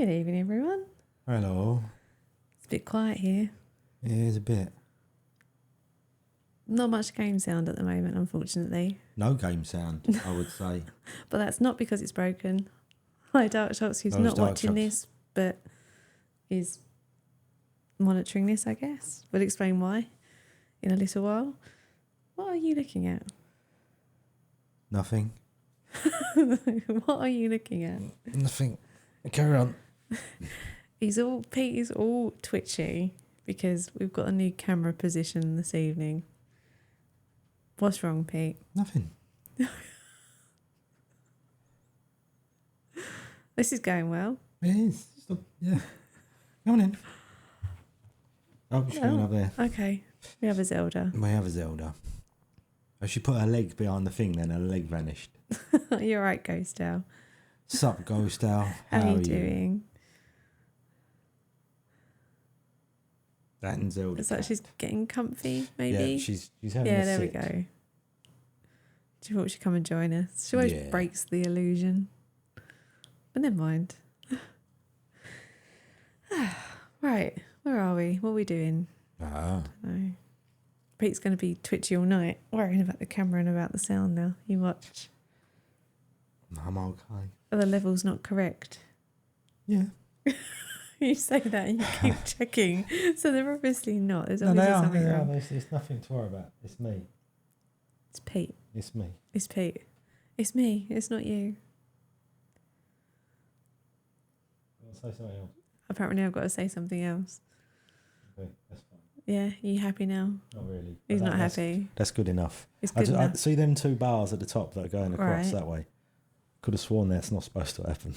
Good evening, everyone. Hello. It's a bit quiet here. It is a bit. Not much game sound at the moment, unfortunately. No game sound, I would say. But that's not because it's broken. Hi, Dark Shots, who's Those not Dark watching Shots. this, but is monitoring this, I guess. We'll explain why in a little while. What are you looking at? Nothing. What are you looking at? Nothing. Carry on. Pete is all twitchy because we've got a new camera position this evening. What's wrong, Pete? Nothing. This is going well. It is. Stop. Yeah. Come on in. Oh, she's going up there. Okay. We have a Zelda. We have a Zelda. Oh, she put her leg behind the thing, then her leg vanished. You're right, Ghost Owl. Sup, Ghost Owl? How are you doing? And Zelda. It's like she's getting comfy, maybe? Yeah, she's having yeah, a there sit. we go. She thought she'd come and join us. She always breaks the illusion. But never mind. Right, where are we? What are we doing? No. Pete's going to be twitchy all night, worrying about the camera and about the sound now. You watch. I'm okay. Are the levels not correct? Yeah. You say that and you keep checking. So they're obviously not. There's No, obviously they are. something They are. wrong. There's nothing to worry about. It's me. It's Pete. It's me. It's Pete. It's me. It's not you. I'll say something else. Apparently I've got to say something else. Okay, that's fine. Yeah, are you happy now? Not really. He's not happy. That's good enough. It's good I enough. see them two bars at the top that are going across Right. that way. Could have sworn that's not supposed to happen.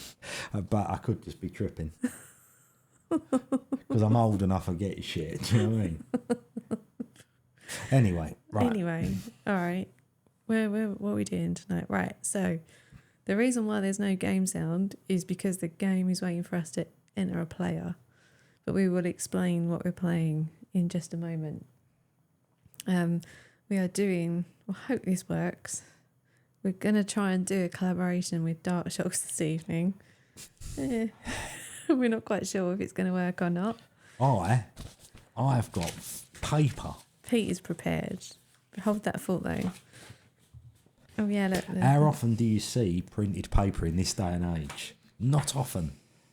But I could just be tripping. Because I'm old and I forget shit. Do you know what I mean? Anyway, right. Anyway, all right. What are we doing tonight? Right, so the reason why there's no game sound is because the game is waiting for us to enter a player. But we will explain what we're playing in just a moment. We are doing, I hope this works. We're going to try and do a collaboration with Dark Shocks this evening. We're not quite sure if it's going to work or not. I've got paper. Pete is prepared. Hold that thought though. Oh yeah, look. How often do you see printed paper in this day and age? Not often.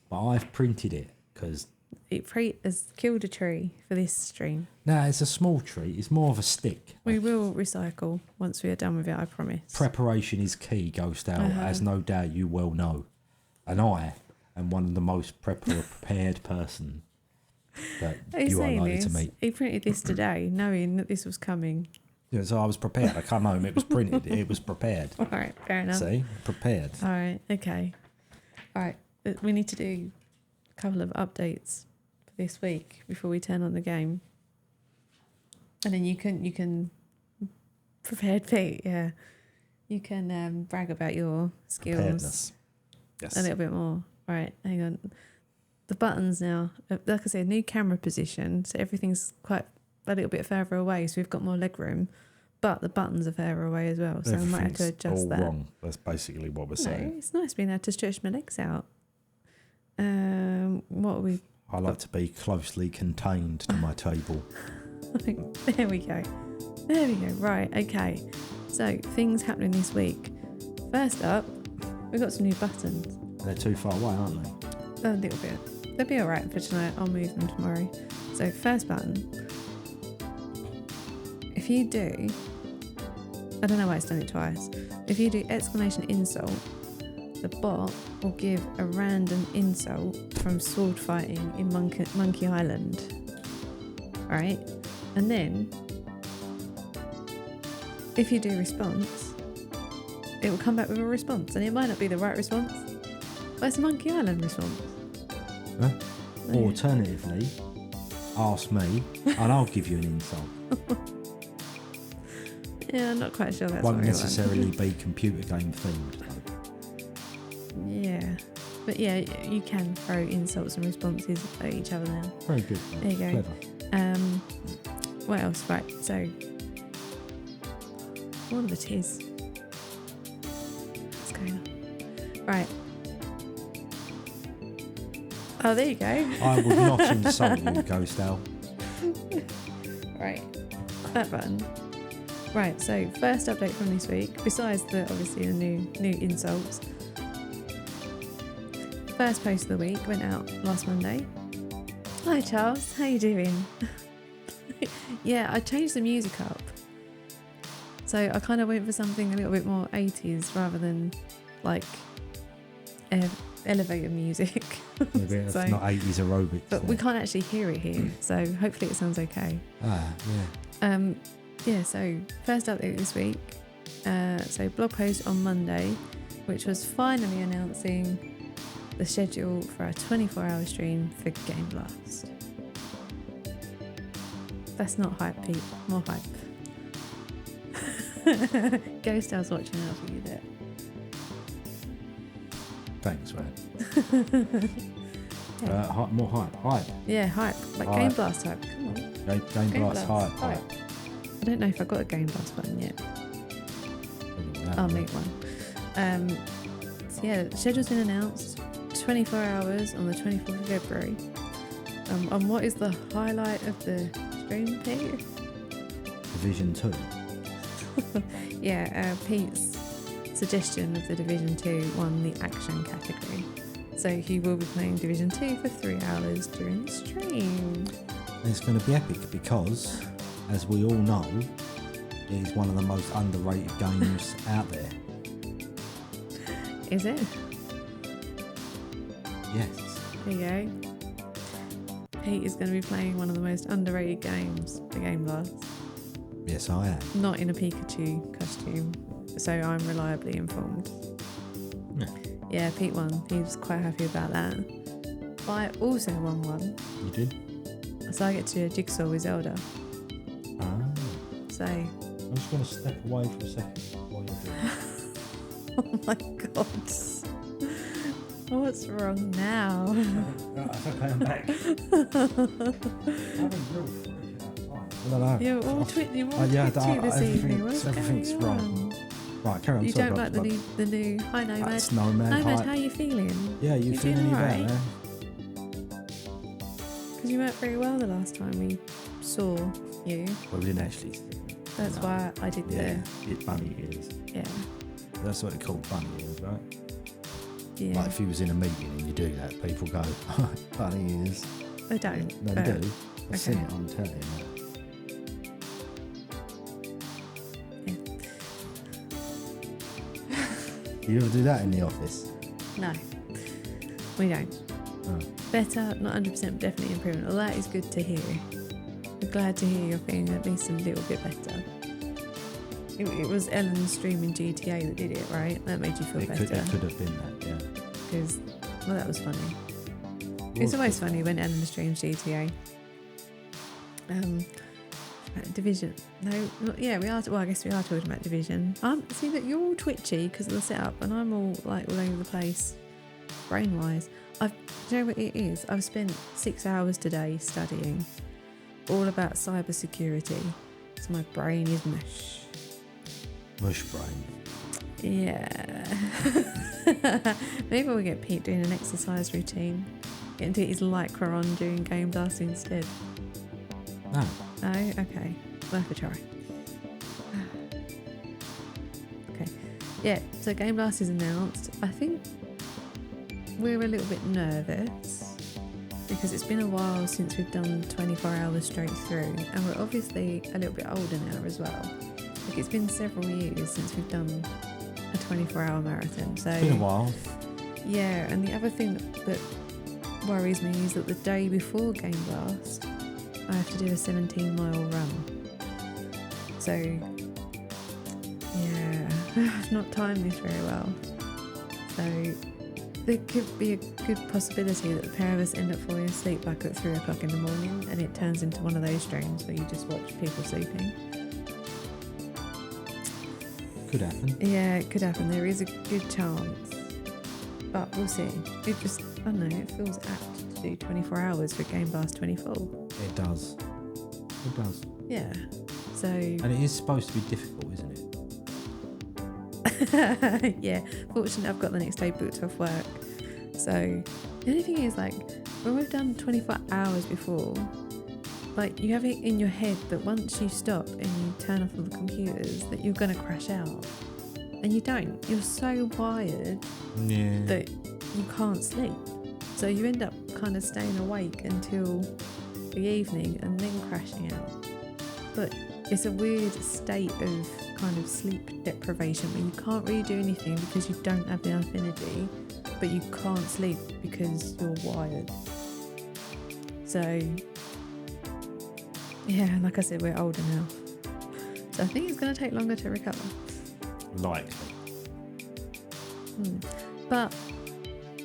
But I've printed it because... Pete has killed a tree for this stream. No, it's a small tree. It's more of a stick. We will recycle once we are done with it, I promise. Preparation is key, Ghost Owl, as no doubt you well know. And I am one of the most prepared person that you are likely to meet. He printed this today, knowing that this was coming. Yeah, so I was prepared. I come home, it was printed, it was prepared. All right, fair enough. See? Prepared. All right, okay. All right, we need to do a couple of updates for this week before we turn on the game. And then you can prepared Pete, yeah. You can brag about your skills. Preparedness. Yes. A little bit more. All right, hang on. The buttons now, like I said, new camera position, so everything's quite a little bit further away, so we've got more leg room, but the buttons are further away as well, so I might have to adjust all that. wrong. That's basically what we're saying. No, it's nice being able to stretch my legs out. What are we... I like to be closely contained to my table. There we go. There we go. Right, okay. So, things happening this week. First up, we've got some new buttons. They're too far away, aren't they? A little bit. They'll be alright for tonight. I'll move them tomorrow. So, first button. If you do... I don't know why it's done it twice. If you do exclamation insult, the bot will give a random insult from sword fighting in Monkey Island. Alright? And then, if you do response, it will come back with a response. And it might not be the right response, but it's a Monkey Island response. Huh? Oh, yeah. Alternatively, ask me and I'll give you an insult. Yeah, I'm not quite sure that's Won't what we want. necessarily be computer game themed though. Yeah. But yeah, you can throw insults and responses at each other now. Very good. There you go. Clever. What else? Right, so what of it is? What's going on? Right. Oh, there you go. I would not insult you, Ghost Owl. Right, that button. Right, so first update from this week, besides obviously the new insults. First post of the week went out last Monday. Hi Charles, how you doing? Yeah, I changed the music up. So I kind of went for something a little bit more 80s rather than like elevator music. It's So- not 80s aerobics. But we can't actually hear it here, so hopefully it sounds okay. Yeah. Yeah, so first update this week. So blog post on Monday, which was finally announcing the schedule for a 24-hour stream for Game Blast. That's not hype, Pete. More hype. Ghost Owl's watching out for you there. Thanks, man. More hype. Yeah, hype. Like Hype. Game Blast hype. Come on. Game Blast hype. I don't know if I've got a Game Blast button yet. I'll make one. So yeah, the schedule's been announced. 24 hours on the 24th of February. And what is the highlight of the stream, Pete? Division 2. Yeah, Pete's suggestion of the Division 2 won the action category. So he will be playing Division 2 for 3 hours during the stream. And it's going to be epic because, as we all know, it is one of the most underrated games out there. Is it? Yes. There you go. Pete is going to be playing one of the most underrated games, the Game Blast. Yes, I am. Not in a Pikachu costume, so I'm reliably informed. Yeah. Yeah, Pete won. He was quite happy about that. I also won one, You did? so I get to do a jigsaw with Zelda. Ah. So, I'm just going to step away for a second while you're doing oh my god. What's wrong now? Right, okay, I'm back. I don't know. You're all twitchy yeah, this evening. What's everything's going wrong. on? Right, carry on. You Sorry, don't like the new Hi Nomad? That's Nomad. Nomad, Hi. how are you feeling? Yeah, you feeling doing any better? Because you weren't very well the last time we saw you. Well, we didn't actually. That's No. why I did Yeah, it's bunny ears. yeah. That's what they call bunny ears, right? Yeah. Like if he was in a meeting and you do that, people go, bunny ears. They don't. No, but they do. I've seen okay. it on telly. Do you ever do that in the office? No, we don't. Oh. Better, not 100%, but definitely improvement. Well, that is good to hear. We're glad to hear you're feeling at least a little bit better. It was Ellen streaming GTA that did it, right? That made you feel better. It could have been that, yeah. Because, well, that was funny. It's always funny when Ellen streams GTA. Division. No, not, yeah, we are. Well, I guess we are talking about Division. See that you're all twitchy because of the setup, and I'm all like all over the place, brain-wise. Do you know what it is? I've spent 6 hours today studying all about cyber security, so my brain is mush. Mush brain. Yeah. Maybe we'll get Pete doing an exercise routine. Get into his lycra on during Game Blast instead. No. No? Okay. Worth a try. Okay. Yeah, so Game Blast is announced. I think we're a little bit nervous because it's been a while since we've done 24 hours straight through, and we're obviously a little bit older now as well. Like it's been several years since we've done a 24-hour marathon. So It's been a while. yeah, and the other thing that worries me is that the day before Game Blast, I have to do a 17-mile run. So, yeah, I've not timed this very well. So, there could be a good possibility that the pair of us end up falling asleep back at 3 o'clock in the morning and it turns into one of those streams where you just watch people sleeping. Could happen. Yeah, it could happen. There is a good chance. But we'll see. It just, I don't know, it feels apt to do 24 hours for Game Blast 24. It does. It does. Yeah. So. And it is supposed to be difficult, isn't it? Yeah. Fortunately, I've got the next day booked off work. So the only thing is, like, when we've done 24 hours before, like you have it in your head that once you stop and you turn off all the computers that you're going to crash out. And you don't. You're so wired that you can't sleep. So you end up kind of staying awake until the evening and then crashing out. But it's a weird state of kind of sleep deprivation where you can't really do anything because you don't have enough energy, but you can't sleep because you're wired. So, yeah, like I said, we're older now. So I think it's going to take longer to recover. Likely. But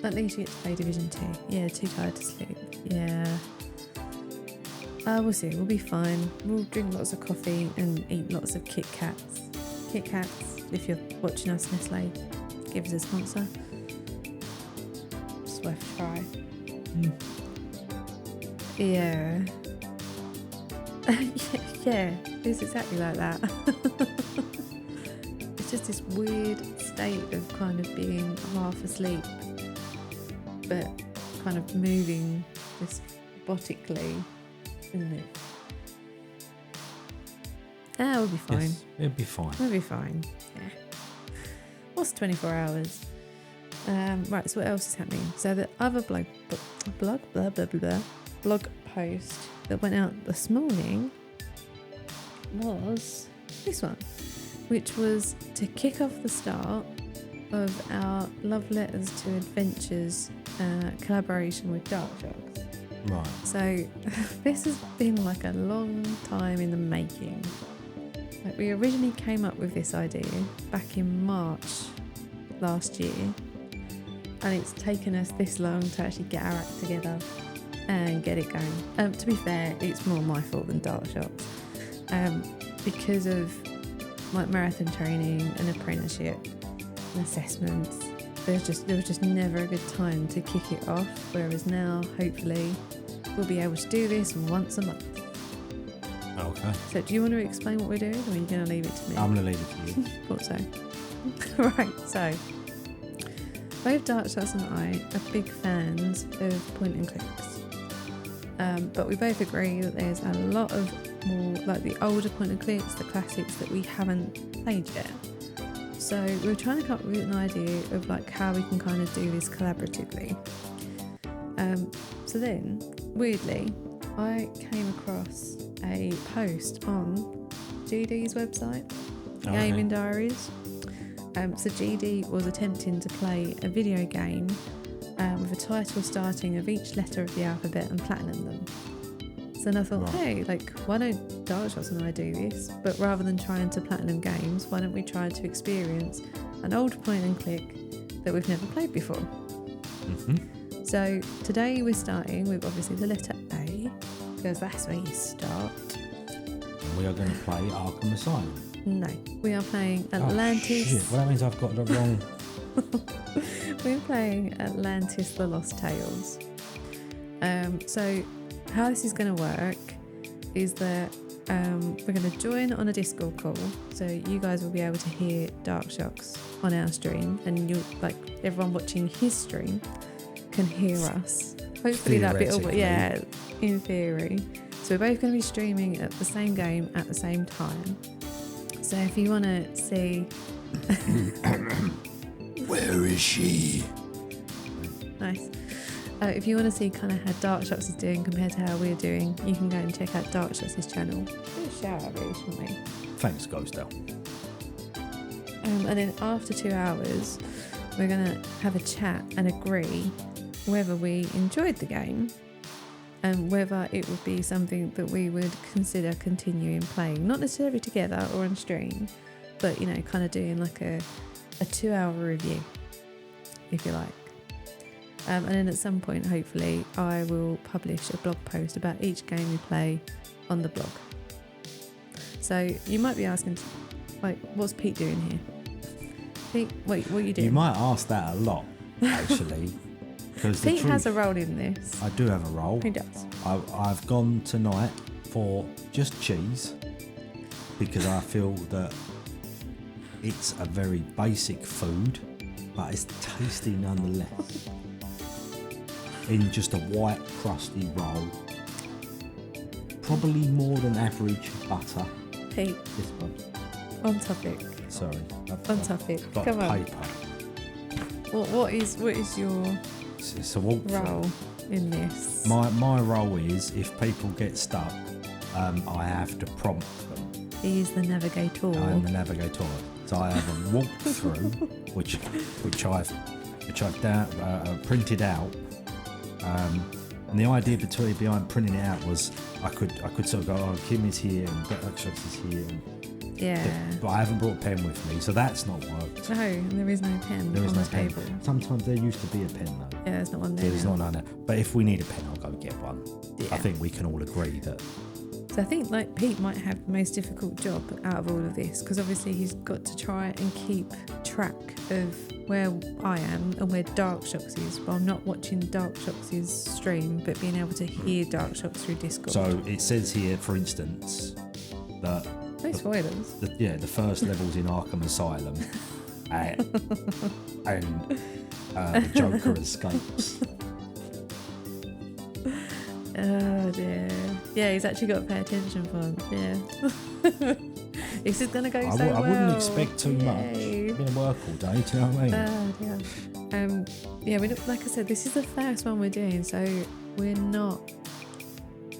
at least you get to play Division 2. Yeah, too tired to sleep. Yeah. We'll see. We'll be fine. We'll drink lots of coffee and eat lots of Kit Kats. Kit Kats, if you're watching us, Nestle, give us a sponsor. It's worth a try. Yeah. Yeah, it's exactly like that. It's just this weird state of kind of being half asleep, but kind of moving just robotically, isn't it? We'll be fine. Yes, it'll be fine. We'll be fine. Yeah. What's 24 hours? Right, so what else is happening? So the other blog post that went out this morning was this one, which was to kick off the start of our Love Letters to Adventures collaboration with Darkshox. Right. So this has been like a long time in the making. Like we originally came up with this idea back in March last year, and it's taken us this long to actually get our act together and get it going. To be fair, it's more my fault than Darkshox, because of like marathon training and apprenticeship and assessments. There was just never a good time to kick it off. Whereas now, hopefully, we'll be able to do this once a month. Okay. So, do you want to explain what we're doing, or are you going to leave it to me? I'm going to leave it to you. Thought so. Right. So, both Darkshox and I are big fans of point and clicks. But we both agree that there's a lot of more like the older point and clicks, the classics that we haven't played yet. So we were trying to come up with an idea of like how we can kind of do this collaboratively. So then, weirdly, I came across a post on GD's website, Gaming Diaries. So GD was attempting to play a video game with a title starting of each letter of the alphabet and platinum them. So then I thought, hey, like, why don't Darkshox and I do this? But rather than trying to platinum games, why don't we try to experience an old point and click that we've never played before? Mm-hmm. So today we're starting with obviously the letter A, because that's where you start. We are going to play Arkham Asylum. No, we are playing Atlantis. Oh, shit. Well, that means I've got the wrong... We're playing Atlantis The Lost Tales. So how this is going to work is that we're going to join on a Discord call, so you guys will be able to hear Darkshox on our stream, and you'll like everyone watching his stream can hear us. Hopefully that bit will, yeah, in theory. So we're both going to be streaming at the same game at the same time. So if you want to see Where is she? nice. If you want to see kind of how Darkshox is doing compared to how we're doing, you can go and check out Darkshox's channel. Do a shout out really, shouldn't we? Thanks, Ghostel. And then after 2 hours, we're going to have a chat and agree whether we enjoyed the game and whether it would be something that we would consider continuing playing. Not necessarily together or on stream, but, you know, kind of doing like a 2 hour review, if you like. And then at some point, hopefully, I will publish a blog post about each game we play on the blog. So you might be asking, like, what's Pete doing here? Pete, wait, what are you doing? You might ask that a lot, actually. Because Pete has a role in this. I do have a role. He does. I've gone tonight for just cheese because I feel that it's a very basic food, but it's tasty nonetheless. in just a white crusty roll. Probably more than average butter. Pete, This one. on topic. Sorry. On topic. Got Come on. paper. What is your It's a walkthrough. role in this? My role is, if people get stuck, I have to prompt them. He's the navigator. I'm the navigator. So I have a walkthrough, which I've printed out. And the idea behind printing it out was I could sort of go, oh, Kim is here and Blackshots is here. Yeah. But I haven't brought a pen with me, so that's not worked. No, there is no pen There is on no the pen. table. Sometimes there used to be a pen though. Yeah, there's not one there. There's now. not none there. But if we need a pen, I'll go get one. Yeah. I think we can all agree that. So I think like Pete might have the most difficult job out of all of this, because obviously he's got to try and keep track of where I am and where Darkshox is while not watching Darkshox's stream but being able to hear Darkshox through Discord. So it says here, for instance, that no spoilers. the first level's in Arkham Asylum, and the Joker escapes. Oh dear. Yeah, he's actually got to pay attention for once. Yeah. This is going to go so well. I wouldn't expect too much. Yay. I'm going to work all day, do you know what I mean? Yeah, like I said, this is the first one we're doing, so we're not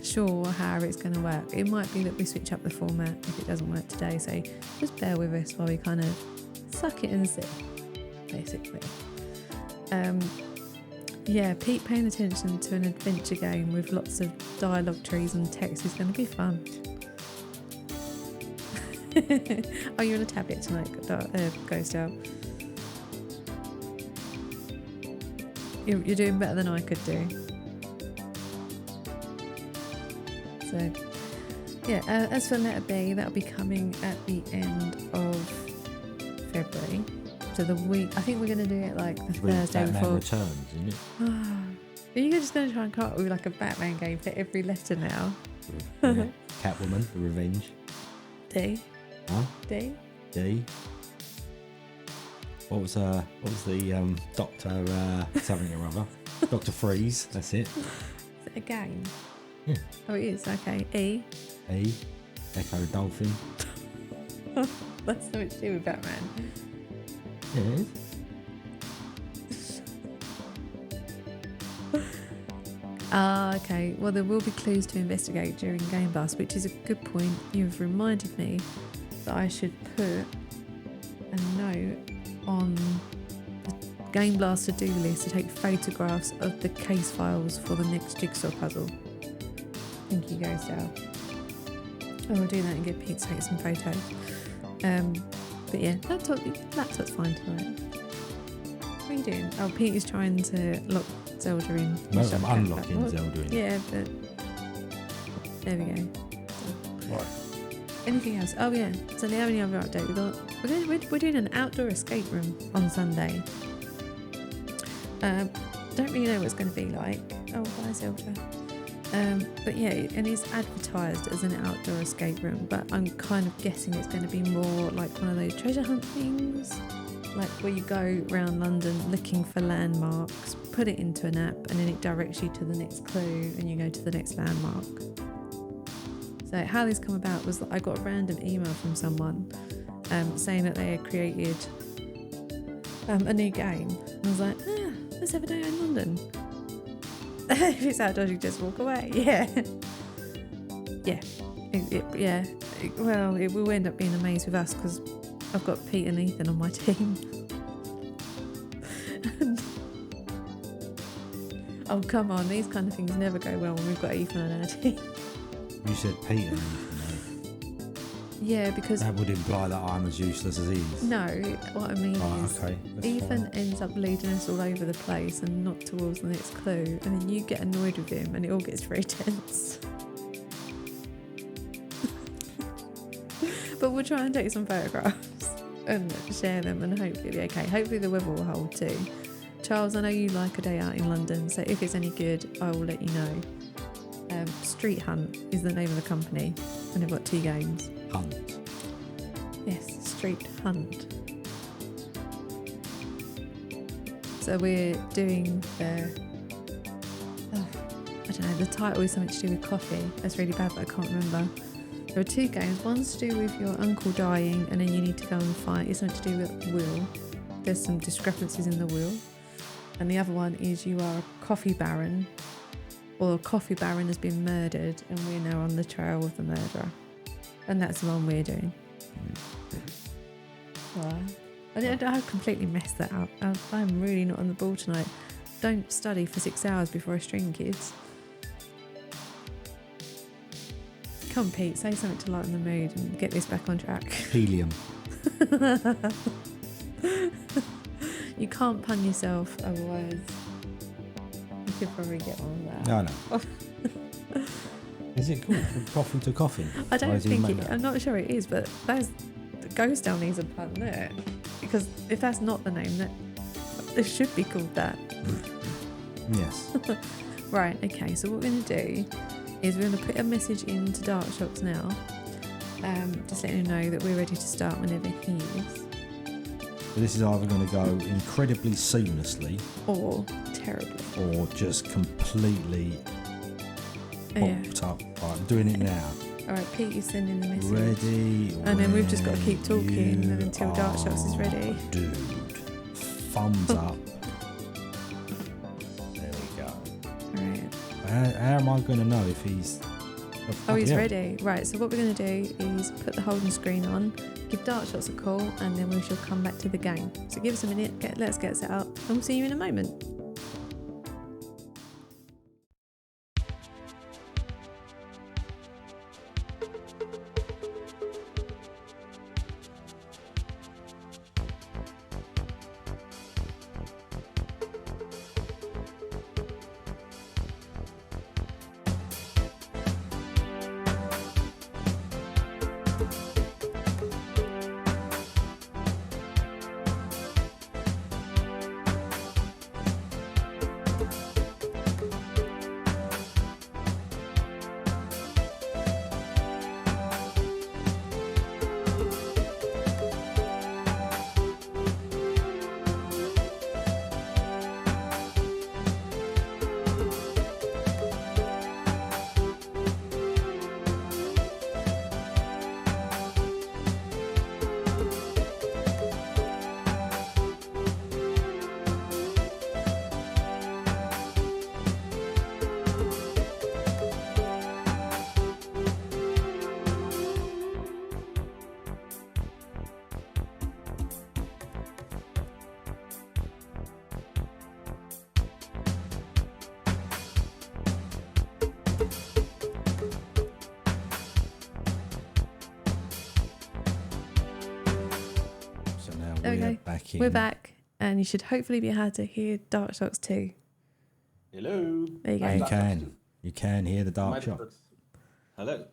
sure how it's going to work. It might be that we switch up the format if it doesn't work today, so just bear with us while we kind of suck it and see, basically. Yeah, Pete paying attention to an adventure game with lots of dialogue trees and text is going to be fun. Oh, you're on a tablet tonight, Ghost Out. You're doing better than I could do. So, yeah, as for letter B, that'll be coming at the end of February. So the week, I think we're going to do it like the Thursday Batman before. Returns, isn't it? Are you just going to try and come up with like a Batman game for every letter now? Yeah. Catwoman, The Revenge. D. Huh? D. D. What was the Doctor something or other? Dr. Freeze, that's it. Is it a game? Yeah. Oh, it is. Okay. E. E. Echo the Dolphin. That's something to do with Batman. Yeah, it is. Okay. Well, there will be clues to investigate during Game Blast, which is a good point. You've reminded me that I should put a note on the Game Blast to-do list to take photographs of the case files for the next jigsaw puzzle. Thank you, Ghost Out. I will do that and get Pete to take some photos. But yeah, laptop's fine tonight. What are you doing? Oh, Pete is trying to lock Zelda in. No, I'm unlocking Zelda in. Yeah, but there we go. Right. Anything else? Oh yeah. So the only other update we're doing an outdoor escape room on Sunday. Don't really know what it's going to be like. Oh, bye Zelda. But yeah, and it's advertised as an outdoor escape room, but I'm kind of guessing it's going to be more like one of those treasure hunt things, like where you go around London looking for landmarks, put it into an app, and then it directs you to the next clue, and you go to the next landmark. So how this come about was that I got a random email from someone saying that they had created a new game, and I was like, let's have a day in London. If it's outdoors, you just walk away. Yeah. Well, it will end up being a maze with us because I've got Pete and Ethan on my team. Oh, come on. These kind of things never go well when we've got Ethan on our team. You said Pete and Ethan, Yeah, because... That would imply that I'm as useless as he is. No, what I mean is okay, Ethan ends up leading us all over the place and not towards the next clue, and then you get annoyed with him and it all gets very tense. But we'll try and take some photographs and share them and hopefully it'll be okay. Hopefully the weather will hold too. Charles, I know you like a day out in London, so if it's any good, I will let you know. Street Hunt is the name of the company, and they've got 2 games. Hunt. Yes, Street Hunt. So we're doing the don't know, the title is something to do with coffee. That's really bad, but I can't remember. There are 2 games. One's to do with your uncle dying, and then you need to go and fight. It's something to do with will. There's some discrepancies in the will. And the other one is you are a coffee baron, or a coffee baron has been murdered, and we're now on the trail of the murderer. And that's the one we're doing. What? I completely messed that up. I'm really not on the ball tonight. Don't study for 6 hours before I stream, kids. Come on, Pete, say something to lighten the mood and get this back on track. Helium. You can't pun yourself, otherwise you could probably get on with that. No. Is it called from coffee to coffin? I don't think it. I'm not sure it is, but the Ghost Town needs a pun there, because if that's not the name, that it should be called that. Yes. Right. Okay. So what we're going to do is we're going to put a message into Dark Shocks now, just letting him know that we're ready to start whenever he is. So this is either going to go incredibly seamlessly, or terribly, or just completely popped up. Right, I'm doing it now. All right, Pete, you're sending the message. Ready. And then we've just got to keep talking until Dark Shocks is ready. Dude, thumbs up. There we go. All right. How am I going to know if he's... Oh, he's ready. Right, so what we're going to do is put the holding screen on, give Dark Shots a call, and then we shall come back to the game. So give us a minute, let's get set up, and we'll see you in a moment. We're back, and you should hopefully be able to hear Dark Shocks too. Hello. There you go. You can hear the Dark Shocks. Hello.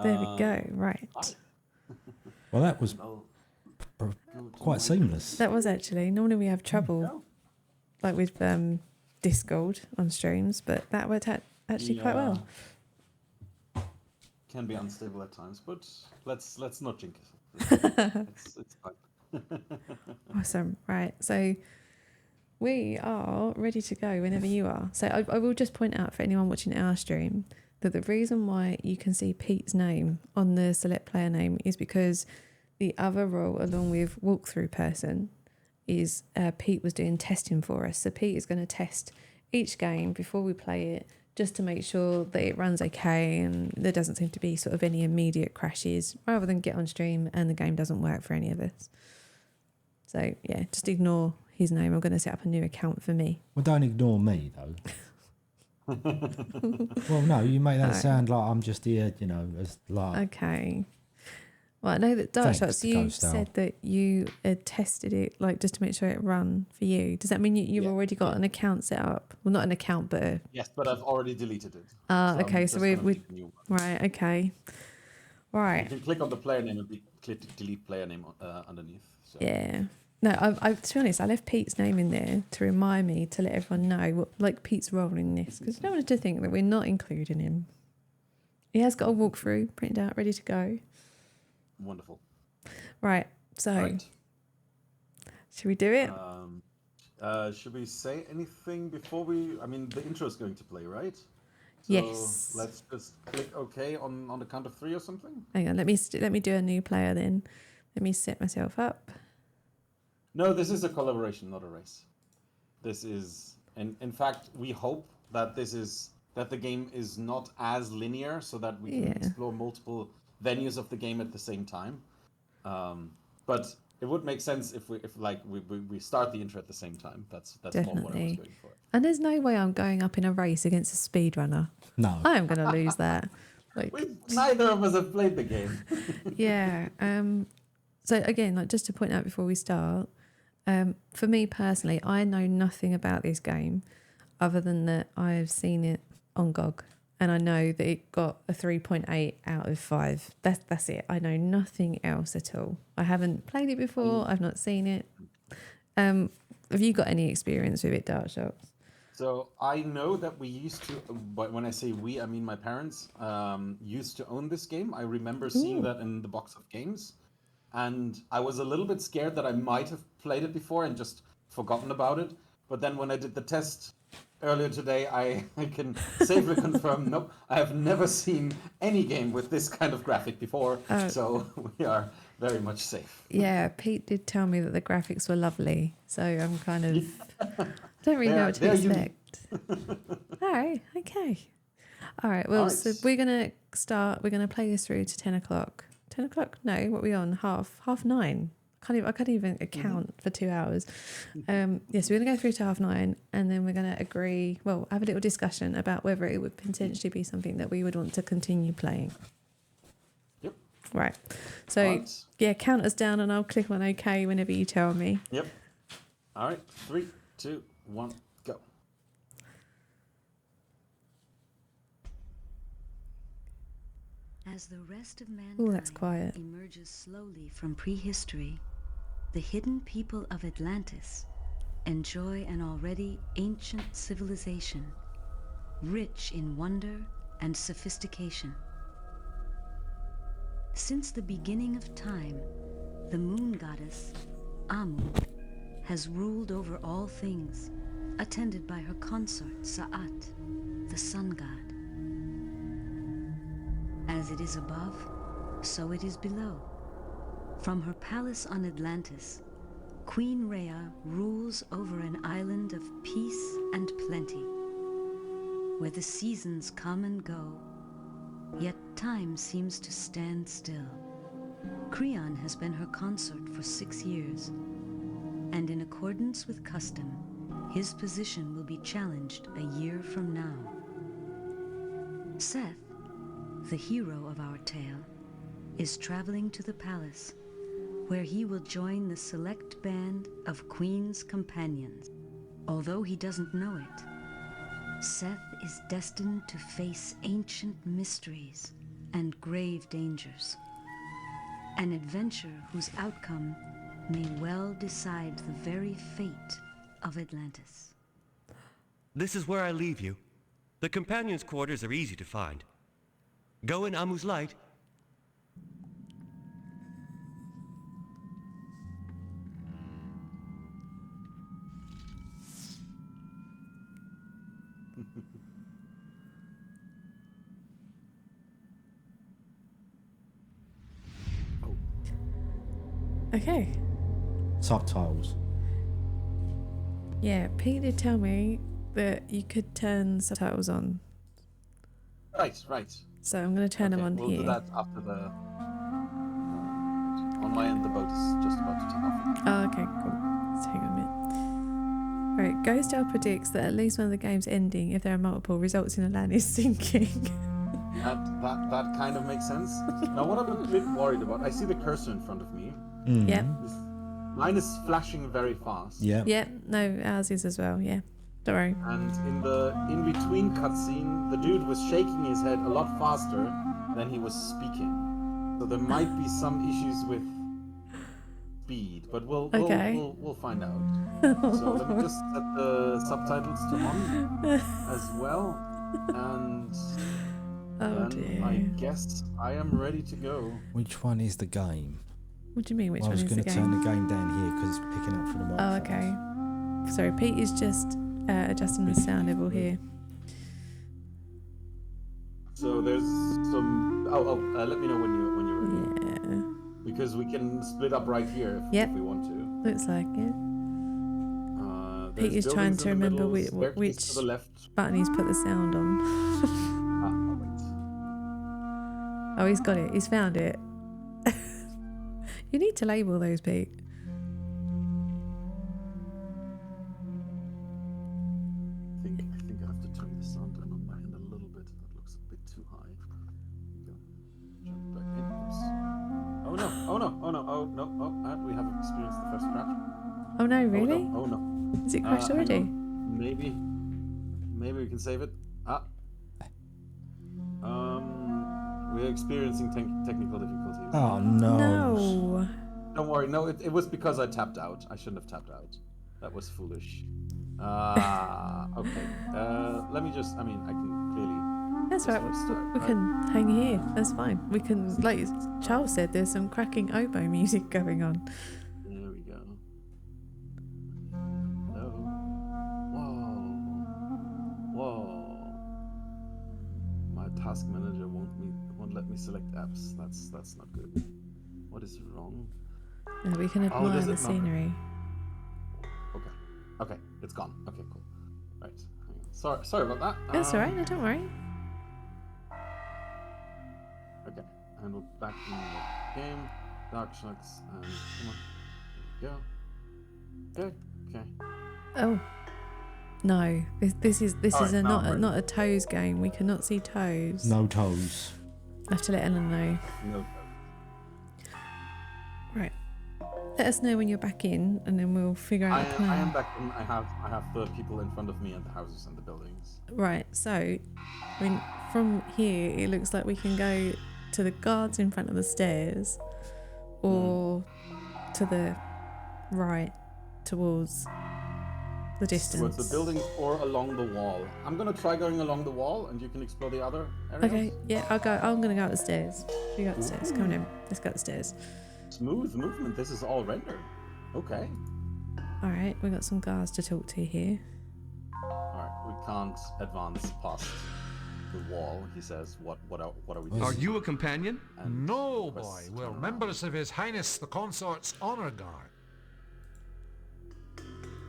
There we go. Right. Well, that was quite seamless. That was actually. Normally we have trouble, like with Discord on streams, but that worked out actually quite well. Can be unstable at times, but let's not jinx it. It's fine. Awesome. Right. So we are ready to go whenever you are. So I will just point out for anyone watching our stream that the reason why you can see Pete's name on the select player name is because the other role, along with walkthrough person, is Pete was doing testing for us. So Pete is going to test each game before we play it, just to make sure that it runs okay and there doesn't seem to be sort of any immediate crashes, rather than get on stream and the game doesn't work for any of us. So, yeah, just ignore his name. I'm going to set up a new account for me. Well, don't ignore me, though. Well, no, you make that sound like I'm just here, as like... Okay. Well, I know that Dark Shots, you said that you had tested it, like, just to make sure it ran for you. Does that mean you've already got an account set up? Well, not an account, but... Yes, but I've already deleted it. Okay, so we're... Right, okay. Right. You can click on the player name and click delete player name underneath. So. Yeah. No, to be honest, I left Pete's name in there to remind me to let everyone know what, like, Pete's role in this, because I don't want to think that we're not including him. He has got a walkthrough printed out, ready to go. Wonderful. Right, so should we do it? Should we say anything before we... I mean, the intro is going to play, right? So Yes. let's just click OK on the count of 3 or something. Hang on, let me do a new player then. Let me set myself up. No, this is a collaboration, not a race. This is, in fact, we hope that the game is not as linear, so that we can explore multiple venues of the game at the same time. But it would make sense if we start the intro at the same time. That's more what I was going for. And there's no way I'm going up in a race against a speedrunner. No. I am going to lose that. Neither of us have played the game. Yeah. So again, just to point out before we start, for me personally, I know nothing about this game other than that I have seen it on GOG, and I know that it got a 3.8 out of 5. That's it. I know nothing else at all. I haven't played it before. I've not seen it. Have you got any experience with it, Dark Shots? So I know that we used to, but when I say we, I mean my parents used to own this game. I remember seeing that in the box of games, and I was a little bit scared that I might have played it before and just forgotten about it. But then when I did the test earlier today, I can safely confirm, nope, I have never seen any game with this kind of graphic before, so we are very much safe. Yeah, Pete did tell me that the graphics were lovely, so I'm kind of don't really know what to expect. All right, okay. All right, well, so we're gonna play this through to 10 o'clock. 10 o'clock? No, what are we on? Half 9. I can't even account for 2 hours. Yes, we're going to go through to 9:30, and then we're going to have a little discussion about whether it would potentially be something that we would want to continue playing. Yep. Right. So, count us down, and I'll click on OK whenever you tell me. Yep. All right. 3, 2, 1, go. As the rest of mankind emerges slowly from prehistory, the hidden people of Atlantis enjoy an already ancient civilization, rich in wonder and sophistication. Since the beginning of time, the moon goddess, Amu, has ruled over all things, attended by her consort, Sa'at, the sun god. As it is above, so it is below. From her palace on Atlantis, Queen Rhea rules over an island of peace and plenty, where the seasons come and go, yet time seems to stand still. Creon has been her consort for 6 years, and in accordance with custom, his position will be challenged a year from now. Seth, the hero of our tale, is traveling to the palace, where he will join the select band of Queen's companions. Although he doesn't know it, Seth is destined to face ancient mysteries and grave dangers. An adventure whose outcome may well decide the very fate of Atlantis. This is where I leave you. The companions' quarters are easy to find. Go in Amu's light. Okay. Subtitles. Yeah, Pete did tell me that you could turn subtitles on. Right. So I'm going to turn them on we'll here. Do that after the... on my end, the boat is just about to take off. Oh, okay, cool. Let's hang on a minute. Right, Ghostel predicts that at least one of the games ending, if there are multiple, results in Atlantis sinking. That kind of makes sense. Now, what I'm a bit worried about, I see the cursor in front of me. Yep. Mine is flashing very fast. Yeah. Yep, no, ours is as well, yeah. Don't worry. And in the in-between cutscene, the dude was shaking his head a lot faster than he was speaking. So there might be some issues with speed, but we'll find out. So let me just set the subtitles to on as well, and then I guess I am ready to go. Which one is the game? What do you mean, which one is the game? I was going to turn the game down here because it's picking up from the microphone. Oh, okay. Sorry, Pete is just adjusting the sound level here. So there's some. Let me know when you're ready. Yeah. Because we can split up right here Yep. if we want to. Looks like it. There's Pete is trying buildings to in the remember middle, staircase which to the left. button he's put the sound on. I'll wait. Oh, he's got it. He's found it. You need to label those, Pete. I think I have to turn the sound down on my end a little bit. That looks a bit too high. Go. Jump back in. Oops. Oh no! Oh no! Oh no! Oh no! Oh, we have experienced the first crash. Oh no, really? Oh no! Is it crashed Hang already? on. Maybe we can save it. We're experiencing technical difficulties. Oh no. No. Don't worry. No, it was because I tapped out. I shouldn't have tapped out. That was foolish. Okay. Let me just. I can clearly. That's right. restart, We can hang here. That's fine. We can, like Charles said, there's some cracking oboe music going on. There we go. Hello. Whoa. My task manager won't let me select apps. That's not good. What is wrong? Yeah, we can admire does the it not? scenery. Okay, it's gone. Okay, cool. Right. Hang on. Sorry about that. That's alright. No, don't worry. Okay, and we're back in the game. Dark Sharks, and come on. There we go. Okay. Oh. No. This is Alright, now I'm ready. not a toes game. We cannot see toes. No toes. I have to let Ellen know. No. Right. Let us know when you're back in, and then we'll figure out a plan. I am back in. I have the people in front of me and the houses and the buildings. Right. So, from here, it looks like we can go to the guards in front of the stairs, or to the right towards the distance. Towards the buildings or along the wall. I'm gonna try going along the wall, and you can explore the other areas. Okay. Yeah. I'll go. I'm gonna go up the stairs. You go up the stairs. Come on in. Let's go up the stairs. Smooth movement. This is all rendered. Okay. All right. We got some guards to talk to here. All right. We can't advance past the wall. He says, "What are we doing?" Are you a companion? And No, press boy. turn We're around. members of His Highness the Consort's Honor Guard.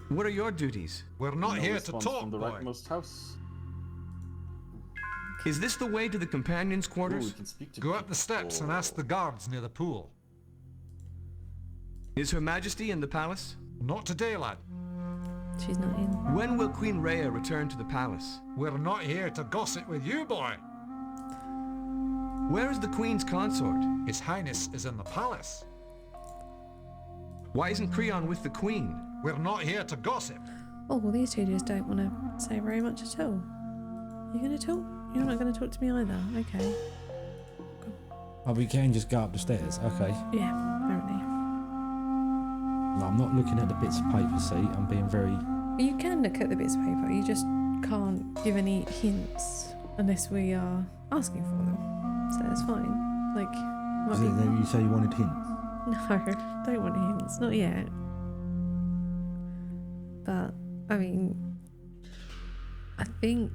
What are your duties? We're not No here to response talk, from the boy. rightmost house. Is this the way to the companions' Ooh, quarters? we can speak to Go up people. the steps and ask the guards near the pool. Is Her Majesty in the palace? Not today, lad. She's not in. When will Queen Rhea return to the palace? We're not here to gossip with you, boy. Where is the Queen's consort? His Highness is in the palace. Why isn't Creon with the Queen? We're not here to gossip. Oh, well, these two just don't want to say very much at all. You going to talk? You're not going to talk to me either. Okay. Oh, we can just go up the stairs. Okay. Yeah, apparently. No, I'm not looking at the bits of paper, see? I'm being very... You can look at the bits of paper. You just can't give any hints unless we are asking for them. So that's fine. Like, might Is be... it that you say you wanted hints? No, don't want hints. Not yet. But, I mean, I think...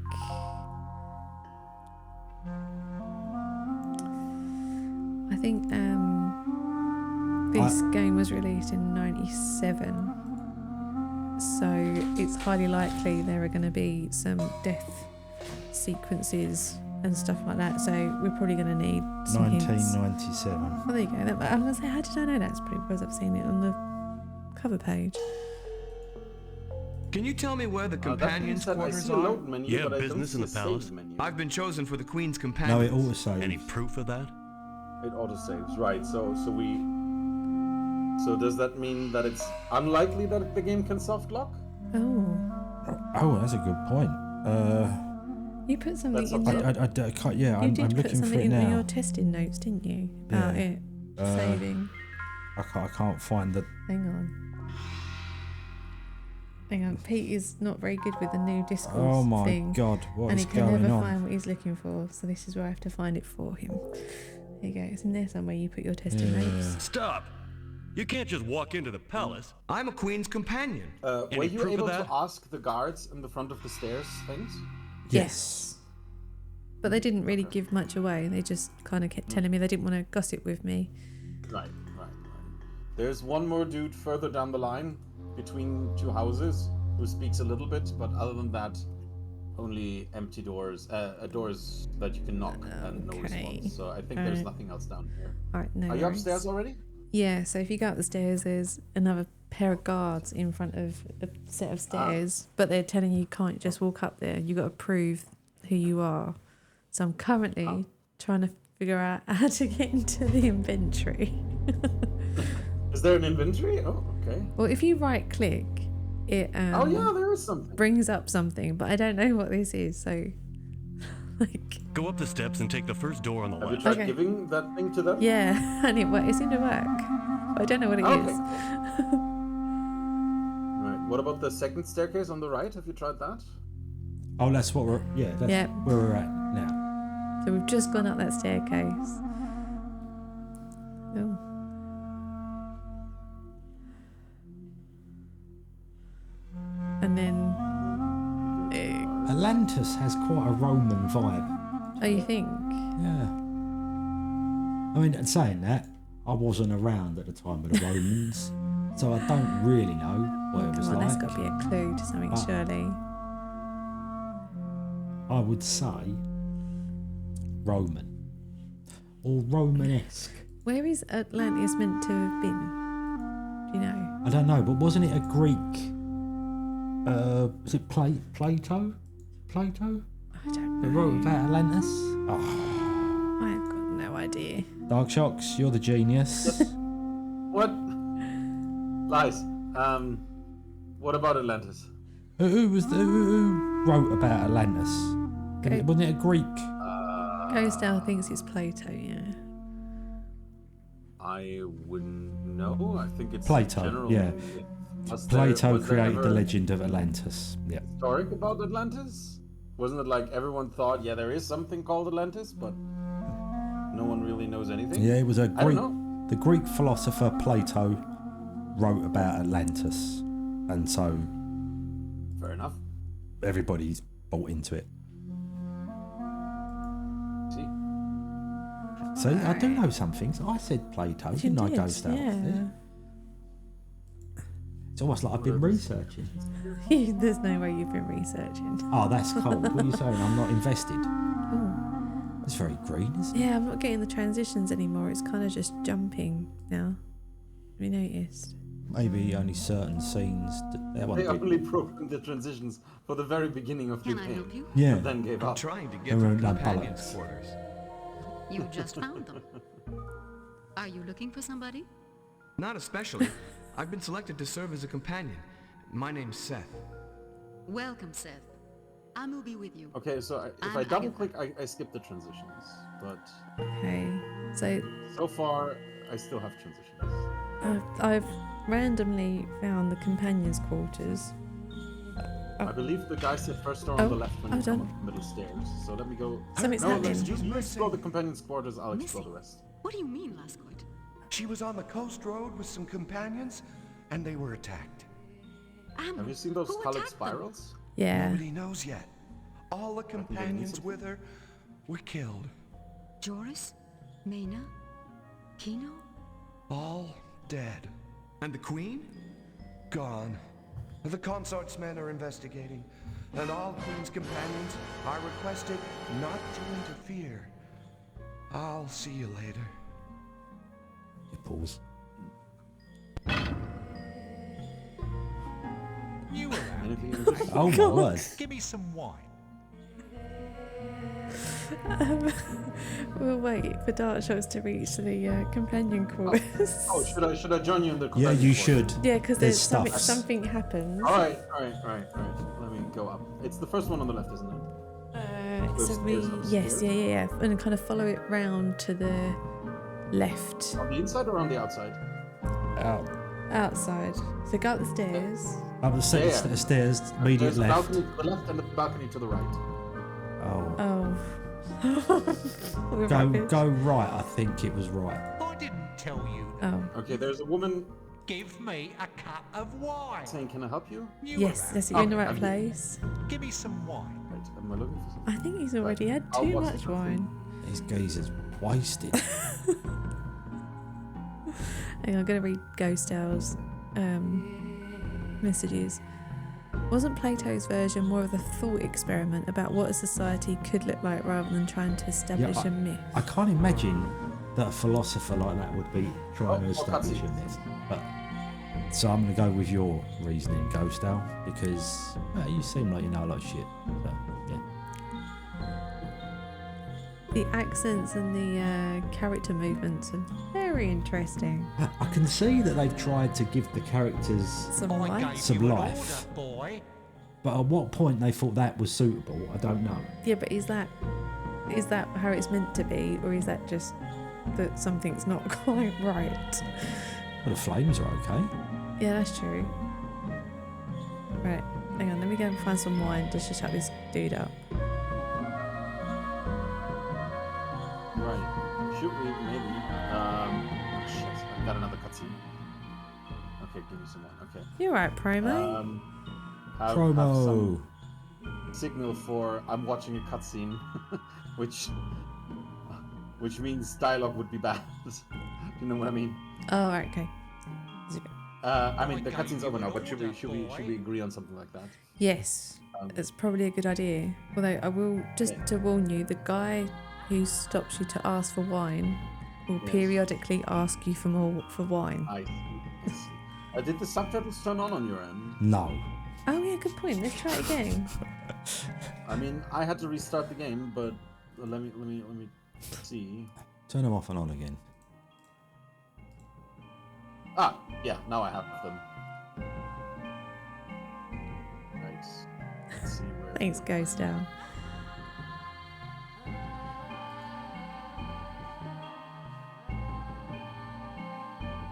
this game was released in 97. So it's highly likely there are going to be some death sequences and stuff like that. So we're probably going to need some hints. 1997. Oh, there you go. I was going to say, how did I know that? It's probably because I've seen it on the cover page. Can you tell me where the companions' I quarters see a are? load menu, Yeah, but I don't business see in a the palace. save menu. I've been chosen for the Queen's No, companions. it auto-saves. Any proof of that? It autosaves, right? So does that mean that it's unlikely that the game can soft lock? Oh, Oh, that's a good point. you put something That's in up the... I can't, yeah, You I'm did put looking for something it in your now. testing notes, didn't you? About Yeah. it saving. I can't find the... Hang on. Hang on. Pete is not very good with the new Discord Oh my thing. god, what And is he can going never on? find what he's looking for. So this is where I have to find it for him. There you go. It's in there somewhere. You put your testing notes. Stop! You can't just walk into the palace. I'm a Queen's companion. Were Any you proof of able that? to ask the guards in the front of the stairs things? Yes. But they didn't really give much away. They just kind of kept telling me they didn't want to gossip with me. Right. There's one more dude further down the line between two houses who speaks a little bit, but other than that, only empty doors, doors that you can knock and no response. So I think there's nothing else down here. All right, no Are you worries. upstairs already? Yeah, so if you go up the stairs, there's another pair of guards in front of a set of stairs, but they're telling you can't just walk up there. You got to prove who you are. So I'm currently trying to figure out how to get into the inventory. Is there an inventory? Oh, okay. Well, if you right click, it Oh yeah, there is something. brings up something, but I don't know what this is. So, like, Go up the steps and take the first door on the Have you left. tried Okay. giving that thing to them? yeah, and it seemed to work. I don't know what it Okay. is. Right. What about the second staircase on the right? Have you tried that? Oh, that's what we're. Yeah, that's Yeah. where we're at now. So we've just gone up that staircase. Oh. And then, Atlantis has quite a Roman vibe. oh, you think? Yeah. I mean, saying that, I wasn't around at the time of the Romans, so I don't really know what it was Come on, that's like. got to be a clue to something, surely. I would say Roman or Romanesque. Where is Atlantis meant to have been? Do you know? I don't know, but wasn't it a Greek? Was it Plato? Plato? I don't That know. wrote about Atlantis? Oh, I've got no idea. Dark Shocks, you're the genius. What? Lies. What about Atlantis? Who wrote about Atlantis? Okay. Wasn't it a Greek? Coastal thinks it's Plato, yeah. I wouldn't know. I think it's Plato, generally. yeah. Was Plato there created the ever legend of Atlantis. Yeah. Story about Atlantis? Wasn't it like everyone thought, yeah, there is something called Atlantis, but no one really knows anything? Yeah, it was a I don't Greek. know. The Greek philosopher Plato wrote about Atlantis, and so Fair enough. everybody's bought into it. See? See, I do know some things. I said Plato, didn't I, Ghost Elf? yeah. It's almost like I've been researching. There's no way you've been researching. Oh, that's cold. What are you saying? I'm not invested. Oh. It's very green, isn't it? Yeah, I'm not getting the transitions anymore. It's kind of just jumping now. Have you noticed? Maybe only certain scenes. That won't They be- only programmed the transitions for the very beginning of the Can I help game. you? Yeah. And then gave I'm up. trying to There get were to the no companion's bullets. quarters. You just found them. Are you looking for somebody? Not especially. I've been selected to serve as a companion. My name's Seth. Welcome, Seth. I will be with you. Okay, so if I double click, I skip the transitions. But Okay. so far, I still have transitions. I've randomly found the companion's quarters. I believe the guy said first door on the left when you done. come up the middle stairs. So let me go. Something's No, let's happening. you explore the companion's quarters. I'll explore the rest. What do you mean, Lasquid? She was on the coast road with some companions, and they were attacked. Have you seen those Who colored attacked them? spirals? Yeah. Nobody knows yet. All the companions with her were killed. Joris? Mena? Kino? All dead. And the Queen? Gone. The consort's men are investigating, and all Queen's companions are requested not to interfere. I'll see you later. Pause. You around? Anything interesting? Oh my word. Give me some wine. We'll wait for Dark Shots to reach the companion quarters. Oh, should I join you in the Yeah, companion you quarters? should. Yeah, because There's there's something, stuff. something happens. All right. Let me go up. It's the first one on the left, isn't it? So we, There's yeah, and kind of follow it round to the left, On the inside or on the outside? Out. outside. So go up the stairs. Up the Yeah. stairs, immediate There's a left. balcony to the left and a balcony to the right. Oh. Oh. We're Go rubbish. go right, I think it was right. I didn't tell you. Oh. Okay, there's a woman Give me a cup of wine. saying, "Can I help you?" You Yes, around? that's it. You're in the Okay, right I'm here. place. Give me some wine. Right, am I looking for something? I think he's already had I'll too watch much the wine. These geezers wasted. Hang on, I'm going to read Ghost Owl's messages. Wasn't Plato's version more of a thought experiment about what a society could look like rather than trying to establish a myth? I can't imagine that a philosopher like that would be trying to establish a cutscenes. myth. But so I'm going to go with your reasoning, Ghost Owl, because you seem like you know a lot of shit. So, yeah. The accents and the character movements are very interesting. I can see that they've tried to give the characters Some I life. gave some you an life. order, boy. But at what point they thought that was suitable, I don't know. Yeah, but is that how it's meant to be, or is that just that something's not quite right? Well, the flames are okay. Yeah, that's true. Right, hang on, let me go and find some wine just to shut this dude up. Right. Should we maybe? Shit, I got another cutscene. Okay, give me some more. Okay. You're right, promo. Have Promo. some signal for I'm watching a cutscene, which means dialogue would be bad. You know what I mean? Oh, right, okay. I mean the cutscene's over now, but should we agree on something like that? Yes, it's probably a good idea. Although I will just to warn you, the guy who stops you to ask for wine will periodically ask you for wine. I see. Did the subtitles turn on your end? No. Oh yeah, good point. Let's try it again. I mean, I had to restart the game, but let me see. Turn them off and on again. Ah, yeah, now I have them. Right. Let's see where. Thanks, Ghost Owl.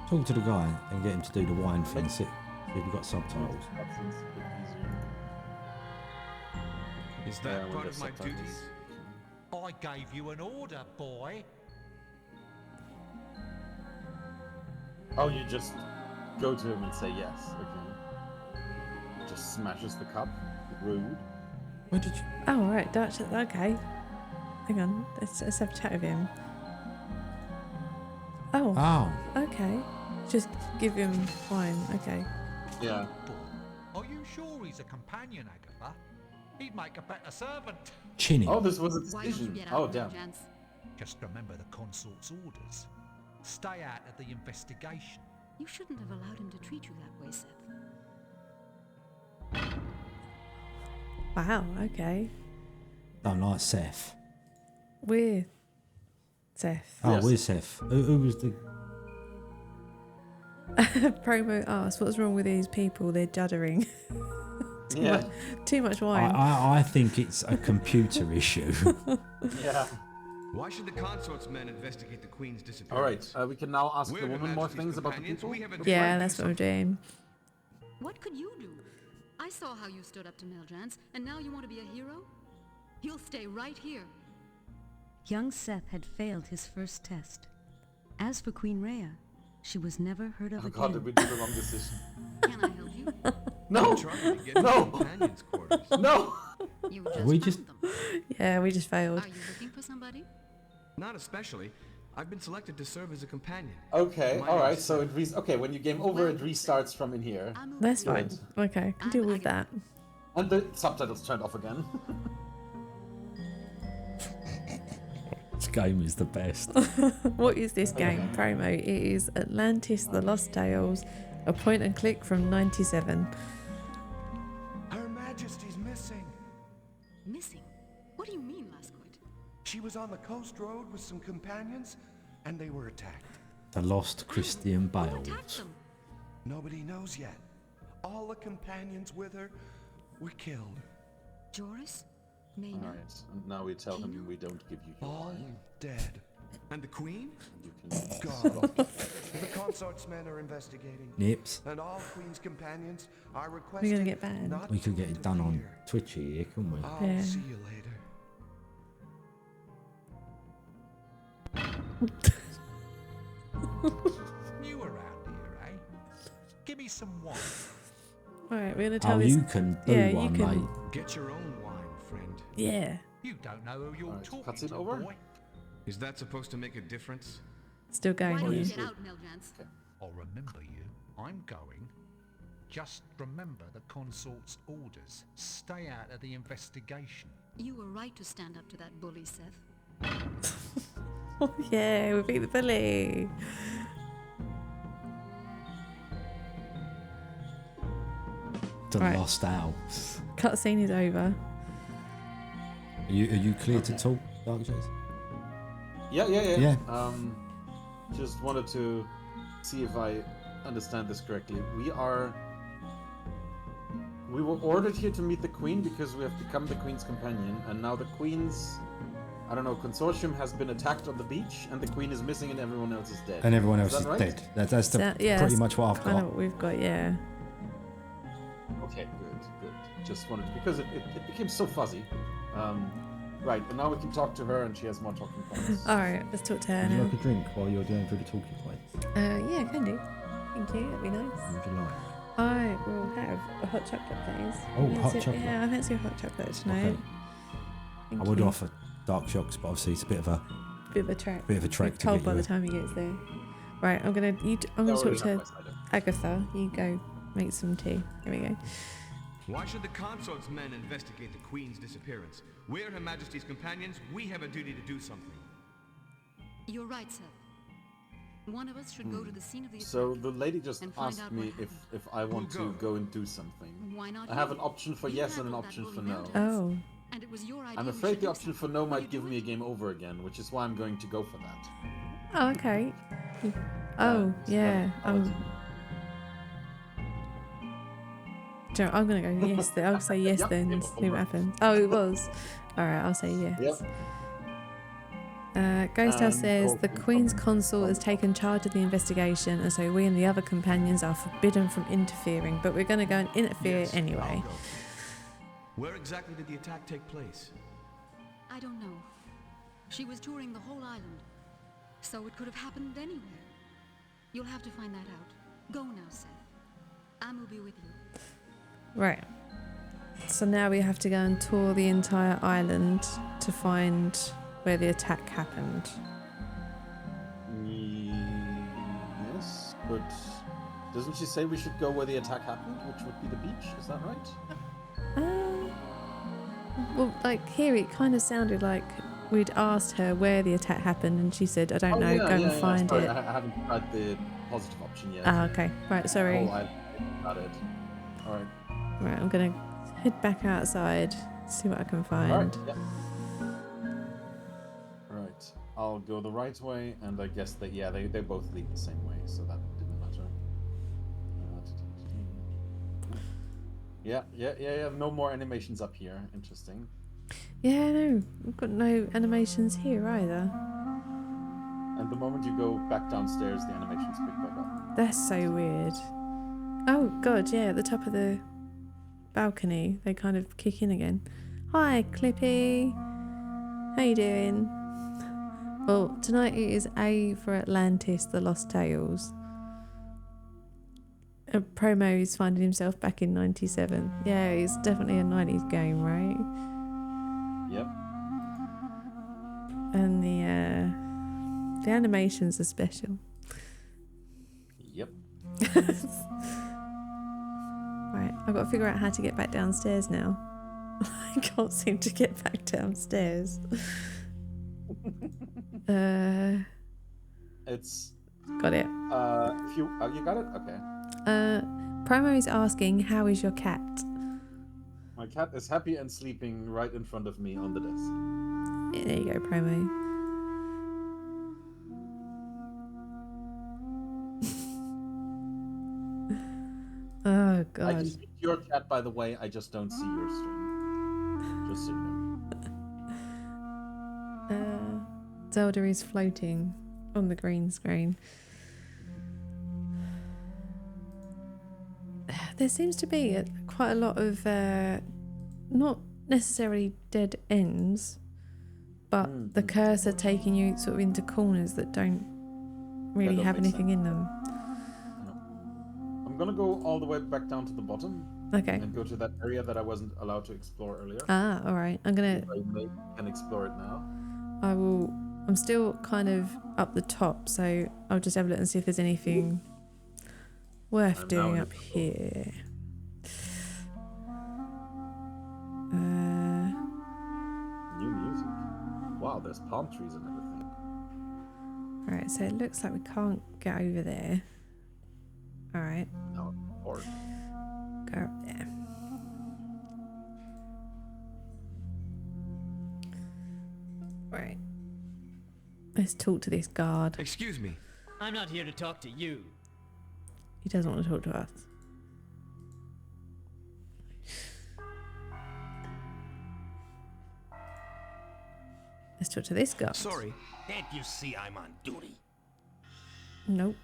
Talk to the guy and get him to do the wine thing. See if we've got subtitles. Cutscenes a bit easier. Is that when part there's of my subtitles. duties? I gave you an order, boy. Oh, you just go to him and say yes. Okay. Just smashes the cup. Rude. Where did you? Oh right, Dutch. Okay. Hang on. Let's have a chat with him. Oh. Oh. Okay. Just give him wine. Okay. Yeah. Are you sure he's a companion, Agatha? He'd make a better servant. Chinny. Oh, this was a Why don't you decision. get Oh, out there, damn. gents? Just remember the consort's orders. Stay out of the investigation. You shouldn't have allowed him to treat you that way, Seth. Wow. Okay. Don't like Seth. We're Seth. Oh, Yes. where's Seth? Who was the? Promo asked, "What's wrong with these people? They're juddering. Yeah. Too much wine." I think it's a computer issue. Yeah. Why should the consort's men investigate the Queen's disappearance? All right. We can now ask We're the Her woman more Majesty's things about the companions. people. We have a Yeah, right to that's do what I'm doing. What could you do? I saw how you stood up to Meldrance, and now you want to be a hero? You'll stay right here. Young Seth had failed his first test. As for Queen Rhea, she was never heard of Oh again. God, did we do the wrong decision? Can I help you? No. I'm trying to get No. to the companions' quarters. No. You just We found just- them. Yeah, we just failed. Are you looking for somebody? Not especially. I've been selected to serve as a companion. Okay. My All right. name's So Seth. okay. When you game over, it restarts from in here, I'm over That's here. fine. Okay, can deal with that. and the subtitles turned off again. This game is the best. What is this game? Promo. It is Atlantis: The Lost Tales, a point and click from '97. Her Majesty's missing. Missing? What do you mean, Lasquid? She was on the coast road with some companions, and they were attacked. The lost Christian Who attacked Bales. them? Nobody knows yet. All the companions with her were killed. Joris? All Maynard? right. And now we tell him we don't give you your All wine. dead. And the Queen? You can Gone. The consort's men are investigating. Nips. And all Queen's companions are We're requested gonna get banned. not We could to get it done on interfere. Twitchy here, couldn't we? I'll Yeah. see you later. New around here, eh? Give me some wine. All right, we're gonna tell Oh, this. you can do Yeah, you one, can- mate. Get your own wine, friend. Yeah. You don't know who you're Alright, talking cutscene to, over? boy. Is that supposed to make a difference? Still going Why don't you here. get out, Meldrance? I'll remember you. I'm going. Just remember the consort's orders. Stay out of the investigation. You were right to stand up to that bully, Seth. Oh yeah, we beat the bully. The Right. Lost Alps. Cutscene is over. Are you clear to talk, Dark Jays? Yeah. Yeah. Just wanted to see if I understand this correctly. We were ordered here to meet the Queen because we have become the Queen's companion, and now the Queen's, I don't know, consortium has been attacked on the beach, and the Queen is missing, and everyone else is dead. And everyone else that is right? dead. That's Yeah, pretty that's much what I've kind got. of what we've got, yeah. Okay, good. Just wanted because it became so fuzzy. Right, and now we can talk to her, and she has more talking points. Alright, let's talk to her Would you now. like a drink while you're doing through the talking points? Yeah, can do. Thank you, that'd be nice. What would you like? I will have a hot chocolate, please. Oh, hot chocolate. Yeah, I fancy a hot chocolate tonight. Okay. Thank I would you. offer dark shocks, but obviously it's a bit of a Bit of a trek. bit of a trek It's to cold get by you. the time he gets there. Right, I'm gonna talk to Agatha. You go make some tea. Here we go. Why should the consort's men investigate the Queen's disappearance? We're Her Majesty's companions. We have a duty to do something. You're right, Seth. One of us should go to the scene of the So attack the lady just and find asked out me what if I want to go and do something. Why not I have you? an option for You yes and an handled that option for bully no. Meldrance, Oh. And it was your idea I'm we afraid should the do option for something. no Will might you give do me a it? game over again, which is why I'm going to go for that. Oh, okay. Oh, yeah. I'm gonna go yes. I'll say yes Yep, then. yep, See what happens. Oh, it was. All right, I'll say yes. Ghost House says the Queen's consort has taken charge of the investigation, and so we and the other companions are forbidden from interfering. But we're going to go and interfere Yes, anyway. I'll go. Where exactly did the attack take place? I don't know. She was touring the whole island, so it could have happened anywhere. You'll have to find that out. Go now, Seth. Am will be with you. Right. So now we have to go and tour the entire island to find where the attack happened. Yes, but doesn't she say we should go where the attack happened, which would be the beach? Is that right? Well, like here it kind of sounded like we'd asked her where the attack happened, and she said, "I don't know, go and find Sorry, it." I haven't tried the positive option yet. Ah, okay. Right, sorry. Oh, I got it. All right. Right, I'm gonna head back outside, see what I can find. All right. Yeah. Right. I'll go the right way, and I guess that they both lead the same way, so that didn't matter. Yeah. No more animations up here. Interesting. Yeah, no, we've got no animations here either. And the moment you go back downstairs, the animations pick back up. That's so weird. Oh god, yeah, at the top of the balcony, they kind of kick in again. Hi, Clippy. How you doing? Well, tonight it is A for Atlantis, The Lost Tales. Promo is finding himself back in 97. Yeah, it's definitely a 90s game, right? Yep. And the animations are special. Yep. Right, I've got to figure out how to get back downstairs now. I can't seem to get back downstairs. It's Got it. if you got it? Okay. Promo is asking, how is your cat? My cat is happy and sleeping right in front of me on the desk. Yeah, there you go, Promo. Oh I god. can see your chat, by the way. I just don't see your stream. Just so you know. Zelda is floating on the green screen. There seems to be quite a lot of not necessarily dead ends, but the cursor taking you sort of into corners that don't really have anything in them. I'm gonna go all the way back down to the bottom. Okay. and go to that area that I wasn't allowed to explore earlier. Ah, all right. I'm gonna. I may can explore it now. I will. I'm still kind of up the top, so I'll just have a look and see if there's anything worth I'm now doing in up the middle. here. New music. Wow, there's palm trees and everything. Alright, so it looks like we can't get over there. Alright, No, or go up there. Right. Let's talk to this guard. Excuse me. I'm not here to talk to you. He doesn't want to talk to us. Let's talk to this guy. Sorry. Can't you see I'm on duty? Nope.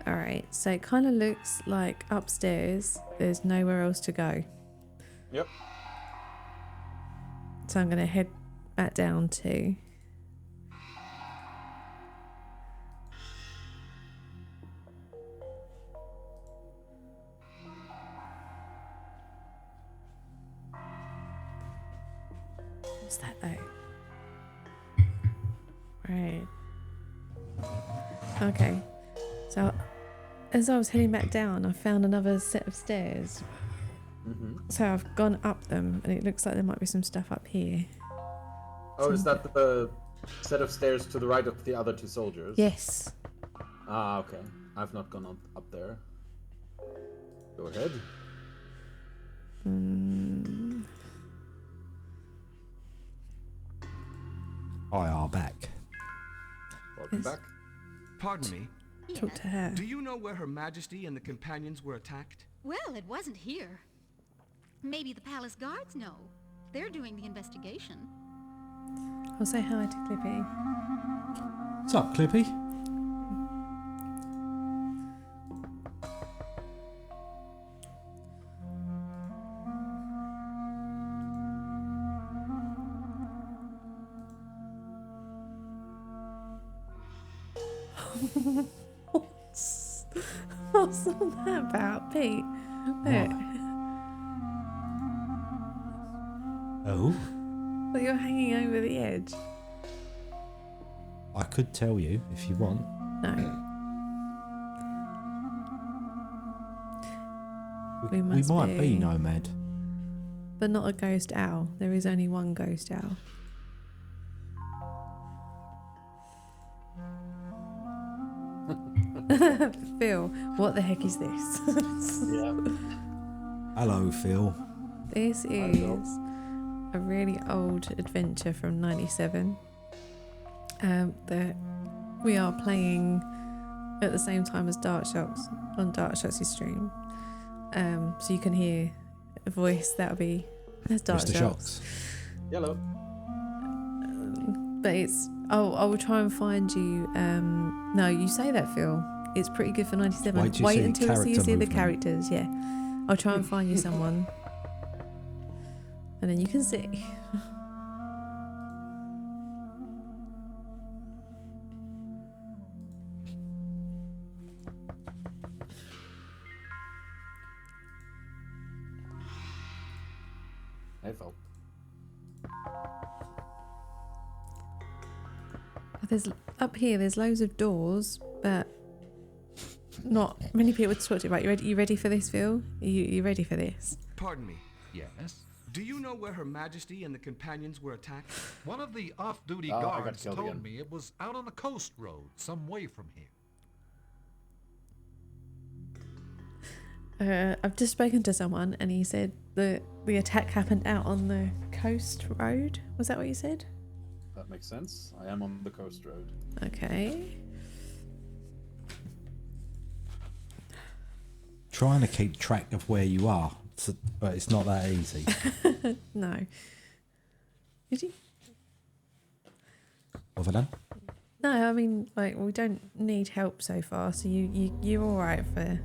Alright, so it kind of looks like upstairs there's nowhere else to go. Yep. So I'm going to head back down to... What's that though? Right. Okay. So as I was heading back down, I found another set of stairs. So I've gone up them, and it looks like there might be some stuff up here. Oh, is that the set of stairs to the right of the other two soldiers? Yes. Ah, okay. I've not gone up there. Go ahead. I are back. Welcome Yes. back. Pardon me. Talk to her. Do you know where Her Majesty and the companions were attacked? Well, it wasn't here. Maybe the palace guards know. They're doing the investigation. I'll say hi to Clippy. What's up, Clippy? What's all that about, Pete? Look, Oh, look, you're hanging over the edge. I could tell you if you want. No. We must might be be. Nomad. But not a ghost owl. There is only one ghost owl. Phil, what the heck is this? Yeah. Hello, Phil. This is a really old adventure from '97 that we are playing at the same time as Dark Shocks on Dark Shocks' stream. So you can hear a voice that'll be that's Dark Mr. Shocks. Shocks. Yellow. But it's I will try and find you. No, you say that, Phil. It's pretty good for '97. Wait till you see the until you character see the movement. characters. Yeah, I'll try and find you someone, and then you can see. I felt. There's up here. There's loads of doors, but not many people to talk to. Right, you ready for this, Phil? You ready for this? Pardon me. Yes? Do you know where Her Majesty and the companions were attacked? One of the off-duty Oh, I got guards killed told again. me it was out on the coast road, some way from here. I've just spoken to someone, and he said that the attack happened out on the coast road. Was that what you said? That makes sense. I am on the coast road. Okay. Trying to keep track of where you are, but it's not that easy. No. Did you? What have I done? No, I mean, like, we don't need help so far, so you're all right for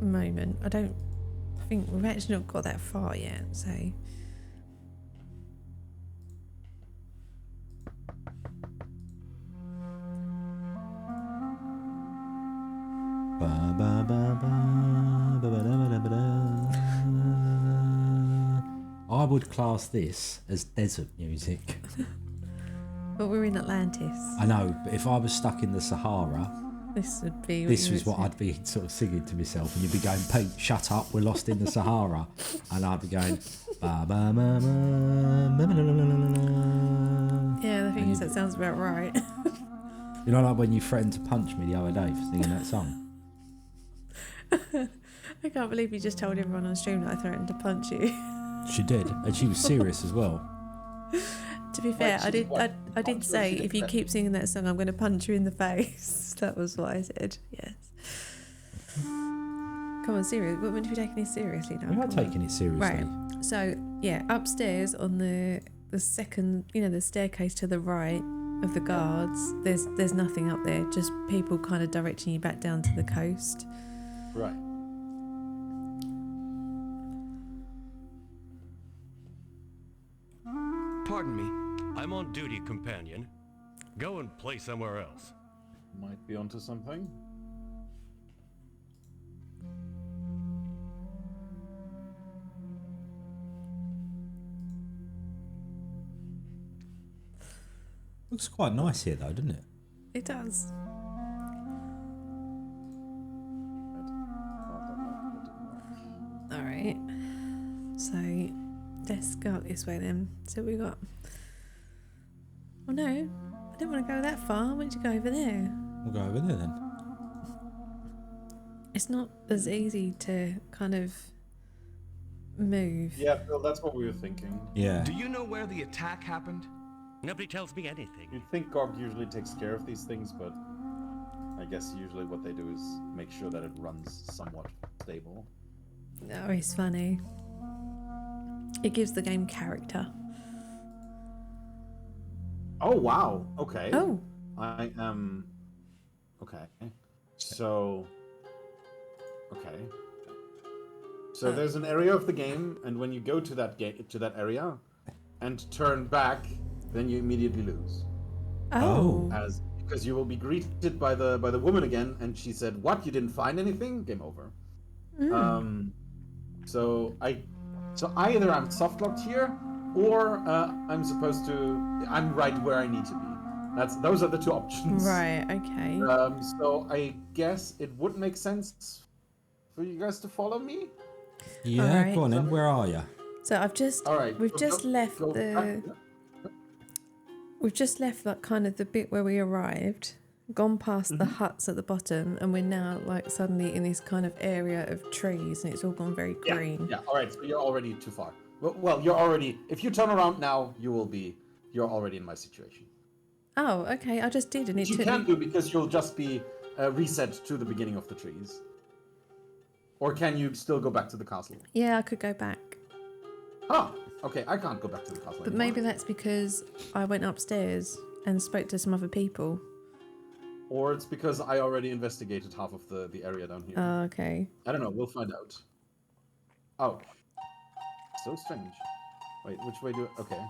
a moment. I think we've actually not got that far yet, so. would class this as desert music. But we're in Atlantis. I know, but if I was stuck in the Sahara, This would be. this was what I'd be sort of singing to myself, and you'd be going, "Pete, shut up, we're lost in the Sahara," and I'd be going, "Ba ba ma ma ma ma la la la la la." Yeah, the thing is, that sounds about right. You know, like when you threatened to punch me the other day for singing that song. I can't believe you just told everyone on stream that I threatened to punch you. She did, and she was serious as well. To be fair, I did say if you keep singing that song, I'm going to punch you in the face. That was what I said. Yes. Come on, serious. We're meant to be taking this seriously now. We are taking it seriously. Right. So yeah, upstairs on the second, the staircase to the right of the guards. There's nothing up there. Just people kind of directing you back down to the coast. Right. Pardon me. I'm on duty, companion. Go and play somewhere else. Might be onto something. Looks quite nice here, though, doesn't it? It does. All right. So let's go up this way then. So we got. Oh no, I didn't want to go that far. I want you to go over there. We'll go over there then. It's not as easy to kind of move. Yeah, Phil, that's what we were thinking. Yeah. Do you know where the attack happened? Nobody tells me anything. You'd think GOG usually takes care of these things, but I guess usually what they do is make sure that it runs somewhat stable. Oh, it's funny. It gives the game character. Oh, wow. Okay. Oh. I am... Okay. So... Okay. So there's an area of the game, and when you go to that area and turn back, then you immediately lose. Oh. Because you will be greeted by the woman again, and she said, "What? You didn't find anything? Game over." So either I'm soft locked here, or I'm right where I need to be. Those are the two options. Right. Okay. So I guess it would make sense for you guys to follow me. Yeah, Alright. go on then. Where are you? So I've just. All right. We've just left go the. back. We've just left like kind of the bit where we arrived, gone past the huts at the bottom, and we're now like suddenly in this kind of area of trees, and it's all gone very green. Yeah. All right. So you're already too far. Well, you're already. If you turn around now, you're already in my situation. Oh, okay. I just did, and Which it you took can't me. do because you'll just be reset to the beginning of the trees. Or can you still go back to the castle? Yeah, I could go back, Ah, okay. I can't go back to the castle but anymore. maybe that's because I went upstairs and spoke to some other people. Or it's because I already investigated half of the area down here. Oh, okay. I don't know. We'll find out. Oh. So strange. Wait, which way do I... Okay.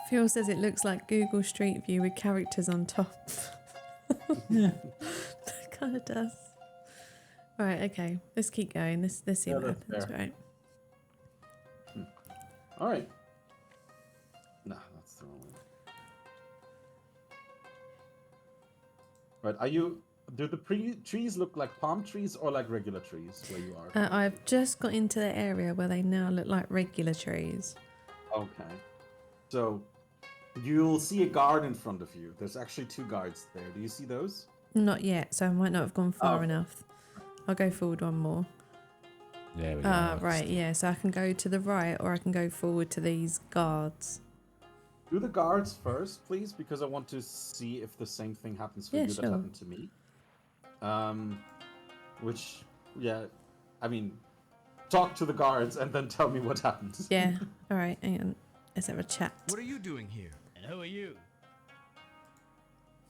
Phil says it looks like Google Street View with characters on top. Yeah, it kind of does. Right, okay. Let's keep going. Let's see Yeah, what that's happens. fair. Right. All right. Nah, that's the wrong way. Right, do the trees look like palm trees or like regular trees where you are? I've just got into the area where they now look like regular trees. Okay. So, you'll see a guard in front of you. There's actually 2 guards there. Do you see those? Not yet, so I might not have gone far Oh. enough. I'll go forward one more. There we go. Right, yeah. So I can go to the right or I can go forward to these guards. Do the guards first, please, because I want to see if the same thing happens for Yeah, you sure. that happened to me. Talk to the guards and then tell me what happens. Yeah. All right, hang on. Let's have a chat. What are you doing here? And who are you?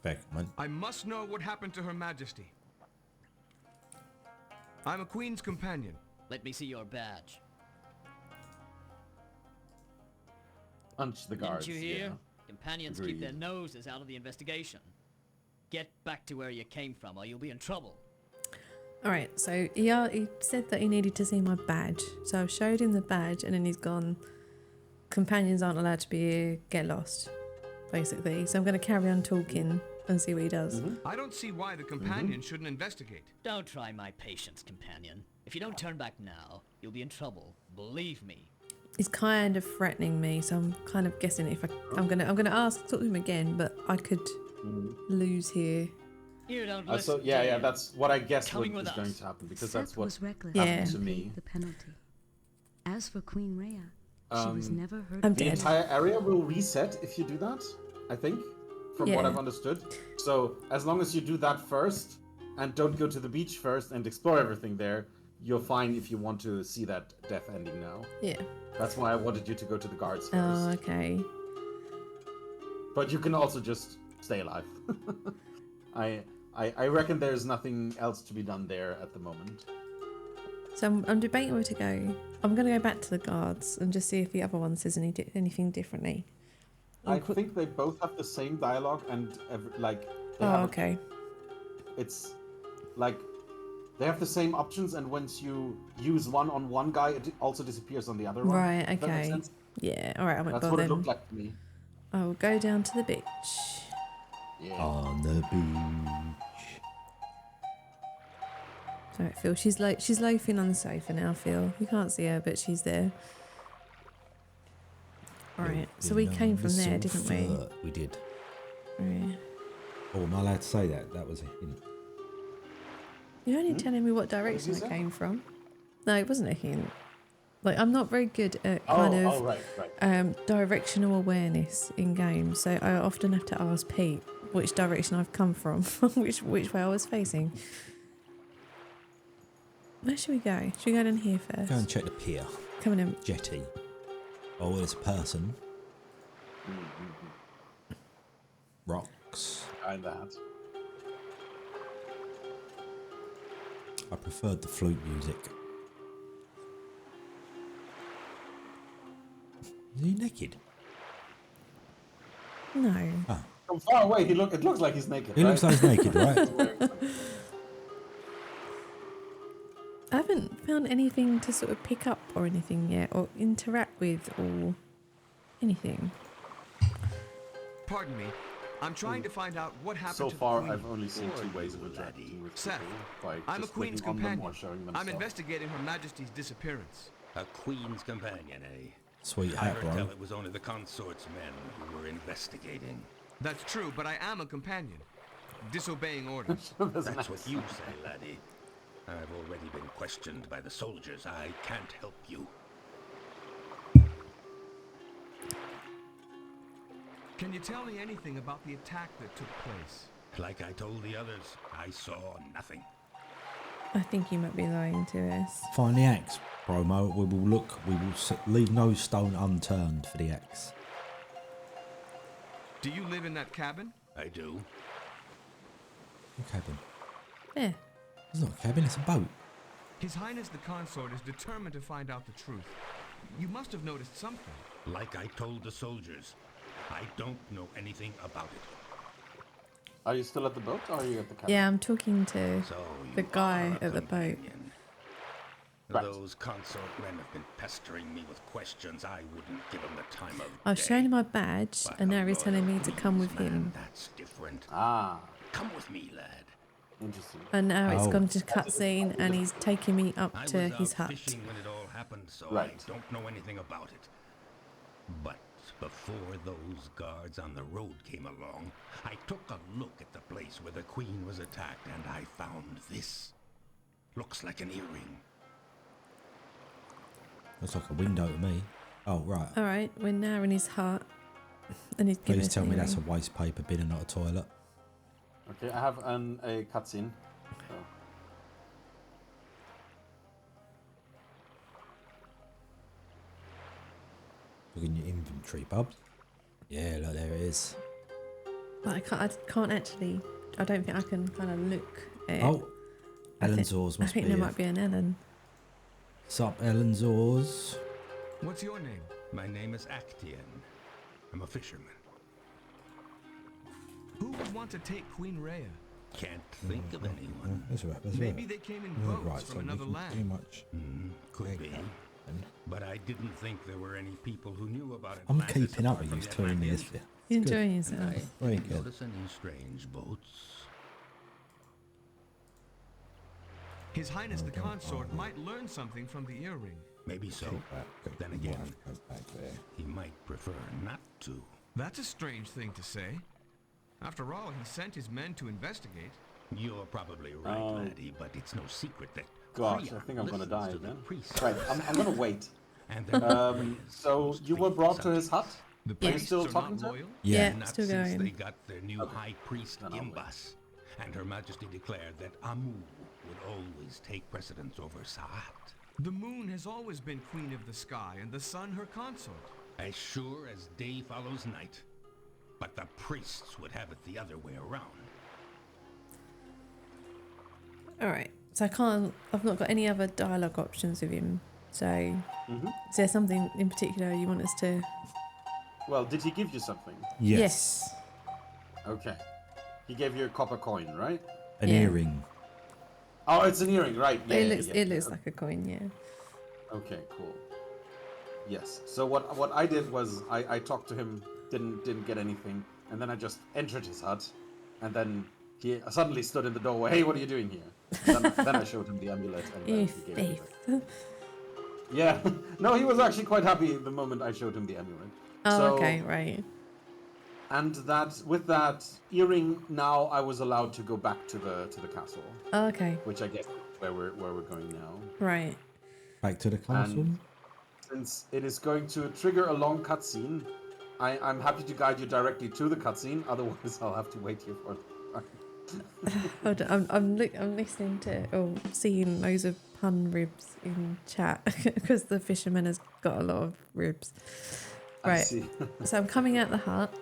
Beckman. I must know what happened to Her Majesty. I'm a Queen's companion. Let me see your badge. Punch the guards. Didn't you hear? Yeah. Companions Agreed. keep their noses out of the investigation. Get back to where you came from or you'll be in trouble. All right, so he said that he needed to see my badge. So I've showed him the badge and then he's gone, companions aren't allowed to be here, get lost, basically. So I'm going to carry on talking and see what he does. I don't see why the companion shouldn't investigate. Don't try my patience, companion. If you don't turn back now, you'll be in trouble. Believe me. He's kind of threatening me, so I'm kind of guessing if I'm gonna talk to him again, but I could lose here. You don't listen. So yeah, you? that's what I guess Coming is with going us. to happen, because Seth that's what was reckless Yeah. happened to and me. paid the penalty. As for Queen Rhea, she was never heard I'm of. The dead. entire area will reset if you do that, I think, from what Yeah. I've understood. So as long as you do that first and don't go to the beach first and explore everything there, you're fine if you want to see that death ending now. Yeah. That's why I wanted you to go to the guards first. Oh, okay. But you can also just stay alive. I reckon there's nothing else to be done there at the moment. So I'm debating where to go. I'm going to go back to the guards and just see if the other one says anything differently. I think they both have the same dialogue and they Oh, have okay. it's like they have the same options, and once you use one on one guy, it also disappears on the other one. Right, Does that make okay. sense? Yeah, alright, I won't That's go what then. it looked like to me. I will go down to the beach. Yeah. On the beach. So I feel she's loafing on the sofa now, Phil. You can't see her, but she's there. Alright, so we came from there, didn't we? We did. Right. Oh, am I allowed to say that? That was a hint. You're only telling me what direction you it say? came from. No, it wasn't a hint. Like, I'm not very good at right. directional awareness in games, so I often have to ask Pete which direction I've come from, which way I was facing. Where should we go? Should we go down here first? Go and check the pier. Coming in. Jetty. Oh, there's a person. Rocks. Behind that. I preferred the flute music. Is he naked? No. Oh. From far away, it looks like he's naked. He looks like he's naked, right? I haven't found anything to sort of pick up or anything yet, or interact with, or anything. Pardon me. I'm trying to find out what happened So to far, the queen. I've only seen two ways of interacting with Seth, people, by I'm a just queen's clicking on them companion. or showing them I'm stuff. investigating Her Majesty's disappearance. A queen's companion, eh? Sweet I hat, heard bro. tell it was only the consort's men who were investigating. That's true, but I am a companion. Disobeying orders. That's what you say, laddie. I've already been questioned by the soldiers. I can't help you. Can you tell me anything about the attack that took place? Like I told the others, I saw nothing. I think you might be lying to us. Find the axe, Bromo. We will leave no stone unturned for the axe. Do you live in that cabin? I do. What cabin? Yeah. It's not a cabin, it's a boat. His Highness the Consort is determined to find out the truth. You must have noticed something. Like I told the soldiers, I don't know anything about it. Are you still at the boat, or are you at the cabin? Yeah, I'm talking to So the you guy are a at the boat. companion. Right. Those consort men have been pestering me with questions. I wouldn't give them the time of I've day. shown him my badge, But and a now he's telling me loyal to come with Queen's man, him. That's different. Ah, Come with me, lad. interesting. And now it's Oh. gone to cutscene, and he's taking me up I to was his out hut. fishing when it all happened, so Right. I don't know anything about it. But before those guards on the road came along, I took a look at the place where the queen was attacked, and I found this. Looks like an earring. Looks like a window to me. Oh, right. All right, we're now in his hut, and he's giving Please us tell an me that's a earring. waste paper bin and not a toilet. Okay, I have a cutscene. So. Look in your inventory, bubs. Yeah, look, there it is. But I can't actually. I don't think I can kind of look at it. Oh, I Ellen think- Zors I must think be there here. might be an Ellen. Sup, Ellen Zors? What's your name? My name is Actian. I'm a fisherman. Who would want to take Queen Rhea? Can't think of anyone. That's all right, that's all Maybe right. they came in Oh, boats right, so from we another can do land. much. Could be. But I didn't think there were any people who knew about I'm Atlantis keeping up apart with from you the touring Atlanteans. this. You're enjoying yourself. Very Did you good. notice any strange boats? His Highness the Consort might learn something from the earring. Maybe so. But then again, he might prefer not to. That's a strange thing to say. After all, he sent his men to investigate. You're probably right, laddie, but it's no secret that Gosh, Kriya I think I'm gonna listens die to the again. priests. Right, I'm gonna wait. And they're So you were brought to his hut? The Are you priests still are talking not to loyal? him? Yeah, not still since going. they got their new Okay. high priest Then I'll wait. Gimbus. And Her Majesty declared that Amu would always take precedence over Saat. The moon has always been queen of the sky, and the sun her consort. As sure as day follows night. But the priests would have it the other way around. All right. So I've not got any other dialogue options with him. So is there something in particular you want us to? Well, did he give you something? Yes. Okay. He gave you a copper coin, right? An Yeah. earring. Oh, it's an earring, right? Yeah, It looks like a coin, yeah. Okay, cool. Yes. So what I did was I talked to him, didn't get anything, and then I just entered his hut, and then he suddenly stood in the doorway. Hey, what are you doing here? Then I showed him the amulet, and then he gave it back. Yeah. No, he was actually quite happy the moment I showed him the amulet. Oh, So- okay, right. And with that earring, now I was allowed to go back to the castle, Oh, okay, which I guess is where we're going now. right. Back to the castle. And since it is going to trigger a long cutscene, I'm happy to guide you directly to the cutscene. Otherwise, I'll have to wait here for. Hold on, I'm listening to seeing loads of pun ribs in chat because the fisherman has got a lot of ribs. I Right. see. So I'm coming out the hut.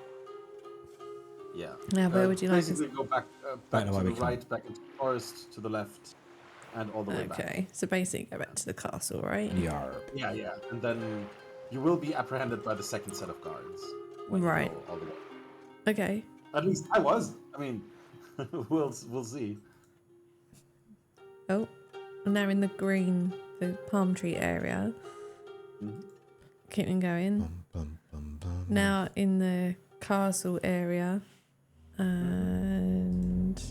Yeah. Now, where would you like us? Basically, go back Back to the way the we come. right, back into the forest, to the left, and all the way back. Okay, so basically go back to the castle, right? Yarp. Yeah. And then you will be apprehended by the second set of guards. When you Right. go all the way. Okay. At least I was. I mean, we'll see. Oh, I'm now in the palm tree area. Keeping going. Bum, bum, bum. Now in the castle area, and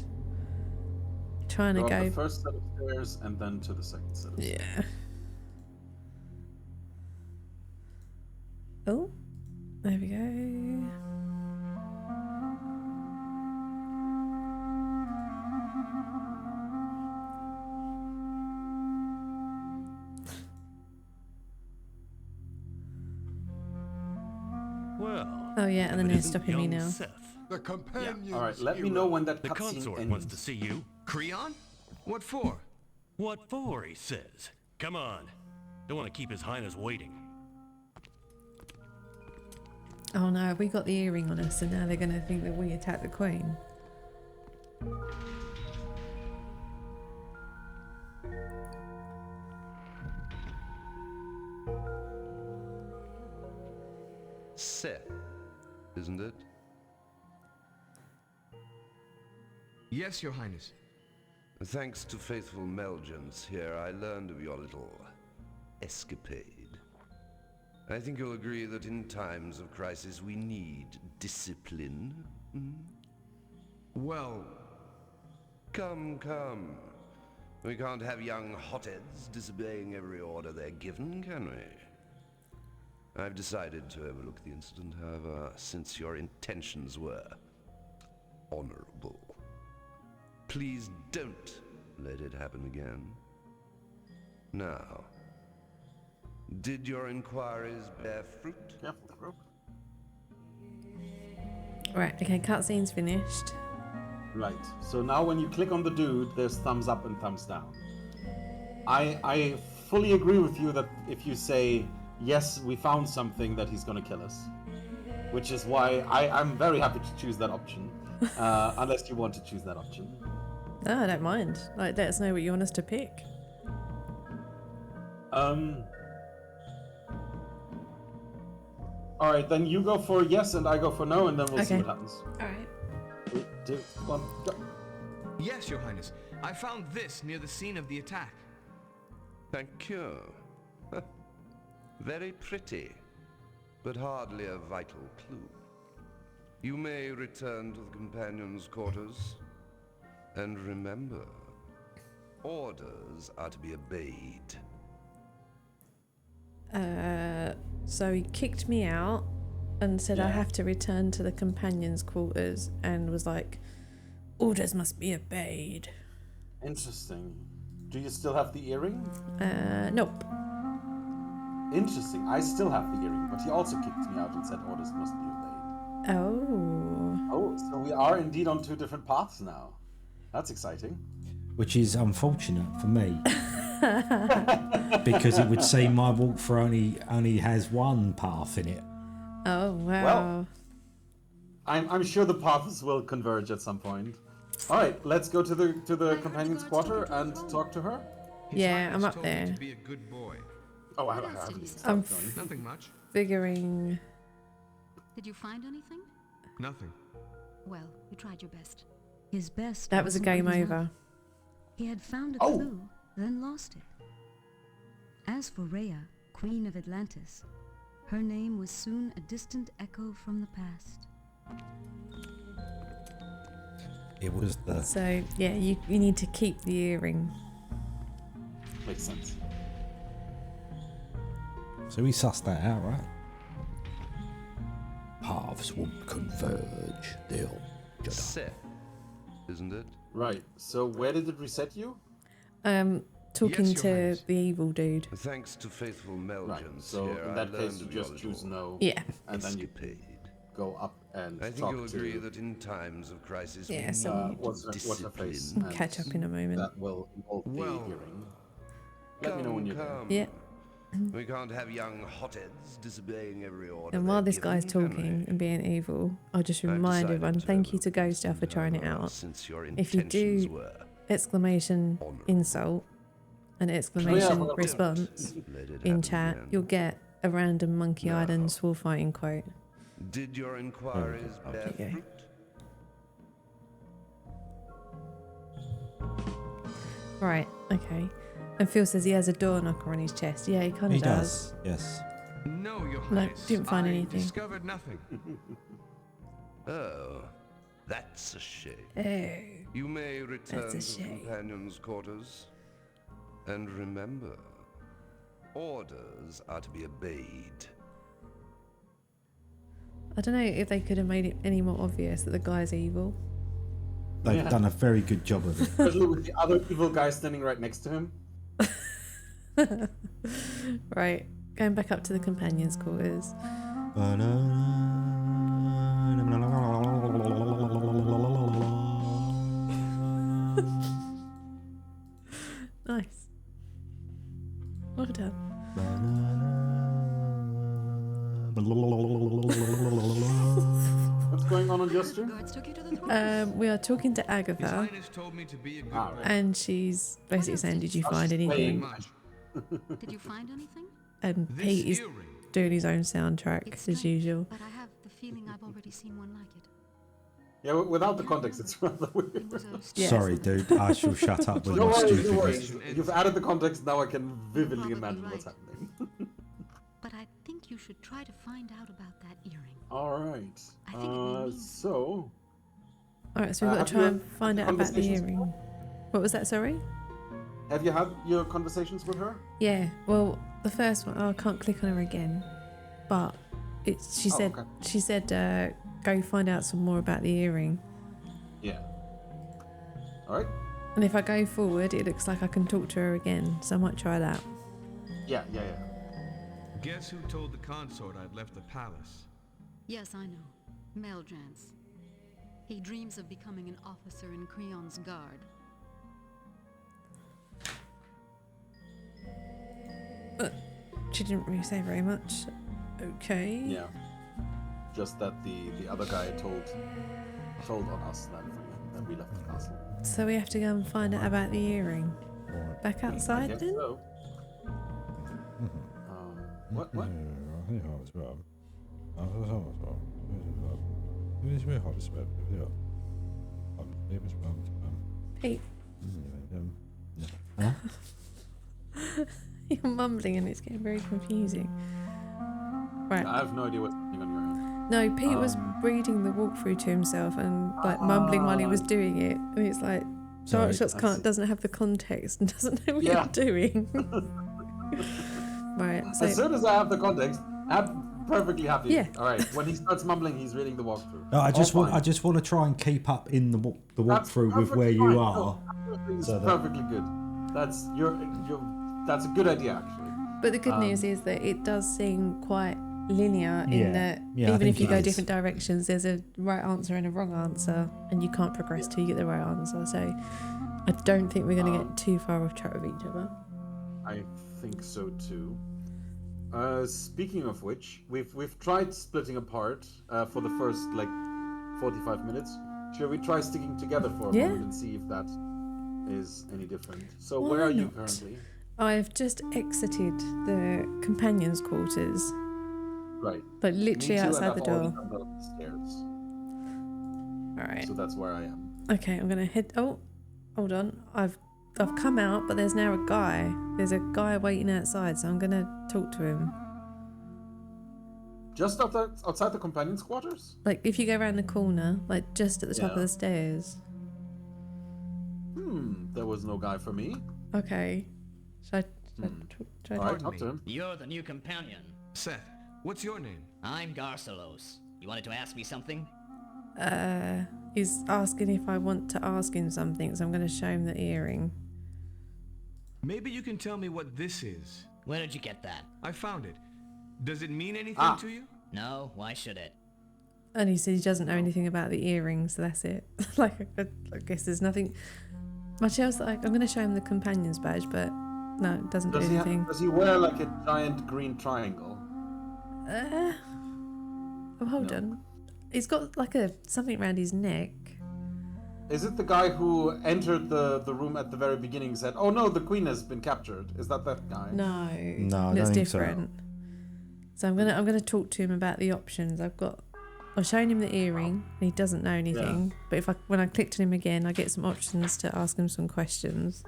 trying to Go up go. the first set of stairs and then to the second set. Of stairs. Yeah. Oh, there we go. Well, Oh yeah, and then if it it's isn't stopping me young now. Seth. The Yeah. companions. All right. Let me know when that The cutscene consort ends. wants to see you. Creon? What for? What for, he says. Come on. Don't want to keep his highness waiting. Oh no, we got the earring on us, and now they're gonna think that we attacked the queen. Seth, isn't it? Yes, Your Highness. Thanks to faithful Melgens here, I learned of your little escapade. I think you'll agree that in times of crisis we need discipline. Well, Come. We can't have young hotheads disobeying every order they're given, can we? I've decided to overlook the incident, however, since your intentions were honorable. Please don't let it happen again. Now, did your inquiries bear fruit? Careful, the rope. Right. Okay. Cutscene's finished. Right. So now when you click on the dude, there's thumbs up and thumbs down. I fully agree with you that if you say, yes, we found something, that he's going to kill us. Which is why I'm very happy to choose that option. Unless you want to choose that option. No, I don't mind. Like, let us know what you want us to pick. Alright, then you go for yes and I go for no, and then we'll see Okay. what happens. All right. 3, 2, 1, go. yes, Your Highness. I found this near the scene of the attack. Thank you. Very pretty, but hardly a vital clue. You may return to the companions' quarters. And remember, orders are to be obeyed. So he kicked me out and said I Yeah. have to return to the companions' quarters and was like, orders must be obeyed. Interesting. Do you still have the earring? Nope. Interesting. I still have the earring, but he also kicked me out and said orders must be obeyed. Oh. Oh, so we are indeed on two different paths now. That's exciting. Which is unfortunate for me. Because it would seem my walkthrough only has one path in it. Oh, wow. Well, I'm sure the paths will converge at some point. All right, let's go to the companion's quarter and talk to her. Yeah, I'm up there. To be a good boy. Oh, I haven't I'm stopped going. Nothing much. figuring... Did you find anything? Nothing. Well, you tried your best. His best. That was a wasn't game good enough. over. He had found a Oh. clue, then lost it. As for Rhea, Queen of Atlantis, her name was soon a distant echo from the past. It was the... So, yeah, you need to keep the earring. Makes sense. So we sussed that out, right? Paths will converge. They'll... Set, isn't it? Right. So where did it reset you? Talking Yes, Your to Highness. the evil dude. Thanks to faithful Melgens Right. So here, in I that case, learned you of your just choose little no. Yeah. And then you escapade. go up and I think talk you'll agree to that in times of crisis, Yeah, we so need what's her face? discipline. We'll catch up in a moment. That will involve Well, the earring. Let me know when you're there. Yeah. We can't have young hotheads disobeying every order. And while they're this guy's given, can talking we? and being evil, I'll just I've remind decided everyone, to thank you to overlook Ghost for trying it out. Since your If you intentions do were exclamation honorable. insult and exclamation well, response Let it in happen chat, again. you'll get a random Monkey No. Island sword fighting quote. Did your inquiries bear Okay. fruit? Right, okay. And Phil says he has a door knocker on his chest. Yeah, he kind He of does. does, yes. No, Your No, Highness. didn't find I anything. discovered nothing. Oh, that's a shame. Oh, You may return That's a to the shame. companions' quarters. And remember, orders are to be obeyed. I don't know if they could have made it any more obvious that the guy's evil. They've Yeah. done a very good job of it. Especially with the other evil guy standing right next to him. Right, going back up to the companions' quarters. Nice. Well done. What's going on your stream? Guards took you to the throne. We are talking to His Agatha, Highness told me to be a good Ah, boy. right. and she's basically saying, "Did you find she's anything?" playing. Much. Did you find anything? And This Pete is earring. doing his own soundtrack It's as strange, usual. but I have the feeling I've already seen one like it. Yeah, without the context, it's rather It weird. was a Yes. Sorry, dude. I shall shut up with Don't my worry, don't worry. stupidness. You've added the context, now I can vividly Probably imagine what's right. happening. But I think you should try to find out about that earring. Alright. I think it may mean So, Alright, so we've got have to try you and had find out about the conversations earring. What was that, sorry? have you had your conversations with her? Yeah, well, the first one, I can't click on her again. But she Oh, said, okay. she said, go find out some more about the earring. Yeah. Alright. And if I go forward, it looks like I can talk to her again, so I might try that. Yeah. Guess who told the consort I'd left the palace? Yes, I know. Meljans. He dreams of becoming an officer in Creon's guard. She didn't really say very much. Okay. Yeah. Just that the other guy told on us that we left the castle. So we have to go and find out about the earring. Back I outside guess then? so. What? Pete. Huh? You're mumbling and it's getting very confusing. Right. I have no idea what's happening on your end. No, Pete was reading the walkthrough to himself and like mumbling while he was doing it, and it's like Sorry, Darkshots doesn't have the context and doesn't know what you're doing. Right. So As soon as I have the context, I'm perfectly happy. Yeah. All right. When he starts mumbling, he's reading the walkthrough. No, I just All want to try and keep up in the That's walkthrough with where perfectly you fine. are. No, absolutely, it's So that- perfectly good. That's that's a good idea actually. but the good news is that it does seem quite linear Yeah. in that Yeah, I even if think you it go is. different directions, there's a right answer and a wrong answer, and you can't progress till you get the right answer. So I don't think we're going to get too far off track with each other. I think so too. Speaking of which, we've tried splitting apart for the first 45 minutes. Should we try sticking together for a Yeah. moment and see if that is any different? So Why where are you not? currently? I've just exited the companions' quarters, Right. like Me literally too, and outside I've the already door. come down the stairs. All right. So that's where I am. Okay, I'm gonna head. Oh, hold on. I've come out, but there's now a guy. There's a guy waiting outside, so I'm gonna talk to him. Just outside the companions' quarters? Like if you go around the corner, like just at the top of Yeah. the stairs. There was no guy for me. Okay. Should I All right, talk? talk to him. You're the new companion. Seth, what's your name? I'm Garcelos. You wanted to ask me something? He's asking if I want to ask him something, so I'm gonna show him the earring. Maybe you can tell me what this is. Where did you get that? I found it. Does it mean anything to you? No, why should it? And he said he doesn't know anything about the earrings, so that's it. Like, I guess there's nothing much else. Like, I'm going to show him the companion's badge, but no, it doesn't do anything. Does he wear like a giant green triangle? Oh, hold on. He's got like something around his neck. Is it the guy who entered the room at the very beginning and said, "Oh no, the queen has been captured"? Is that guy? No, No, I that's don't think so. different. So I'm gonna talk to him about the options. I've shown him the earring, and he doesn't know anything. But when I clicked on him again, I get some options to ask him some questions.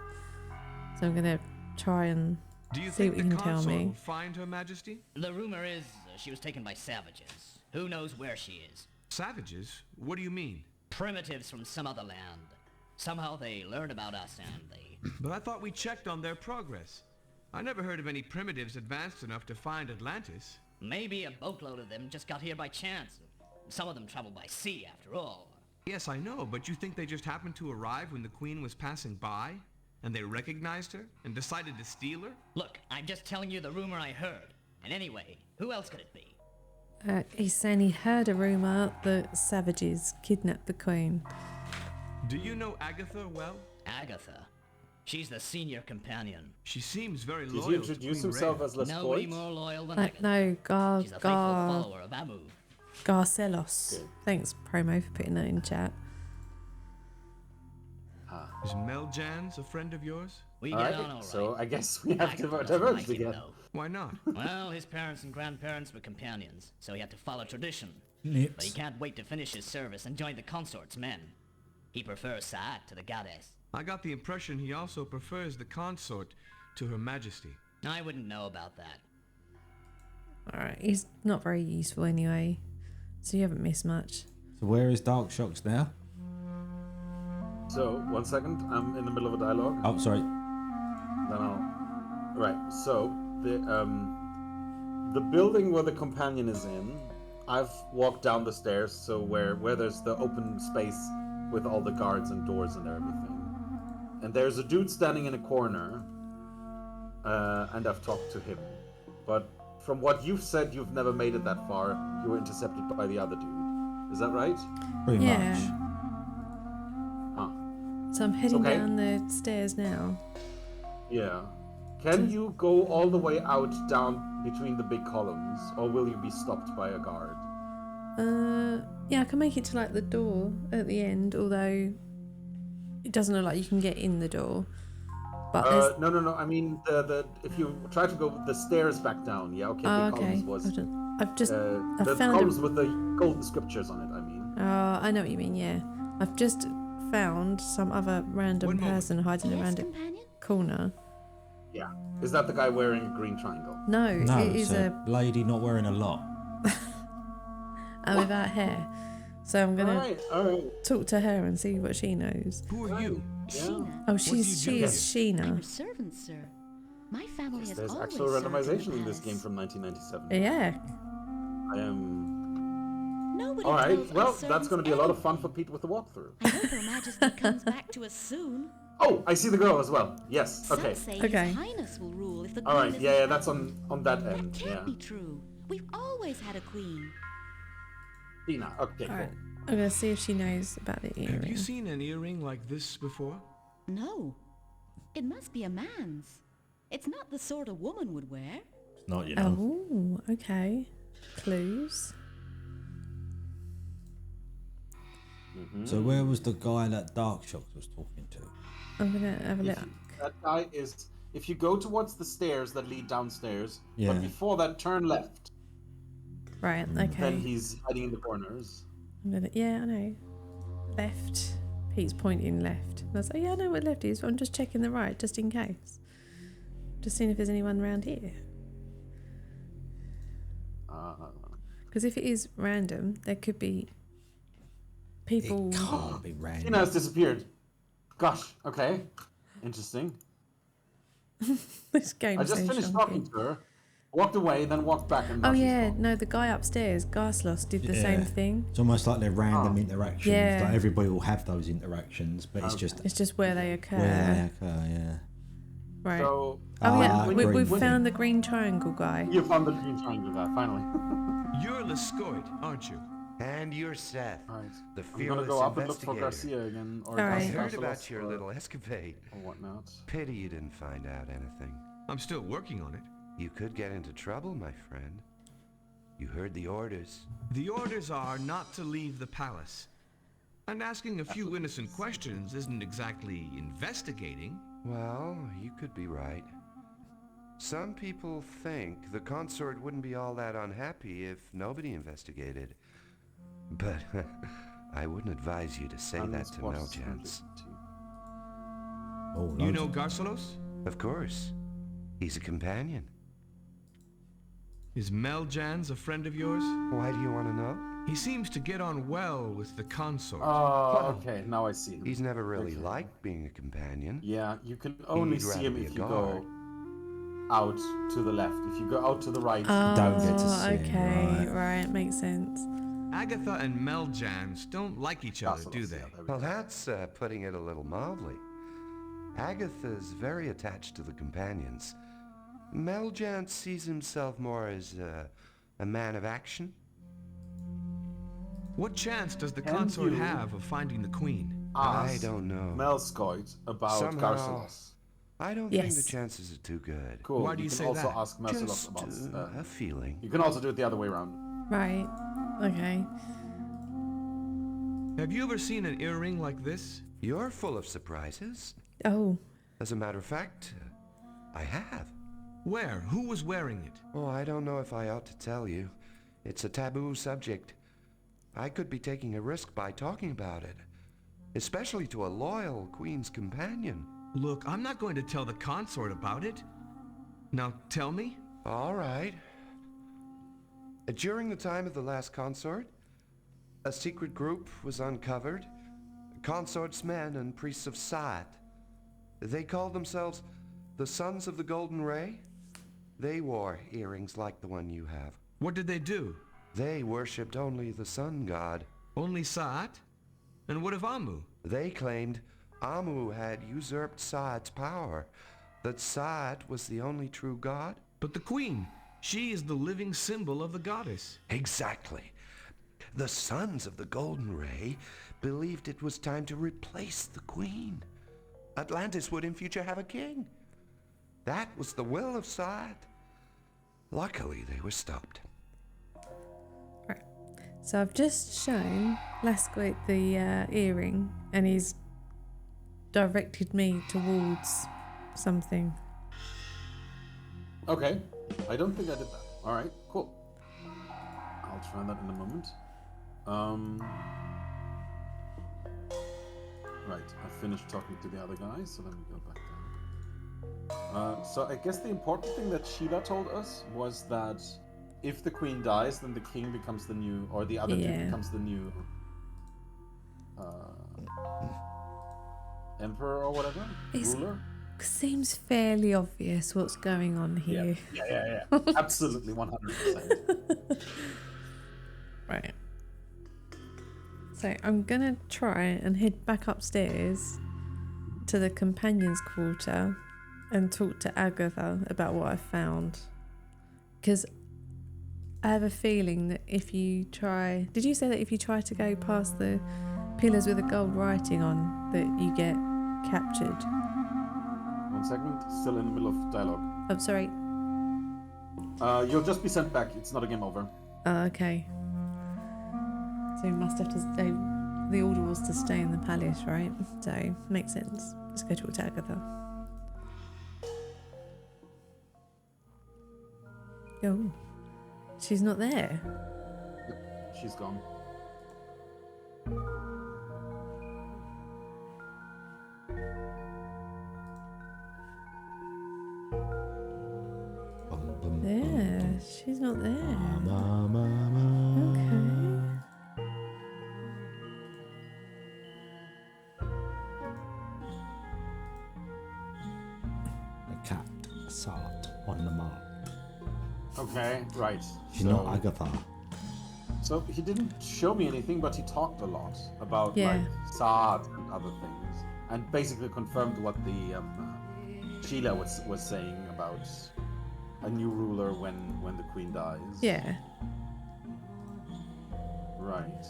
So I'm gonna try and Do you see think what the he can tell consort me. will find Her Majesty? The rumor is she was taken by savages. Who knows where she is? Savages? What do you mean? Primitives from some other land. Somehow they learned about us and they... But I thought we checked on their progress. I never heard of any primitives advanced enough to find Atlantis. Maybe a boatload of them just got here by chance. Some of them traveled by sea, after all. Yes, I know, but you think they just happened to arrive when the queen was passing by? And they recognized her and decided to steal her? Look, I'm just telling you the rumor I heard. And anyway, who else could it be? He's saying he heard a rumour that savages kidnapped the queen. Do you know Agatha well? Agatha. She's the senior companion. She seems very Did loyal he introduce to Queen himself Rhea. as Les Nobody Boyd? more loyal than Like, Agatha. no, She's a faithful follower of Amu. Garcelos. Good. Thanks, Promo, for putting that in chat. Is Mel Jans a friend of yours? We All get right, on all right. so I guess we have to Agatha doesn't diverge like him, again. though. Why not? Well, his parents and grandparents were companions, so he had to follow tradition. But he Nips. can't wait to finish his service and join the consort's men. He prefers Saat to the goddess. I got the impression he also prefers the consort to Her Majesty. I wouldn't know about that. Alright, he's not very useful anyway, so you haven't missed much. So where is Darkshots now? So, 1 second, I'm in the middle of a dialogue. Oh, sorry. Then I'll... Right, so, the building where the companion is in, I've walked down the stairs, so where there's the open space with all the guards and doors and everything. And there's a dude standing in a corner, and I've talked to him. But from what you've said, you've never made it that far. You were intercepted by the other dude. Is that right? Pretty Yeah. much. Huh. So I'm heading Okay. down the stairs now. Yeah. Can you go all the way out down between the big columns, or will you be stopped by a guard? Yeah, I can make it to like the door at the end, although it doesn't look like you can get in the door. But there's... No. I mean, the if you try to go the stairs back down, yeah, okay. Oh, big okay. columns was Hold on. I've just... the I've found columns with the golden scriptures on it. I mean. I know what you mean, yeah. I've just found some other random One moment. person hiding around a corner. Yeah. Is that the guy wearing a green triangle? No, No, it it's is a lady not wearing a lot. and without hair. So I'm gonna All right. talk to her and see what she knows. Who are you? Yeah. Sheena. Oh, What do you she do is here? I'm Sheena. a servant, sir. My family Yes, has there's always actual served randomization in in the this game palace. from 1997. Yeah. I am. Nobody All right. tells Well, us that's servants going to be a lot of fun anything. for Pete with the walkthrough. I hope Her Majesty comes back to us soon. Oh, I see the girl as well. Yes. Some Okay. say Okay. His Highness will rule if the All Queen right. isn't Yeah, that's present. on that That end. can't Yeah. be true. We've always had a queen. Tina. Okay. All Cool. right. I'm gonna see if she knows about the Have you earring. seen an earring like this before? No. It must be a man's. It's not the sort a woman would wear. It's not, you know. Oh, okay. Clues. So where was the guy that Darkshock was talking to? I'm gonna have a look. That guy is. If you go towards the stairs that lead downstairs, Yeah. but before that, turn left. Right. Then Okay. he's hiding in the corners. Yeah, I know. Left. Pete's pointing left. And I was like, yeah, I know what left is. But I'm just checking the right, just in case. Just seeing if there's anyone around here. Because if it is random, there could be people. It can't be random. Tina has disappeared. Gosh. Okay. Interesting. This game. I just finished talking to her, walked away, then walked back and. Oh now she's yeah, gone. no, the guy upstairs, Gaslos, did the same thing. It's almost like they're random interactions. Yeah. Like everybody will have those interactions, but it's just It's just where they occur. where they occur, yeah. Right. So. Oh yeah, when- we've when- found the green triangle guy. You found the green triangle guy finally. You're Lescoit, aren't you? And you're Seth, All right. the I'm gonna fearless go up and look for investigator. Garcia again, or All right. I heard Garcilos about your or- little escapade. or whatnot. Pity you didn't find out anything. I'm still working on it. You could get into trouble, my friend. You heard the orders. The orders are not to leave the palace. And asking a few innocent questions isn't exactly investigating. Well, you could be right. Some people think the consort wouldn't be all that unhappy if nobody investigated. But I wouldn't advise you to say that to Meljans. Oh, You loads know of- Garcelos? Of course. He's a companion. Is Meljans a friend of yours? Why do you want to know? He seems to get on well with the consort. Oh, okay. Now I see him. He's never really liked being a companion. Yeah, you can only He'd see rather him be if a you guard. go out to the left. If you go out to the right, Don't get to Oh, see him, okay, right. right, makes sense. Agatha and Meljans don't like each other, do they? Well, that's putting it a little mildly. Agatha's very attached to the companions. Meljans sees himself more as a man of action. What chance does the Can consort you have of finding the queen? I don't know. Melscoit about Somehow, Garcelos. I don't think the Yes. chances are too good. Cool. Why do you can say also that? ask Mercelos Just about. a feeling. You can also do it the other way around. Right. Okay. Have you ever seen an earring like this? You're full of surprises. Oh. As a matter of fact, I have. Where? Who was wearing it? Oh, I don't know if I ought to tell you. It's a taboo subject. I could be taking a risk by talking about it, especially to a loyal Queen's companion. Look, I'm not going to tell the consort about it. Now tell me. All right. During the time of the last consort, a secret group was uncovered. Consort's men and priests of Saat. They called themselves the Sons of the Golden Ray. They wore earrings like the one you have. What did they do? They worshipped only the sun god. Only Saat? And what of Amu? They claimed Amu had usurped Saat's power, that Saat was the only true god. But the queen, she is the living symbol of the goddess. Exactly. The Sons of the Golden Ray believed it was time to replace the queen. Atlantis would in future have a king. That was the will of Saat. Luckily, they were stopped. Right. So I've just shown Lasquith the earring, and he's directed me towards something. Okay. I don't think I did that. All right. Cool. I'll try that in a moment. Right. I finished talking to the other guy, so let me go back down. So I guess the important thing that Sheila told us was that if the queen dies, then the king becomes the new, or the other dude becomes the new emperor or whatever, ruler. Seems fairly obvious what's going on here. Yeah. Absolutely, 100%. Right. So I'm gonna try and head back upstairs to the companions' quarter and talk to Agatha about what I found. Because I have a feeling that if you try... Did you say that if you try to go past the pillars with the gold writing on, that you get captured? 1 second, still in the middle of dialogue. Oh, sorry. You'll just be sent back. It's not a game over. Okay. So we must have to stay... The order was to stay in the palace, right? So, makes sense. Let's go talk to Agatha. Oh. She's not there. Yep, she's gone. Yeah, she's not there. Okay. The cat sat on the mark. Okay, right. She's not Agatha. So he didn't show me anything, but he talked a lot about like Saad and other things, and basically confirmed what the Sheila was saying about a new ruler when the queen dies. Yeah. Right.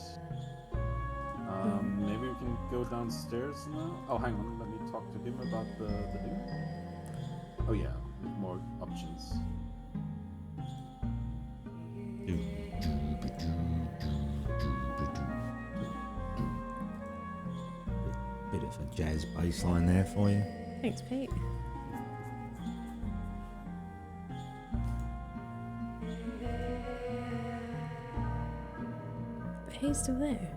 Maybe we can go downstairs now. Oh, hang on. Let me talk to him about the dude. Oh yeah, more options. Bit of a jazz bass line there for you. Thanks, Pete. But he's still there.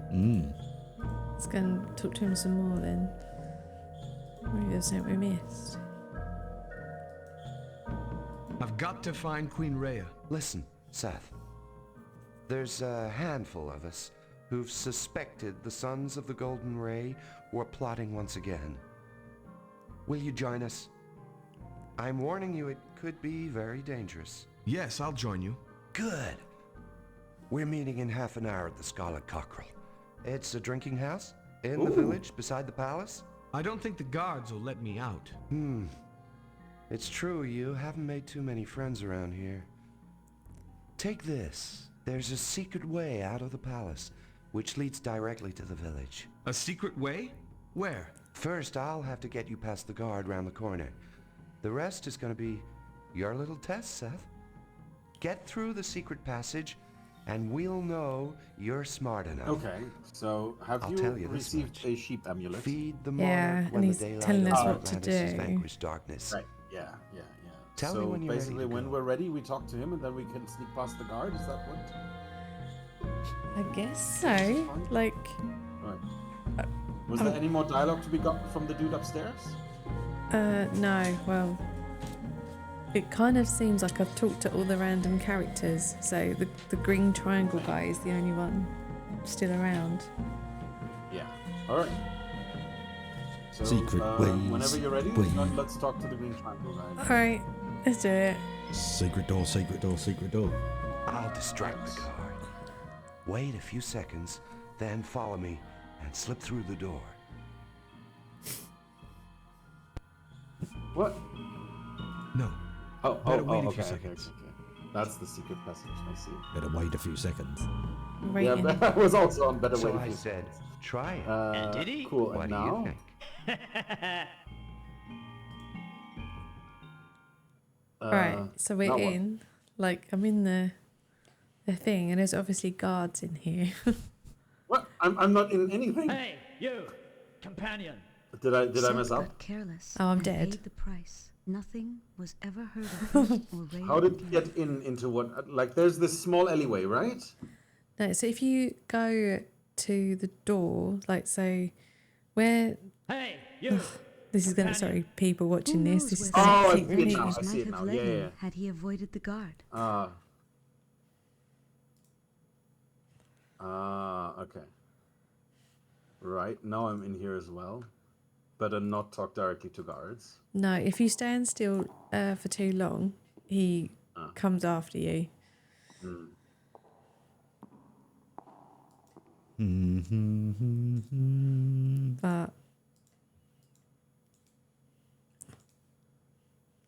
Let's go and talk to him some more then. Maybe there's something we missed. I've got to find Queen Rhea. Listen, Seth. There's a handful of us who've suspected the Sons of the Golden Ray were plotting once again. Will you join us? I'm warning you, it could be very dangerous. Yes, I'll join you. Good. We're meeting in half an hour at the Scarlet Cockerel. It's a drinking house in the village beside the palace. I don't think the guards will let me out. It's true, you haven't made too many friends around here. Take this. There's a secret way out of the palace, which leads directly to the village. A secret way? Where? First, I'll have to get you past the guard round the corner. The rest is going to be your little test, Seth. Get through the secret passage, and we'll know you're smart enough. Okay, so have you received a sheep amulet? Feed the Yeah, monarch and when the he's daylight telling us of what to Atlantis has do. vanquished darkness. Right, yeah. Tell so me when you're ready basically, to when go. we're ready, we talk to him, and then we can sneak past the guard. Is that what? I guess so. Like... Right. Was there any more dialogue to be got from the dude upstairs? No, well... It kind of seems like I've talked to all the random characters, so the green triangle guy is the only one still around. Yeah. All right. So, Secret ways. whenever you're ready, ways. let's talk to the green triangle guy. All right, let's do it. Secret door, secret door, secret door. I'll distract the guard. Wait a few seconds, then follow me and slip through the door. What? No. Better wait a okay, few okay, seconds. okay. That's the secret passage. I see. Better wait a few seconds. Waiting. Yeah, but I was also on better So wait a I few said, seconds. try it. And did he? Cool. What And do now? you think? Right, so we're now what? in. Like, I'm in the thing, and there's obviously guards in here. What? I'm not in anything. Hey, you, companion. Did I mess Seth up? got careless Oh, I'm and dead. paid the price. Nothing was ever heard of him or Ray How did again. you get into what? Like, there's this small alleyway, right? No, so if you go to the door, like, so where... Hey, you, This is gonna. Sorry, people watching Who this. knows This is where gonna I keep see it now. repeating. I see might it have now. led Yeah, him yeah. had he avoided the guard. Okay. Right, now I'm in here as well. Better not talk directly to guards. No, if you stand still for too long, he comes after you. But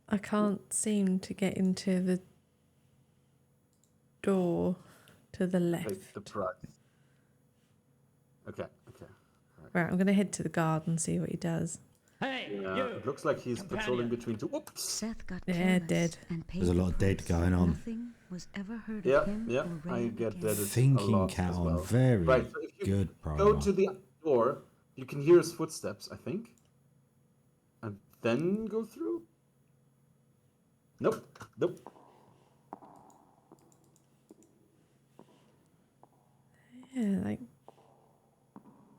I can't seem to get into the door to the left. Pay the price. Okay. Right, I'm going to head to the guard and see what he does. Hey, Yeah, you! it looks like he's patrolling between two. Oops. Seth got Yeah, careless dead. and paid There's a the lot of dead price. going on. Nothing was ever heard Yeah, of him yeah, or I Rhea get again. that. It's a Thinking lot Cat as on, well. very Right, so if you good go promo. to the door, you can hear his footsteps, I think. And then go through? Nope. Yeah, like...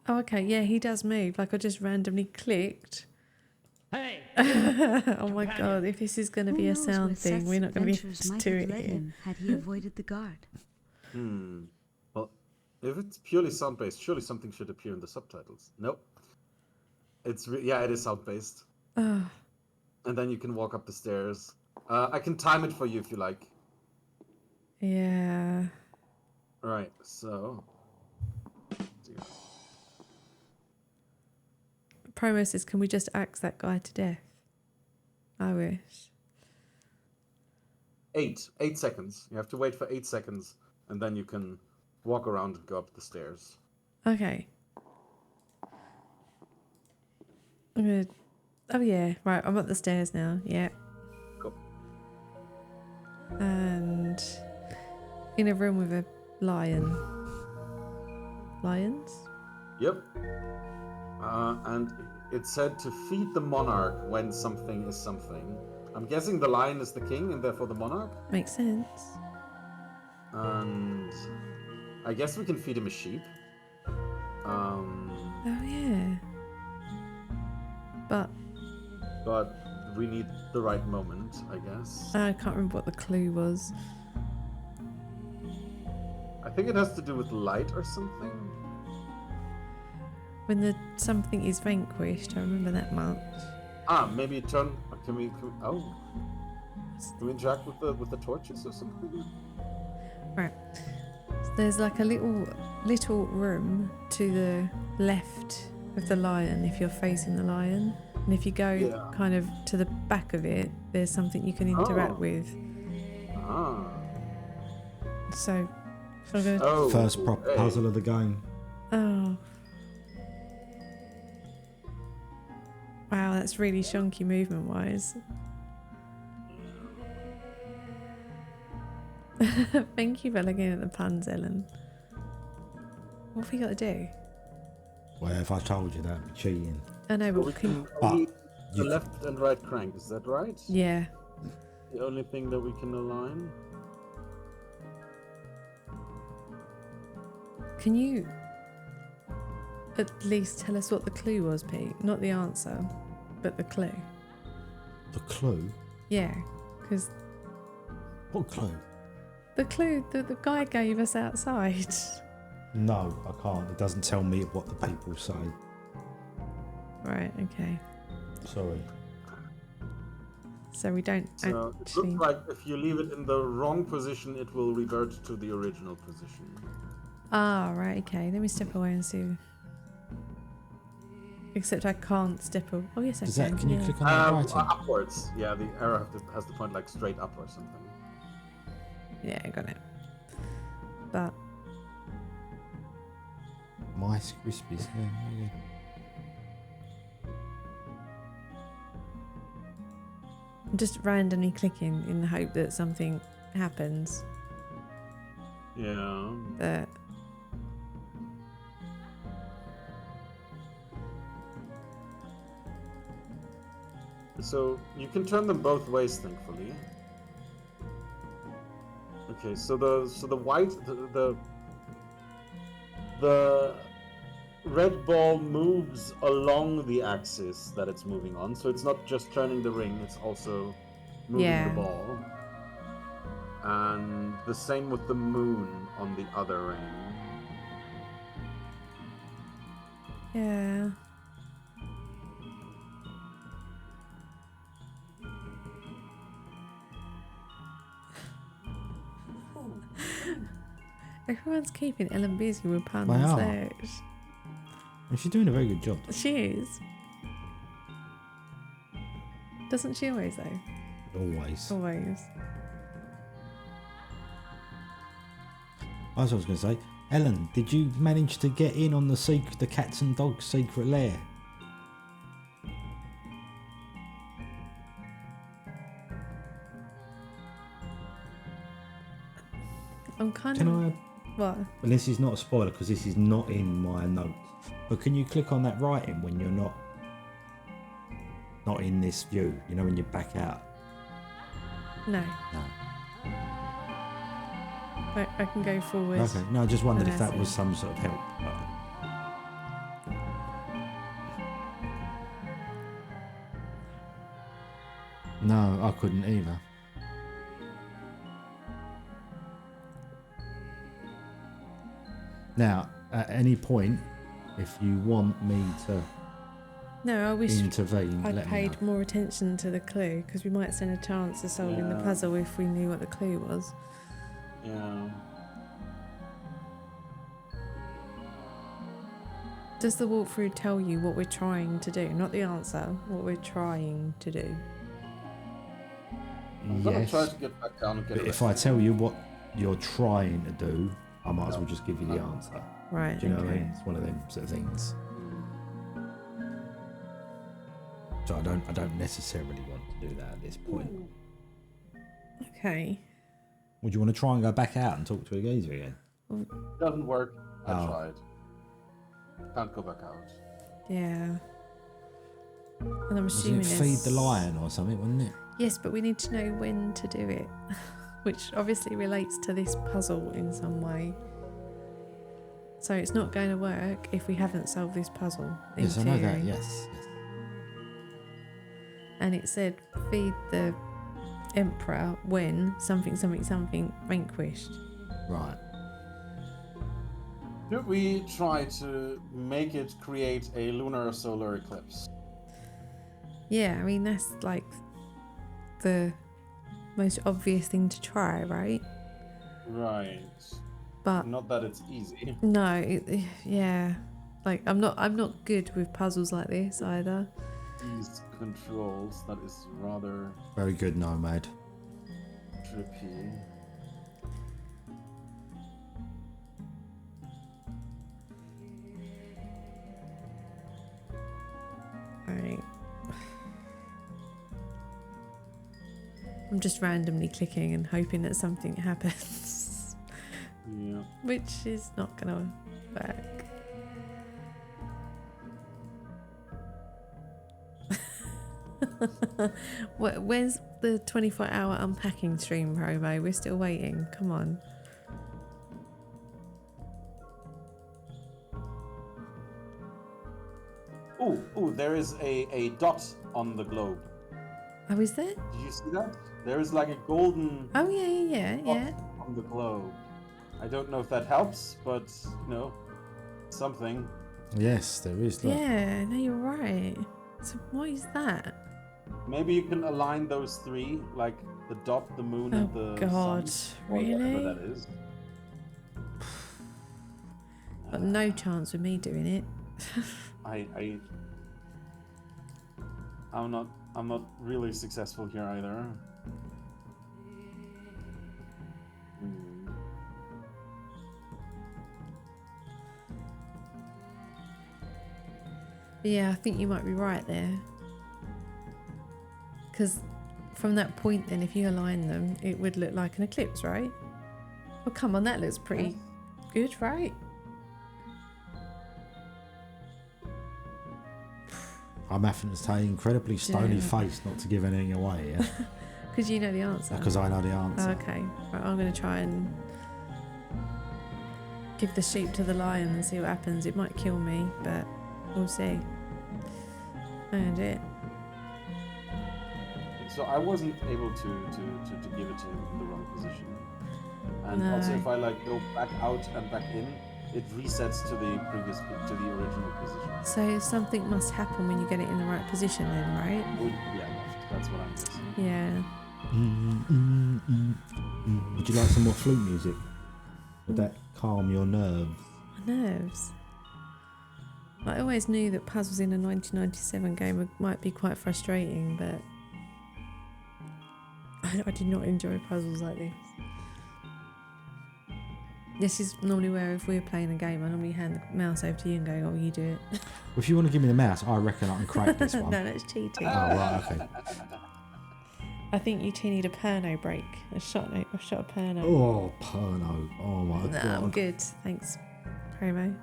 Oh, okay, yeah, he does move. Like, I just randomly clicked. Hey! Oh my god, if this is going to Who be a knows where sound thing, Seth's we're not going to be able adventures to might do have it led here. him had he avoided the guard. Well, if it's purely sound-based, surely something should appear in the subtitles. Nope. Yeah, it is sound-based. Oh, And then you can walk up the stairs. I can time it for you if you like. yeah. Right, so... Promo says, can we just axe that guy to death? I wish. 8 seconds. You have to wait for 8 seconds, and then you can walk around and go up the stairs. Okay. I'm gonna... Oh yeah, right, I'm up the stairs now, yeah. Cool. And in a room with a lion. Lions? Yep. And it said to feed the monarch when something is something. I'm guessing the lion is the king and therefore the monarch. Makes sense. And I guess we can feed him a sheep. Oh yeah. But we need the right moment, I guess. I can't remember what the clue was. I think it has to do with light or something. When the something is vanquished, I remember that much. Maybe turn. Can we interact with the torches or something? Right. So there's like a little room to the left of the lion if you're facing the lion. And if you go kind of to the back of it, there's something you can interact with. So I'm going to... First proper puzzle of the game. Oh. Wow, that's really shonky movement-wise. Thank you for looking at the puns, Ellen. What have we got to do? Well, if I told you that'd be cheating. I know, but we can only the left and right crank, is that right? Yeah. The only thing that we can align? Can you at least tell us what the clue was, Pete? Not the answer, but the clue. The clue? Yeah, because... What clue? The clue that the guy gave us outside. No, I can't. It doesn't tell me what the people say. Right, okay. Sorry. So we don't So actually... it looks like if you leave it in the wrong position, it will revert to the original position. Ah, right, okay. Let me step away and see. Except I can't step away. Oh, yes, I can. Can you click on that writing? Upwards. Yeah, the arrow has to point like straight up or something. Yeah, I got it. But... Mice Krispies. Yeah. I'm just randomly clicking in the hope that something happens. Yeah. But... So you can turn them both ways, thankfully. Okay, so the white the red ball moves along the axis that it's moving on, so it's not just turning the ring, it's also moving the ball. And the same with the moon on the other ring. Yeah. Everyone's keeping Ellen busy with puns there. And she's doing a very good job. She is. Doesn't she always though? Always. Always. That's what I was going to say. Ellen, did you manage to get in on the cats and dogs secret lair? I'm kind Can of... I... What? And this is not a spoiler because this is not in my notes. But can you click on that writing when you're not in this view? You know, when you back out? No. No. I can go forward. Okay. No, I just wondered if that was some sort of help. No, I couldn't either. Now, at any point, if you want me to No, I wish intervene, I'd let me paid know. more attention to the clue, because we might stand a chance of solving the puzzle if we knew what the clue was. Yeah. Does the walkthrough tell you what we're trying to do? Not the answer, what we're trying to do. I'm gonna Yes. try to get back down and get But if I tell you what you're trying to do, I might as well just give you the answer. Right, Do you know what I okay. mean? It's one of them sort of things. So I don't necessarily want to do that at this point. Okay. Would you want to try and go back out and talk to a geezer again? Doesn't work. I Oh. tried. Can't go back out. Yeah. And I'm Wasn't assuming it feed there's- the lion or something, wasn't it? Yes, but we need to know when to do it, which obviously relates to this puzzle in some way. So it's not going to work if we haven't solved this puzzle. In Yes, I know that. theory. Yes. And it said feed the emperor when something vanquished. Right. Should we try to make it create a lunar or solar eclipse? Yeah, I mean that's like the most obvious thing to try, right? Right. But not that it's easy. No, yeah. Like I'm not good with puzzles like this either. These controls, that is rather Very good, Nomad. trippy. Right. I'm just randomly clicking and hoping that something happens. Yeah. Which is not gonna work. Where's the 24-hour unpacking stream promo? We're still waiting. Come on. Ooh, there is a dot on the globe. Oh, is there? Did you see that? There is like a golden Oh, yeah. dot on the globe. I don't know if that helps, but, you know, something. Yes, there is. Look. Yeah, no, you're right. So what is that? Maybe you can align those three, like the dot, the moon, and the God, sun, or really? whatever that is. Got no chance with me doing it. I'm not really successful here either. Yeah, I think you might be right there. Because from that point then, if you align them, it would look like an eclipse, right? Well, come on, that looks pretty good, right? I'm having to stay incredibly stony Yeah. faced not to give anything away, yeah? Because you know the answer. Because I know the answer. Okay, right, I'm going to try and give the sheep to the lion and see what happens. It might kill me, but we'll see. And it. So I wasn't able to give it to him in the wrong position. And No. also if I like go back out and back in, it resets to the original position. So something must happen when you get it in the right position then, right? Yeah, that's what I'm guessing. Yeah. Would you like some more flute music? Would that calm your nerves? My nerves. I always knew that puzzles in a 1997 game might be quite frustrating, but I did not enjoy puzzles like this. This is normally where if we're playing a game, I normally hand the mouse over to you and go, oh, you do it. Well, if you want to give me the mouse, I reckon I can crack this one. No, that's cheating. Oh, right, okay. I think you two need a Perno break. A shot of Perno. Oh, Perno. Oh, my God. No, I'm good. Thanks, Promo.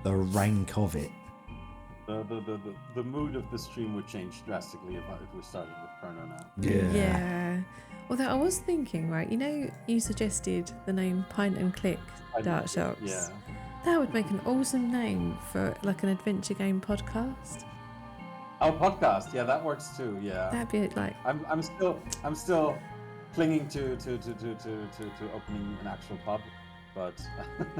The rank of it. The mood of the stream would change drastically if we started with Perno now. Yeah. Although I was thinking, right, you suggested the name Pint and Click Dark Shocks. Yeah. That would make an awesome name for like an adventure game podcast. Oh, podcast. Yeah, that works too. Yeah. That'd be like. I'm still clinging to opening an actual pub, but.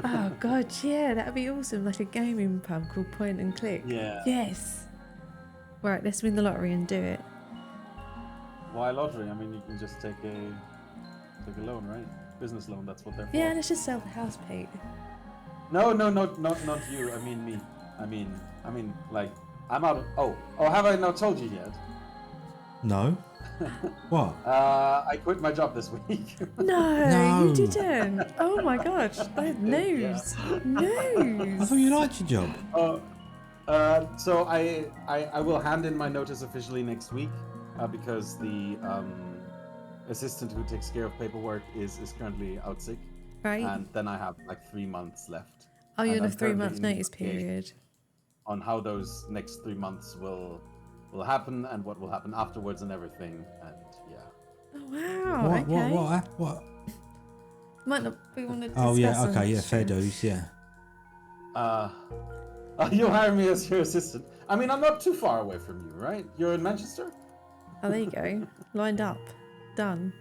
Oh God, yeah, that'd be awesome. Like a gaming pub called Point and Click. Yeah. Yes. Right, let's win the lottery and do it. Why lottery? I mean, you can just take a loan, right? Business loan. That's what they're for. Yeah, let's just sell the house, Pete. No, not you. I mean me. I mean, like, I'm out of. Oh, have I not told you yet? No. What? I quit my job this week. No, you didn't. Oh my gosh, I have news. News. I thought you liked your job. So I will hand in my notice officially next week. Because the assistant who takes care of paperwork is currently out sick. Right. And then I have like 3 months left. Oh, you're in a I'm 3 month currently notice period. On how those next 3 months will happen and what will happen afterwards and everything. And yeah. Oh wow. Okay. What? Might not be one to discuss. Oh yeah. on Okay. Yeah. Fair stream. dues. Yeah. You hire me as your assistant. I mean, I'm not too far away from you, right? You're in Manchester? Oh, there you go. Lined up. Done.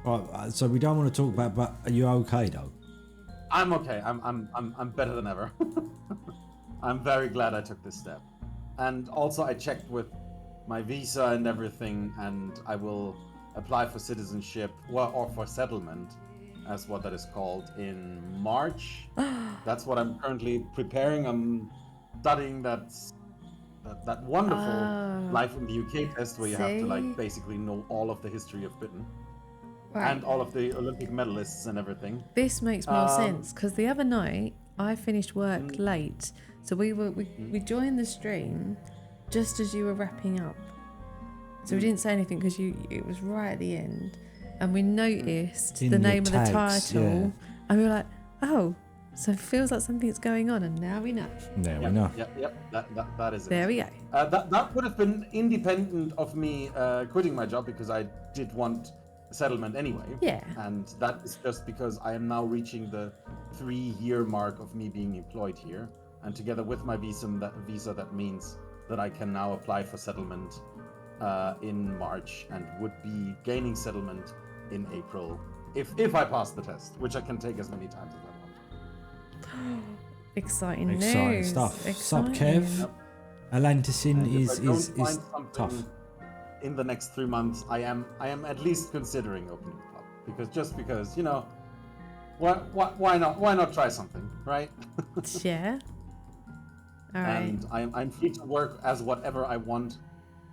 Right. So we don't want to talk about. But are you okay though? I'm okay. I'm better than ever. I'm very glad I took this step. And also I checked with my visa and everything, and I will apply for citizenship, or for settlement, as what that is called, in March. That's what I'm currently preparing. I'm studying that wonderful Life in the UK test where you have to like basically know all of the history of Britain. Right. And all of the Olympic medalists and everything. This makes more sense because the other night I finished work late, so we joined the stream just as you were wrapping up. So we didn't say anything because it was right at the end, and we noticed the name of the title, and we were like, oh, so it feels like something's going on, and now we know. There we know. Yep. That is it. There we go. That would have been independent of me quitting my job because I did want settlement anyway. Yeah. And that is just because I am now reaching the 3-year mark of me being employed here, and together with my visa, that means that I can now apply for settlement in March and would be gaining settlement in April if I pass the test, which I can take as many times as I want. Exciting stuff. Exciting. Sup, Kev? Yep. Atlantis is tough. In the next 3 months, I am at least considering opening a club because why not try something, right? Yeah. All right. And I'm free to work as whatever I want,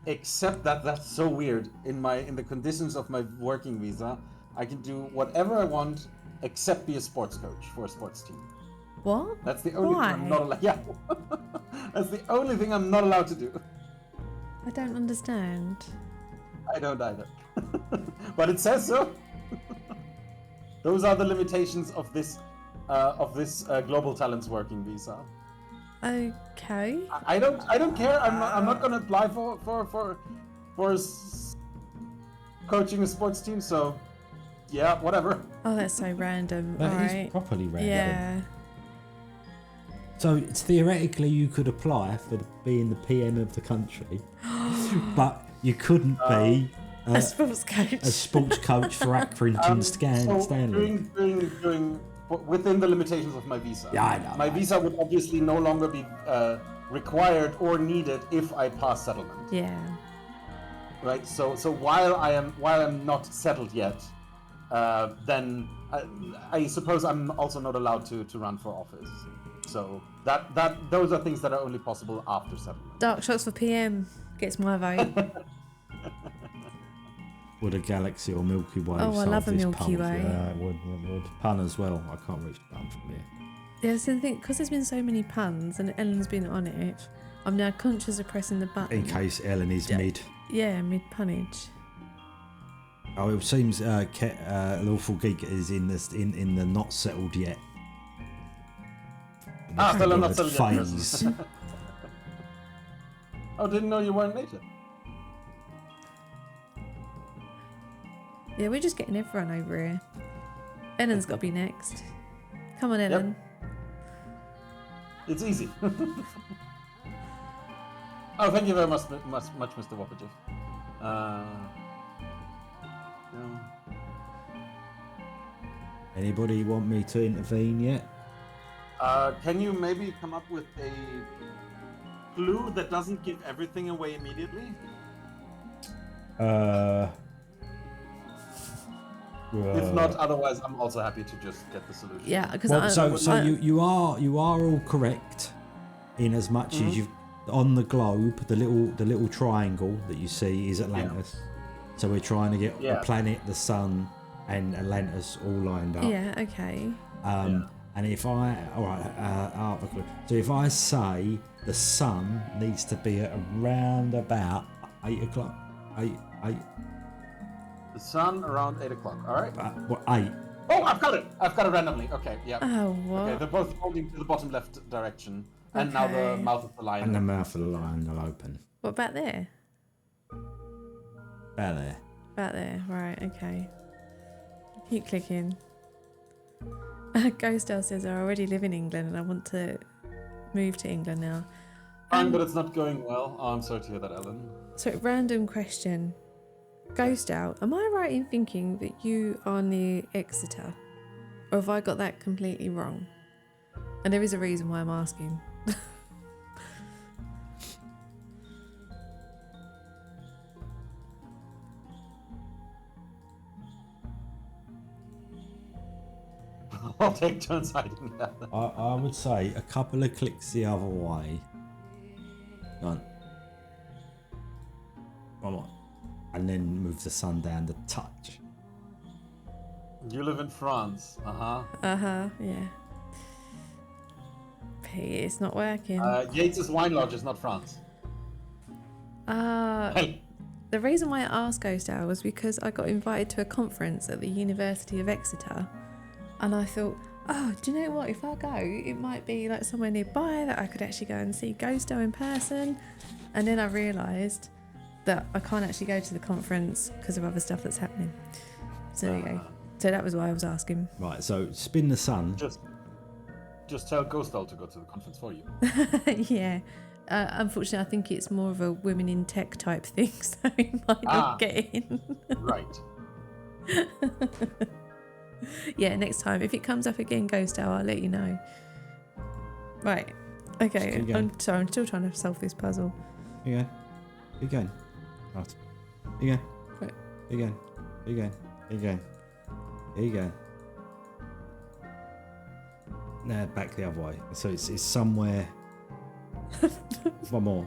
except that's so weird. In the conditions of my working visa, I can do whatever I want except be a sports coach for a sports team. What? That's the only thing I'm not allowed. Yeah. That's the only thing I'm not allowed to do. I don't understand. I don't either. But it says so. Those are the limitations of this Global Talents working visa. Okay. I don't care. I'm not going to apply for coaching a sports team, so yeah, whatever. Oh, that's so random. That All is right. properly random. Yeah. So it's theoretically you could apply for being the PM of the country, but you couldn't be a sports coach. A sports coach for Accrington Stanley. Doing within the limitations of my visa. Yeah, I know. My visa would obviously no longer be required or needed if I pass settlement. Yeah. Right. So while I'm not settled yet, then I suppose I'm also not allowed to run for office. So those are things that are only possible after settlement. Dark shots for PM gets my vote. Would a galaxy or Milky Way? Oh, I love a Milky Way. Yeah, it would. Pun as well. I can't reach the pun from here. Yeah, so the thing, because there's been so many puns and Ellen's been on it, I'm now conscious of pressing the button. In case Ellen is mid. Yeah, mid punnage. Oh, it seems Lawful Geek is in the not settled yet. Still not settled phase. yet. Oh, didn't know you weren't native. Yeah, we're just getting everyone over here. Ellen's got to be next. Come on, Ellen. Yep. It's easy. Oh, thank you very much, Mr. Wopajeff. Anybody want me to intervene yet? Can you maybe come up with a clue that doesn't give everything away immediately? If not, otherwise, I'm also happy to just get the solution. Yeah, because you are all correct, in as much as you've on the globe, the little triangle that you see is Atlantis. Yeah. So we're trying to get the planet, the sun, and Atlantis all lined up. Yeah. Okay. And if I so if I say the sun needs to be at around about 8 o'clock, 8. The sun around 8 o'clock. All right. 8. Oh, I've got it randomly. Okay, yeah. Oh, what? Okay, they're both holding to the bottom left direction, and now the mouth of the lion. And the mouth of the lion will open. What about there? About there. About there. Right. Okay. Keep clicking. Ghostel says, I already live in England and I want to move to England now. But it's not going well. Oh, I'm sorry to hear that, Ellen. So, random question. Ghostel, am I right in thinking that you are near Exeter? Or have I got that completely wrong? And there is a reason why I'm asking. I'll take turns hiding that. I would say a couple of clicks the other way. Go on. One more. And then move the sun down to touch. You live in France. Yeah. P, it's not working. Yates's Wine Lodge is not France. The reason why I asked Ghostel was because I got invited to a conference at the University of Exeter. And I thought, oh, do you know what? If I go, it might be like somewhere nearby that I could actually go and see Ghostel in person. And then I realised that I can't actually go to the conference because of other stuff that's happening. So there you go. So that was why I was asking. Right, so spin the sun. Just tell Ghostel to go to the conference for you. Yeah. Unfortunately, I think it's more of a women in tech type thing, so we might not get in. Right. Yeah, next time. If it comes up again, Ghostel, I'll let you know. Right. Okay. I'm sorry, I'm still trying to solve this puzzle. Yeah. Again. Right. Again. Right. Again. Again. Again. Again. Now back the other way. So it's somewhere. One more.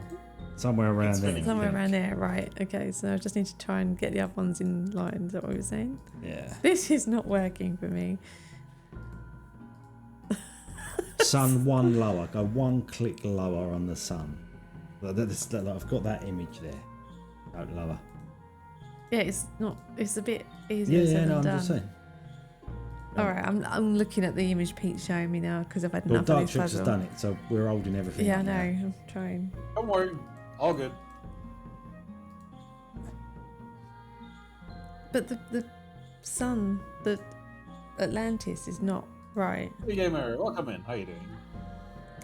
Somewhere around there. Somewhere around there, right. Okay, so I just need to try and get the other ones in line. Is that what you were saying? Yeah. This is not working for me. Sun one lower. Go one click lower on the sun. I've got that image there. Go lower. Yeah, it's not. It's a bit easier said than I'm done. just saying. All right, I'm looking at the image Pete's showing me now because I've had enough of Dark this Shots has puzzle. done it, so we're holding everything. Yeah, I up know. now. I'm trying. Don't worry. All good. But the sun, the Atlantis is not right. Hey gamer, welcome in. How you doing?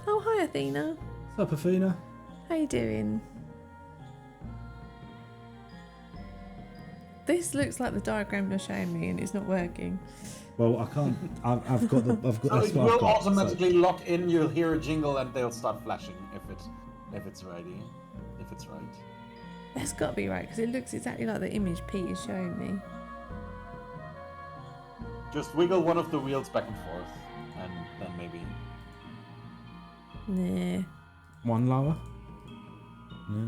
Oh, hi Athena. What's up, Athena? How you doing? This looks like the diagram you're showing me, and it's not working. Well, I can't. I've got the. I've got. So That's it what will I've got. automatically lock in. You'll hear a jingle, and they'll start flashing if it's ready. If it's right. That's got to be right because it looks exactly like the image Pete is showing me. Just wiggle one of the wheels back and forth, and then maybe. Nah. One lower. Yeah.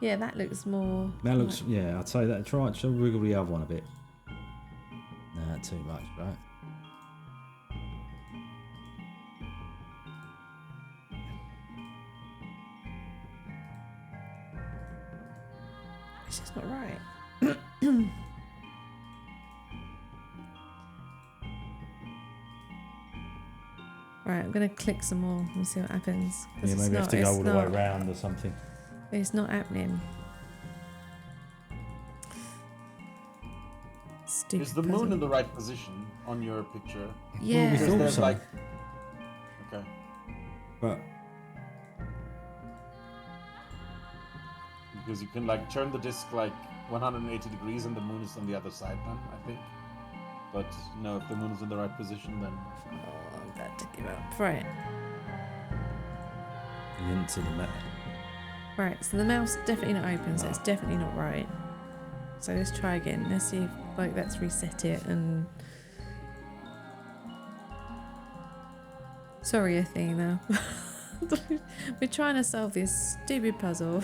Yeah, that looks more. That looks. Yeah, I'd say that. Try to wiggle the other one a bit. Nah, too much, right? It's just not right. Right, I'm gonna click some more and see what happens. Yeah, maybe have to go all the way around or something. It's not happening. Stupid Is the puzzle. moon in the right position on your picture? Yeah. Well, we thought There's so. like. Okay. But Because you can like turn the disc like 180 degrees, and the moon is on the other side. Then I think. But no, if the moon is in the right position, then. Oh, I'm about to give up. Right. into the map. Right, so the mouse definitely not open, so it's definitely not right. So let's try again. Let's see if like let's reset it and sorry Athena. We're trying to solve this stupid puzzle.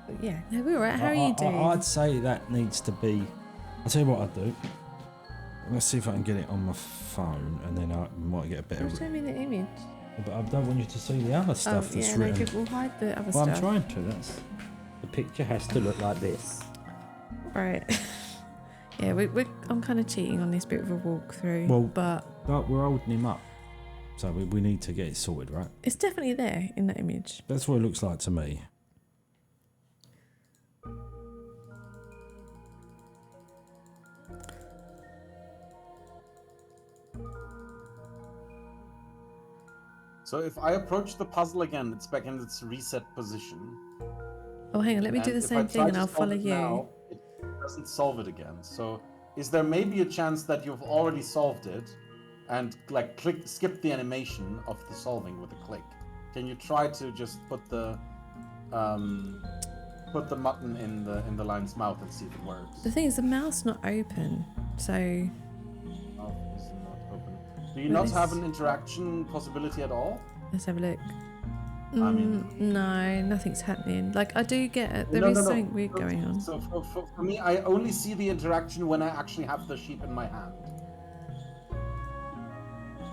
But yeah, no, we're alright. How are you doing? I'd say that needs to be. I'll tell you what I'd do. Let's see if I can get it on my phone, and then I might get a better. Show me the image. But I don't want you to see the other stuff that's no, written. we'll hide the other Well, stuff. I'm trying to. That's the picture has to look like this. Right. Yeah, I'm kind of cheating on this bit of a walkthrough. Well, but we're holding him up, so we need to get it sorted, right? it's definitely there in that image. That's what it looks like to me. So if I approach the puzzle again, it's back in its reset position. Oh, hang on, let me do And the if I same try thing and to I'll solve follow it you. now, it doesn't solve it again. So is there maybe a chance that you've already solved it and like skip the animation of the solving with a click? Can you try to just put the button in the lion's mouth and see if it works? The thing is, the mouse not open, so. Mouth is not open. Do you not have an interaction possibility at all? Let's have a look. I mean, no, nothing's happening. Like I do get it. There is something weird going on. So for me, I only see the interaction when I actually have the sheep in my hand.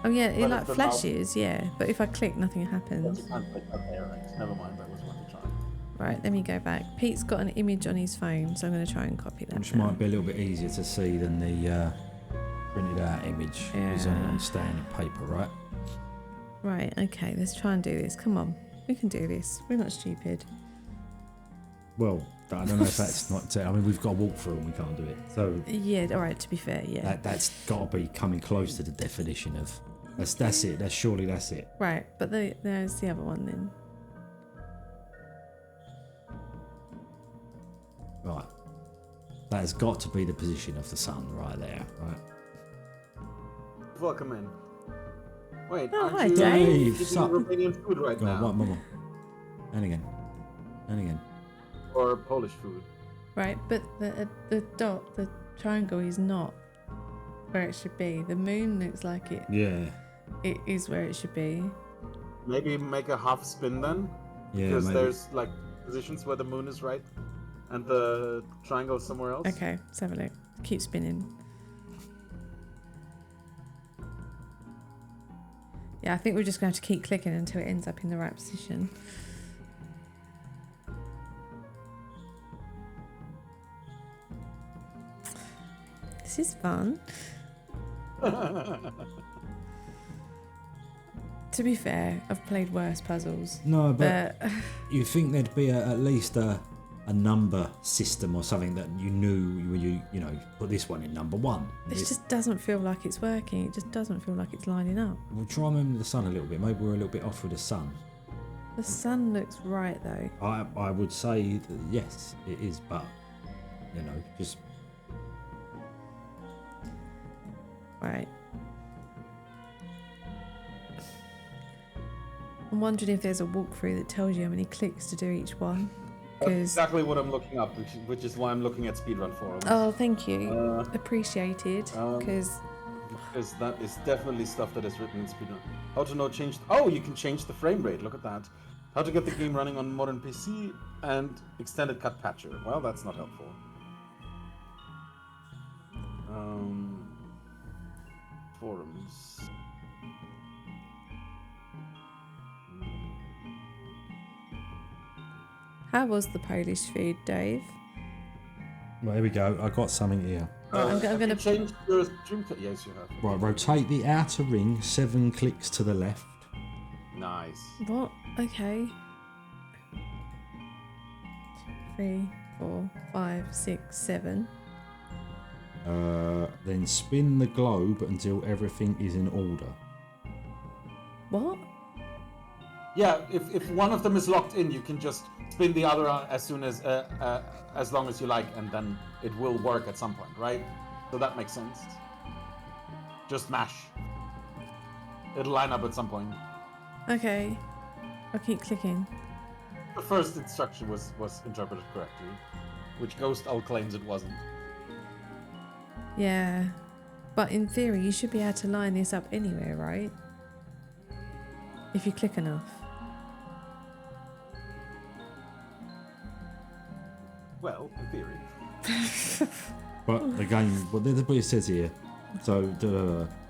Oh yeah, it But like if the flashes, yeah. But if I click, nothing happens. You can't click okay, right. Never mind, that was worth a try. Right, let me go back. Pete's got an image on his phone, so I'm going to try and copy that. Which now. might be a little bit easier to see than the printed out image is on standard paper, right? Right, okay, let's try and do this. Come on, we can do this. We're not stupid. Well, I don't know if that's not. I mean, we've got to walk through and we can't do it. So Yeah, all right. To be fair, yeah. that's got to be coming close to the definition of. That's it. Surely that's it. Right, but there's the other one then. Right. That has got to be the position of the sun right there, right? Welcome in. Wait, Oh, aren't hi, you Dave. eating Sup? Romanian food right Go on, now? one more. And again. And again. Or Polish food? Right, but the dot, the triangle is not where it should be. The moon looks like it. Yeah. It is where it should be. Maybe make a half spin then? Yeah, Because maybe. there's like positions where the moon is right and the triangle is somewhere else. Okay, let's have a look. Keep spinning. Yeah, I think we're just going to have to keep clicking until it ends up in the right position. This is fun. To be fair, I've played worse puzzles. No, but you'd think there'd be at least a number system or something that you knew when you know, put this one in number 1. It just doesn't feel like it's working. It just doesn't feel like it's lining up. We'll try and remember the sun a little bit. Maybe we're a little bit off with the sun. The sun looks right though. I would say that yes, it is, but you know, just right. I'm wondering if there's a walkthrough that tells you how many clicks to do each one. That's exactly what I'm looking up, which is why I'm looking at speedrun forums. Oh, thank you. Appreciated. Because that is definitely stuff that is written in speedrun. How to know change? Oh, you can change the frame rate. Look at that. How to get the game running on modern PC and extended cut patcher. Well, that's not helpful. Forums. how was the Polish food, Dave? well, here we go. I got something here. Right, I'm going to change your stream. Yes, you have. Right, rotate the outer ring 7 clicks to the left. Nice. What? Okay. 3, 4, 5, 6, 7. Then spin the globe until everything is in order. What? Yeah, if one of them is locked in, you can just spin the other as long as you like, and then it will work at some point, right? So that makes sense. Just mash. It'll line up at some point. Okay. I'll keep clicking. The first instruction was interpreted correctly, which Ghost Owl claims it wasn't. Yeah. But in theory, you should be able to line this up anywhere, right? If you click enough. Well, in theory. But the game, well, this is what it says here. So,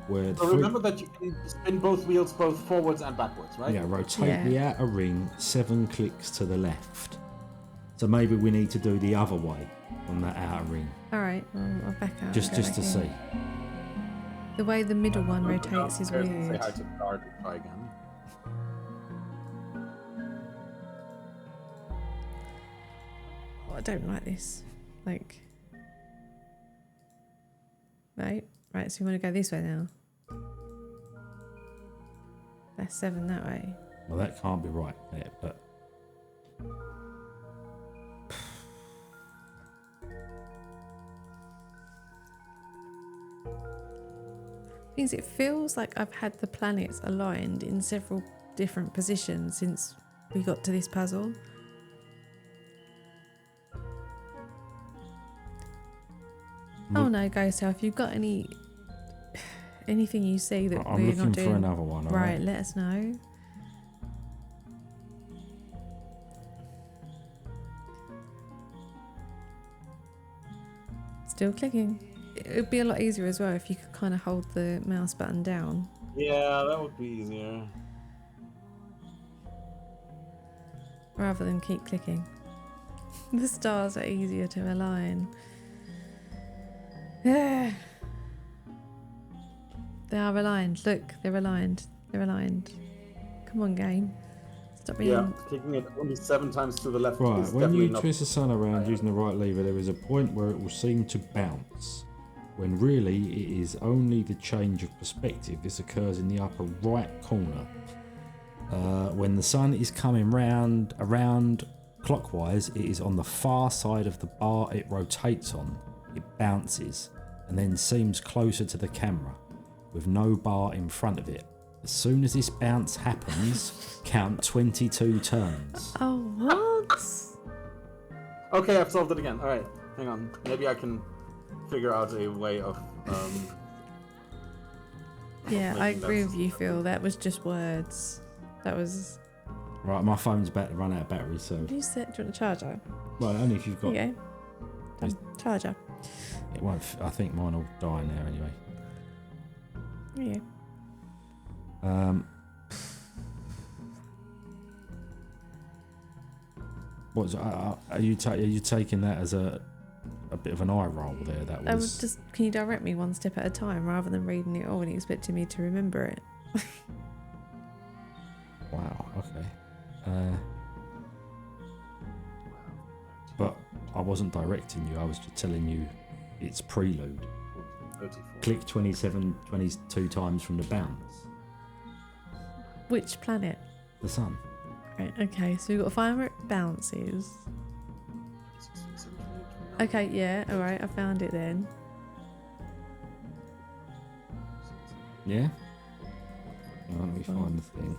where So remember that you can spin both wheels both forwards and backwards, right? Yeah, rotate the outer ring 7 clicks to the left. So maybe we need to do the other way on that outer ring. Alright, I'll back out. Just to see. The way the middle one rotates is Say weird. hi to the guard and try again. Oh, I don't like this. Like... Right, so you want to go this way now? That's 7 that way. Well, that can't be right, can it? But Things it feels like I've had the planets aligned in several different positions since we got to this puzzle. Oh no, Ghost Tail, if you've got anything you see that I'm we're looking not doing, for another one. right, let us know. Still clicking. It would be a lot easier as well if you could kind of hold the mouse button down. Yeah, that would be easier. Rather than keep clicking. The stars are easier to align. Yeah. They are aligned. Look, they're aligned. They're aligned. Come on, game. Stop being... Yeah, kicking it only 7 times to the left right, is when definitely you not... twist the sun around using the right lever, there is a point where it will seem to bounce, when really it is only the change of perspective. This occurs in the upper right corner. When the sun is coming around clockwise, it is on the far side of the bar it rotates on. It bounces and then seems closer to the camera, with no bar in front of it. As soon as this bounce happens, count 22 turns. Oh, what? Okay, I've solved it again. Alright, hang on. Maybe I can figure out a way of... Yeah, I agree with you, Phil. That was just words. That was... Right, my phone's about to run out of battery, so... What do you set? Do you want a charger? Well, only if you've got... There you go. Charger. It won't... I think mine will die now anyway. Yeah. Are you taking that as a bit of an eye roll there? That was. I was just. Can you direct me one step at a time rather than reading it all and expecting me to remember it? Wow. Okay. But I wasn't directing you. I was just telling you it's prelude. 34. Click 22 times from the bounce. Which planet? The sun. Right, okay, so we've got to find where it bounces. Okay, yeah, alright, I found it then. Yeah? Let me find the thing.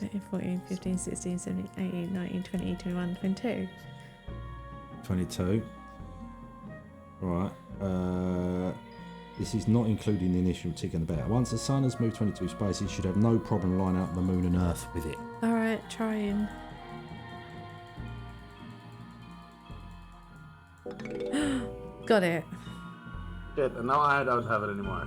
13, 14, 15, 16, 17, 18, 19, 20, 21, 22. 22. Right. This is not including the initial tick and the bell. Once the sun has moved 22 spaces, you should have no problem lining up the moon and earth with it. Alright, trying. Got it. Shit, and now I don't have it anymore.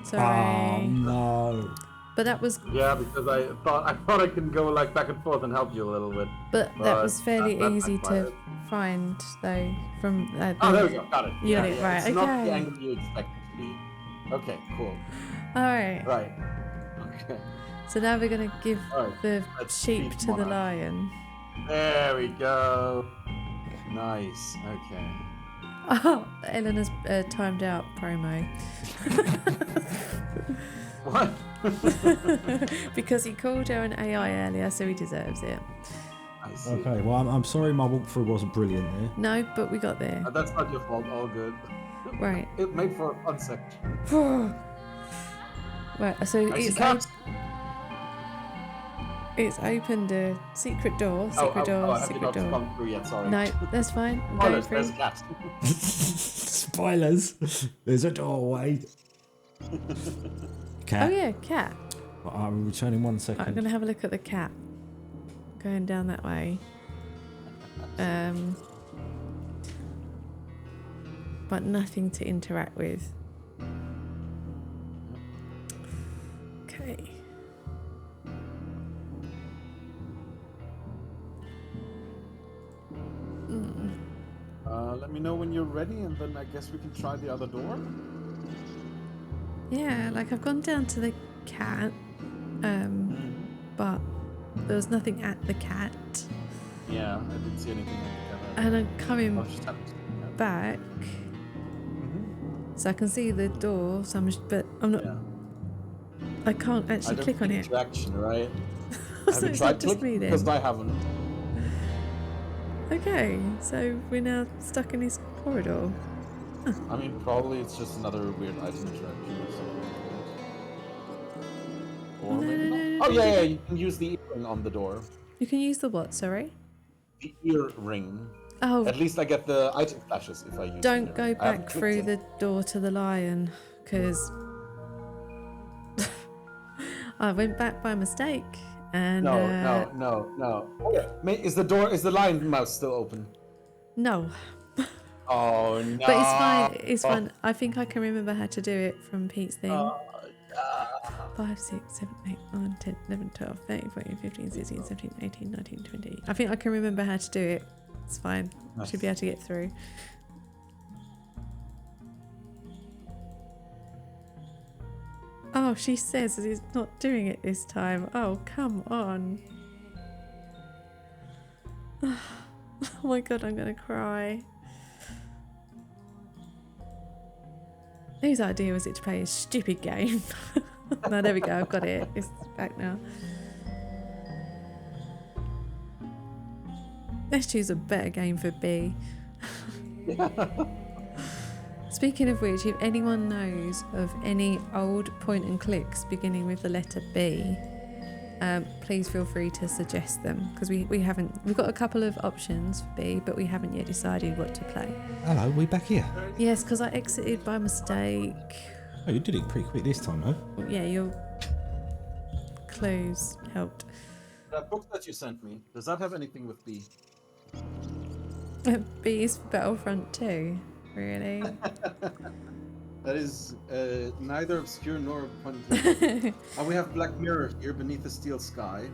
Sorry. Oh no. But that was. Yeah, because I thought I can go like back and forth and help you a little bit. But that was fairly easy to find, though. From. Oh, there we go. Got it. You got it right. It's Okay. not the angle you expect it to be. Okay, cool. All right. Right. Okay. So now we're gonna give the Let's sheep feed to the monarch. lion. There we go. Nice. Okay. Oh, Eleanor's timed out promo. What? Because he called her an AI earlier, so he deserves it. I see. Okay, well, I'm sorry my walkthrough wasn't brilliant there. No, but we got there. That's not your fault. All good. Right. It made for a fun section. Right, so I see it's caps. it's opened a secret door, I secret have secret not door. gone through yet. Sorry. No, that's fine. I'm Oh, going there's through. cats. Spoilers. There's a doorway. Cat. Oh yeah, cat. I'm returning 1 second. Right, I'm gonna have a look at the cat. Going down that way. But nothing to interact with. Okay. Let me know when you're ready, and then I guess we can try the other door. Yeah, like I've gone down to the cat, but there was nothing at the cat, Yeah, I didn't see anything. and I'm coming I'll just have to- back, so I can see the door. So but I'm not. Yeah. I can't I actually don't click on see it. interaction, right? So Have you it's tried not just clicking? me then. Because I haven't. Okay, so we're now stuck in this corridor. I mean, probably it's just another weird item interaction or something. Or maybe not. Oh yeah, you can use the earring on the door. You can use the what? Sorry. The earring. Oh. At least I get the item flashes if I use. Don't the go earring. I haven't back clicked through it. the door to the lion, because I went back by mistake, and No. Okay. Is the lion mouse still open? no. Oh no. But it's fine. It's fine. I think I can remember how to do it from Pete's thing. 5, 6, 7, 8, 9, 10, 11, 12, 13, 14, 15, 16, 17, 18, 19, 20. I think I can remember how to do it. It's fine. I should be able to get through. Oh, she says that he's not doing it this time. Oh, come on. Oh my god, I'm gonna cry. Whose idea was it to play a stupid game? No, there we go, I've got it. It's back now. Let's choose a better game for B. Speaking of which, if anyone knows of any old point and clicks beginning with the letter B, please feel free to suggest them, because we've got a couple of options for B, but we haven't yet decided what to play. Hello, we back here. Yes, because I exited by mistake. Oh, you did it pretty quick this time, though. Yeah, your clues helped. That book that you sent me, does that have anything with B? B is Battlefront 2, really? That is neither obscure nor pun. We have Black Mirror here, Beneath the Steel Sky,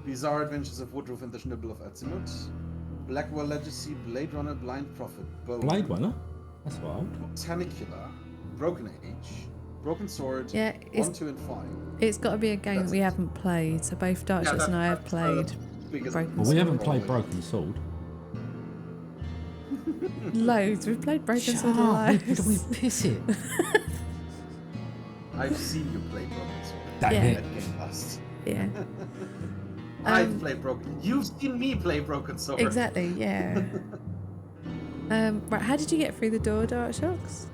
Bizarre Adventures of Woodruff and the Schnibble of Azimuth, Blackwell Legacy, Blade Runner, Blind Prophet, Bone, Blade Runner? That's wild. Tanicula, Broken Age, Broken Sword. Yeah, 1, 2, and 5. It's got to be a game that we haven't played. So both Dark Shots and I have played Broken Well, Sword. we haven't played Broken Sword. Loads. We've played Broken Sword loads. We piss it. I've seen you play Broken Sword. Damn Yeah. it. At Game Pass. Yeah. I've played Broken. You've seen me play Broken Sword. Exactly. Yeah. Right. How did you get through the door, Dark Shocks?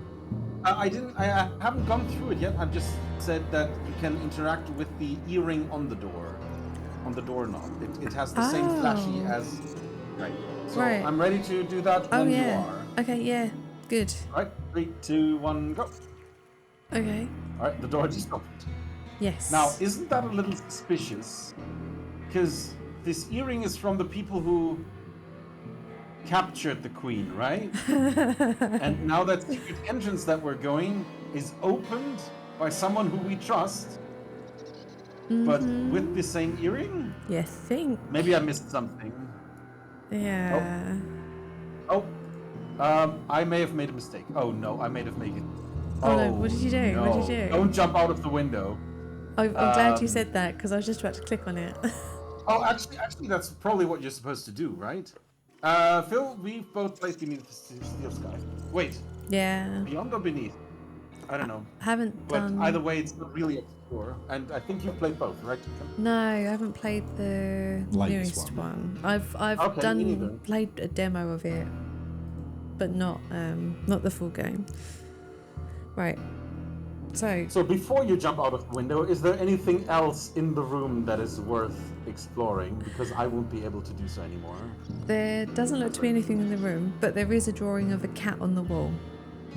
I didn't. I haven't gone through it yet. I've just said that you can interact with the earring on the door, on the doorknob. It has the same flashy as. Right. So Right. I'm ready to do that Oh when yeah. you are. Okay. Yeah. Good. All right. 3, 2, 1, go. Okay. All right. The door just opened. Yes. Now, isn't that a little suspicious? Because this earring is from the people who captured the queen, right? And now that secret entrance that we're going is opened by someone who we trust, but with the same earring? You think? Maybe I missed something. Yeah. I may have made a mistake. Oh no, I may have made it. Oh, no, what did you do? No. What did you do? Don't jump out of the window. I'm glad you said that because I was just about to click on it. Oh, actually, that's probably what you're supposed to do, right? Phil, we both played Beneath the Steel Sky. Wait, Yeah. Beyond or Beneath? I don't know. Haven't But done. either way, it's not really obscure. And I think you've played both, right? No, I haven't played the Latest newest one. one. I've Okay, me neither. played a demo of it, but not the full game. Right. So before you jump out of the window, is there anything else in the room that is worth exploring? Because I won't be able to do so anymore. There doesn't look to be anything in the room, but there is a drawing of a cat on the wall.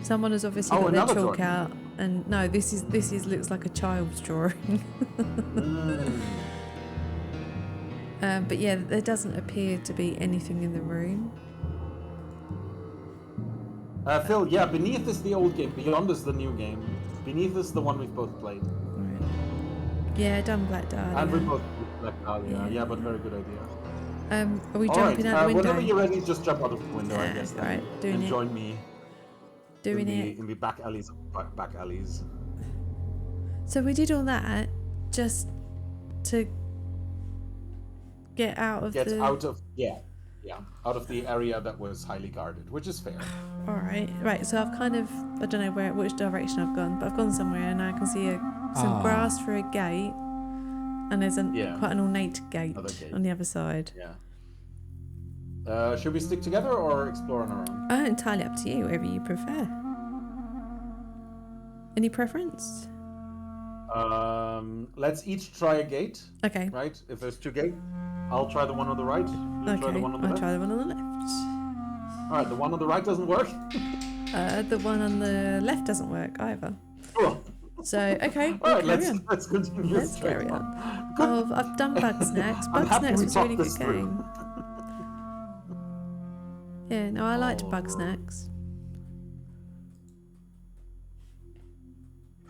Someone has obviously got their another chalk drawing. out, and no, this is looks like a child's drawing. But yeah, there doesn't appear to be anything in the room. Phil, yeah, Beneath is the old game. Beyond is the new game. Beneath is the one we've both played. Right. Yeah, done Black Dahlia. And we both played Black Dahlia. Yeah, but very good idea. Are we All jumping right, out the window? whenever you're ready, just jump out of the window, I Yeah, guess. Then. alright, doing and it. join me Doing in it. the back alleys. Back alleys. So we did all that just to get out of Get the. out of out of the area that was highly guarded, which is fair. All right. So I've kind of, I don't know which direction I've gone, but I've gone somewhere and I can see some grass for a gate, and there's quite an ornate gate on the other side. Yeah. Should we stick together or explore on our own? Entirely up to you, whatever you prefer. Any preference? Let's each try a gate. Okay. Right? If there's 2 gates, I'll try the one on the right. You try the one on the I'll left. try the one on the left. All right, the one on the right doesn't work. The one on the left doesn't work either. Cool. So, okay, All right, carry on. let's continue. Let's carry on. Oh, I've done Bug Snacks. Bug happy Snacks we was a really talked good this through. game. Yeah, no, I liked Bug Snacks.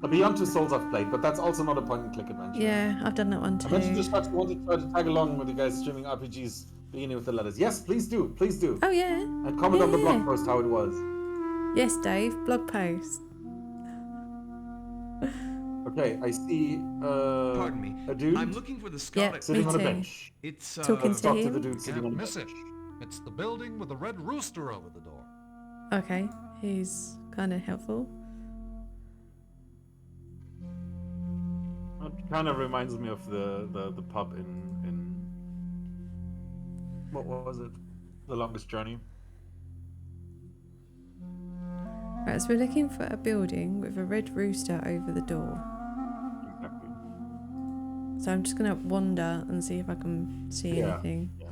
Beyond Two Souls I've played, but that's also not a point-and-click adventure. Yeah, I've done that one I mentioned too. just that you want to try to tag along with you guys streaming RPGs beginning with the letters. Yes, please do. Please do. Oh, yeah. And comment on the blog post how it was. Yes, Dave, blog post. Okay, I see Pardon me. a dude I'm looking for the Scarlet sitting on a too. bench. It's Talking to Talk to him. the dude sitting on Can't a miss bench. it. It's the building with the red rooster over the door. Okay, he's kind of helpful. It kind of reminds me of the pub in what was it? The Longest Journey. Right, so we're looking for a building with a red rooster over the door. Exactly. So I'm just gonna wander and see if I can see anything. Yeah.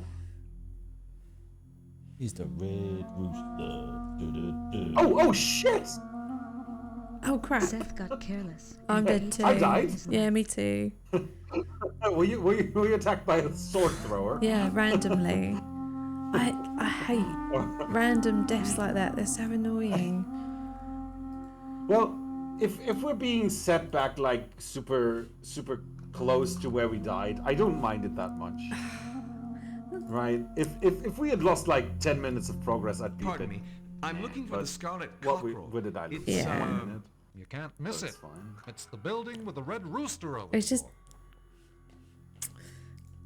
He's the red rooster. Du-du-du. Oh shit! Oh crap! Seth got careless. I'm dead too. I died. Yeah, me too. Were you attacked by a sword thrower? Yeah, randomly. I hate random deaths like that. They're so annoying. Well, if we're being set back like super close to where we died, I don't mind it that much. Right? If we had lost like 10 minutes of progress, I'd be Pardon me. I'm looking for the Scarlet What Cockerel. where did I lose? It's, 1 minute. You can't miss That's it. fine. It's the building with the red rooster over It's just,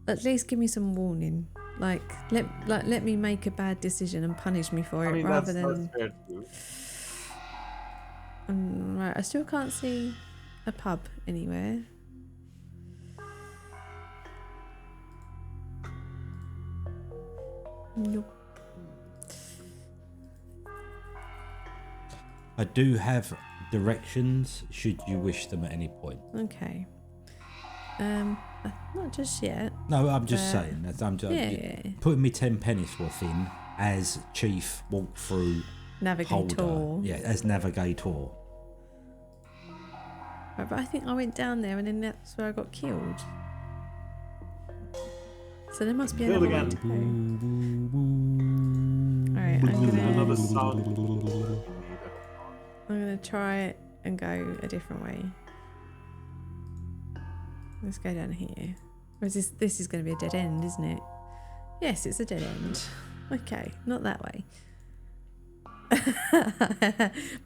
at least give me some warning. Like let me make a bad decision and punish me for it, I mean, rather that's than. fair too. Right, I still can't see a pub anywhere. Nope. I do have directions should you wish them at any point. Okay. Not just yet. No, I'm just saying that I'm just yeah. putting me 10 pennies worth in as chief walkthrough Navigator. holder. Yeah, as navigator. Right, but I think I went down there and then that's where I got killed. So there must be Build another way again. to go. Alright, Another sound. I'm gonna try it and go a different way. Let's go down here. Or is this is gonna be a dead end, isn't it? Yes, it's a dead end. Okay, not that way.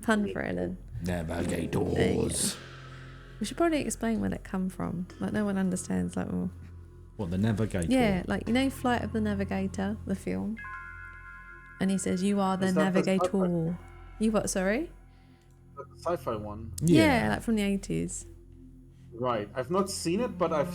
Pun for Ellen. Navigators. We should probably explain where that come from. Like no one understands. Like, well, What, the navigator? yeah, like you know, Flight of the Navigator, the film, and he says, "You are the Is that the navigator." You what? Sorry. The sci-fi one. Yeah, like from the 80s. Right. I've not seen it, but I've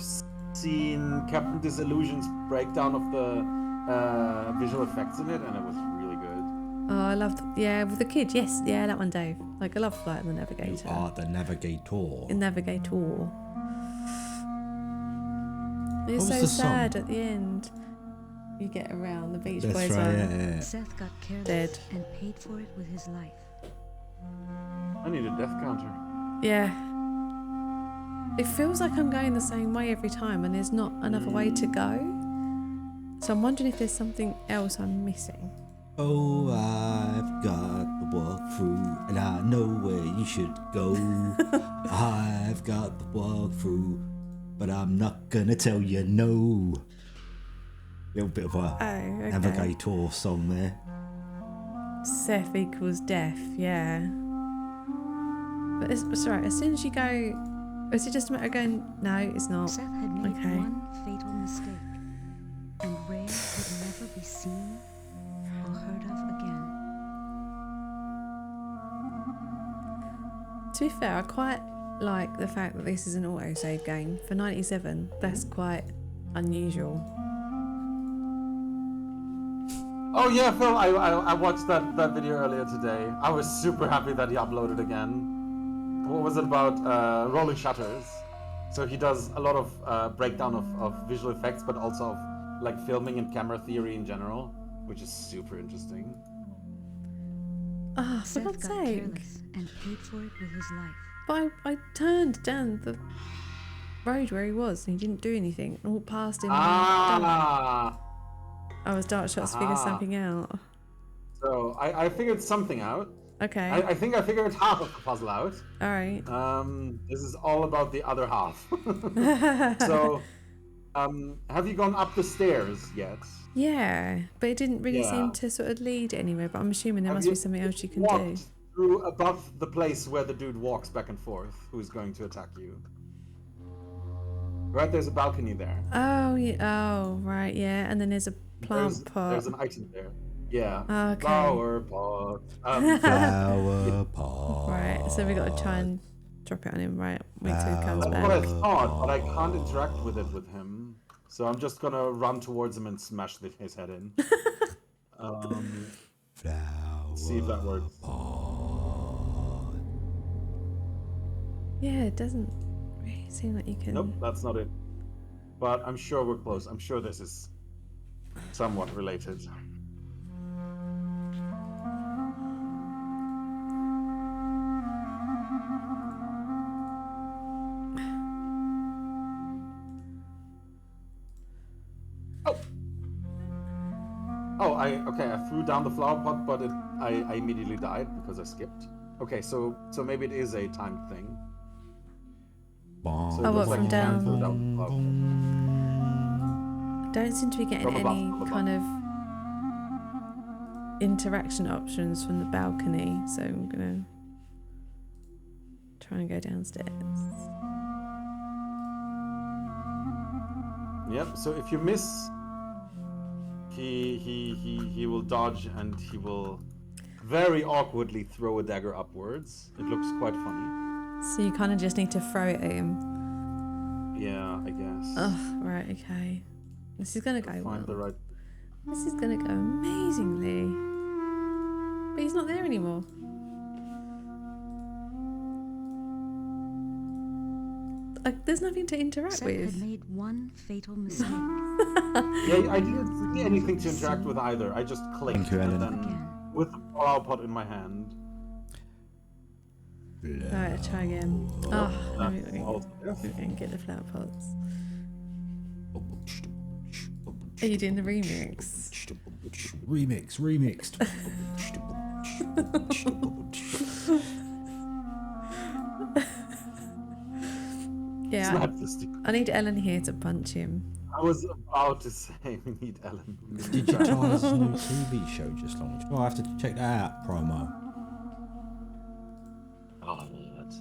seen Captain Disillusion's breakdown of the visual effects in it, and it was really good. Oh, I loved. Yeah, with the kid. Yes, yeah, that one, Dave. Like I love Flight of the Navigator. You are the navigator. In Navigator. It's What was so the sad song? at the end. You get around the Beach That's Boys right, one. yeah. Seth got careless Dead. and paid for it with his life. I need a death counter. Yeah. It feels like I'm going the same way every time and there's not another way to go. So I'm wondering if there's something else I'm missing. Oh, I've got the walkthrough, and I know where you should go. I've got the walkthrough, but I'm not gonna tell you no. Little bit of a okay. navigator song there. Seth equals death, yeah. But it's alright, as soon as you go, is it just a matter of going, no, it's not. Seth had made Okay. one fatal mistake, and Ray would never be seen or heard of again. To be fair, I quite like the fact that this is an autosave game. For 97, that's quite unusual. Oh yeah, Phil, I watched that video earlier today. I was super happy that he uploaded again. What was it about? Rolling shutters. So he does a lot of breakdown of visual effects, but also of like filming and camera theory in general, which is super interesting. Ah, for Seth God's got sake. careless and paid for it with his life. But I turned down the road where he was and he didn't do anything. I walked past him. Ah. I was dark shots to figure Aha. something out. So I figured something out. Okay. I think I figured half of the puzzle out. Alright. This is all about the other half. So, have you gone up the stairs yet? Yeah, but it didn't really Yeah. seem to sort of lead anywhere, but I'm assuming there Have must you be something else you can do. walked through above the place where the dude walks back and forth, who's going to attack you? Right, there's a balcony there. Oh, yeah. Oh, right, yeah. And then there's a plant pot. There's an item there. Yeah. Okay. Flower pot. Flower pot. Right, so we got to try and drop it on him, right? Wait till he comes That's what I back. thought, but I can't interact with it with him. So I'm just gonna run towards him and smash his head in. See if that works. Yeah, it doesn't really seem like you can. Nope, that's not it. But I'm sure we're close. I'm sure this is somewhat related. Oh, I threw down the flower pot, but I immediately died because I skipped. Okay, so maybe it is a timed thing. So Oh, it what, looks like from you can throw down? the flower pot. Don't seem to be getting From above, any from above. kind of interaction options from the balcony, so I'm gonna. Try and go downstairs. Yep. So if you miss, he will dodge and he will very awkwardly throw a dagger upwards. It looks quite funny. So you kind of just need to throw it at him. Yeah, I guess. Oh, right, okay. This is gonna go well. Find the right. This is gonna go amazingly. But he's not there anymore. Like, there's nothing to interact Seth with. had made one fatal mistake. Yeah, I didn't see anything to interact with either. I just clicked Thank you, Ellen. and then with the flower pot in my hand. Alright, try again. Oh, we can get the flower pots. Are you doing the remix? Remixed. Yeah, I need Ellen here to punch him. I was about to say we need Ellen. Digitize new TV show just launched. Oh, I have to check that out. Promo. Oh, Lord.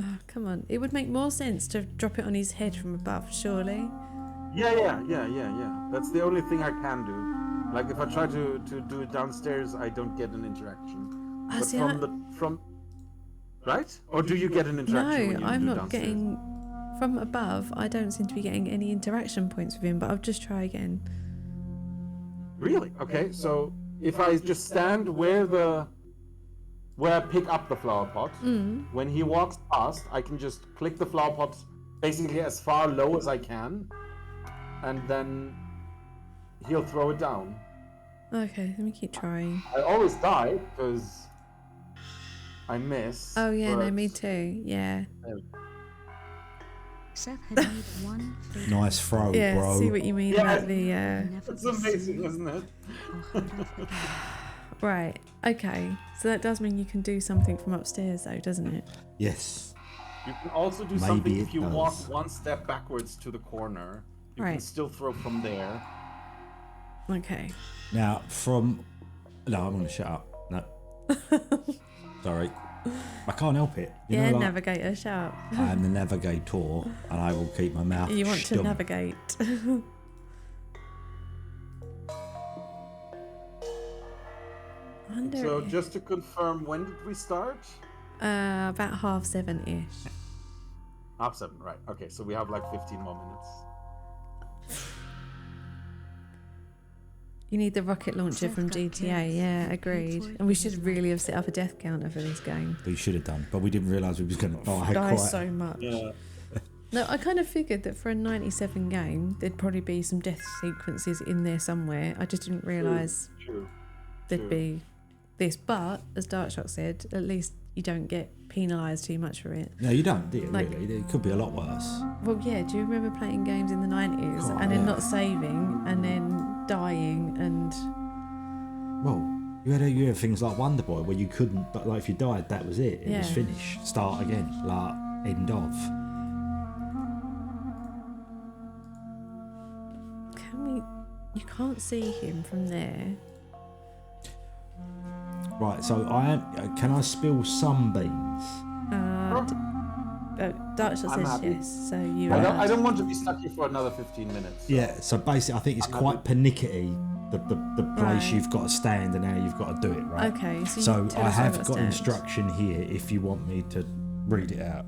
Oh, come on. It would make more sense to drop it on his head from above, surely. Yeah. That's the only thing I can do. Like if I try to do it downstairs, I don't get an interaction. But see, from right? Or do you get an interaction? No, when you I'm do not downstairs? getting. From above, I don't seem to be getting any interaction points with him, but I'll just try again. Really? Okay, so if I just stand where I pick up the flower pot, when he walks past, I can just click the flower pot basically as far low as I can, and then he'll throw it down. Okay, let me keep trying. I always die because I miss. Oh yeah, no, but- me too. Yeah. Seth had made one fatal Nice throw, Yeah, bro. see what you mean Yeah. about the. It's amazing, isn't it? Right. Okay. So that does mean you can do something from upstairs, though, doesn't it? Yes. You can also do Maybe something it if you does. walk one step backwards to the corner. You can Right. still throw from there. Okay. Now, No, I'm going to shut up. No. Sorry. I can't help it. You Yeah, know, like, navigator, shut up. I am the navigator, and I will keep my mouth You want to stum. navigate. Wonder So just to confirm, when did we start? about 7:30-ish. 7, right. Okay, so we have like 15 more minutes. You need the rocket launcher from GTA. Yeah, agreed. And we should really have set up a death counter for this game. We should have done, but we didn't realise we was going to die Die quite. so much. Yeah. No, I kind of figured that for a 97 game, there'd probably be some death sequences in there somewhere. I just didn't realise True. there'd be this. But, as Darkshock said, at least you don't get penalised too much for it. No, you don't, do you, Like- really? It could be a lot worse. Well, yeah, do you remember playing games in the 90s God, and then yeah. not saving and then dying and... Well, you had things like Wonder Boy where you couldn't, but like if you died, that was it. It was Yeah. finished. Start again. Like, end of. Can we... You can't see him from there. Right, so can I spill some beans? Darkshock I'm says happy. yes, so you I don't want to be stuck here for another 15 minutes. So. Yeah, so basically I think it's I'm quite happy. pernickety, the place Right. you've got to stand and how you've got to do it, right? Okay, so you So tell I us where have we've got got to stand. instruction here if you want me to read it out.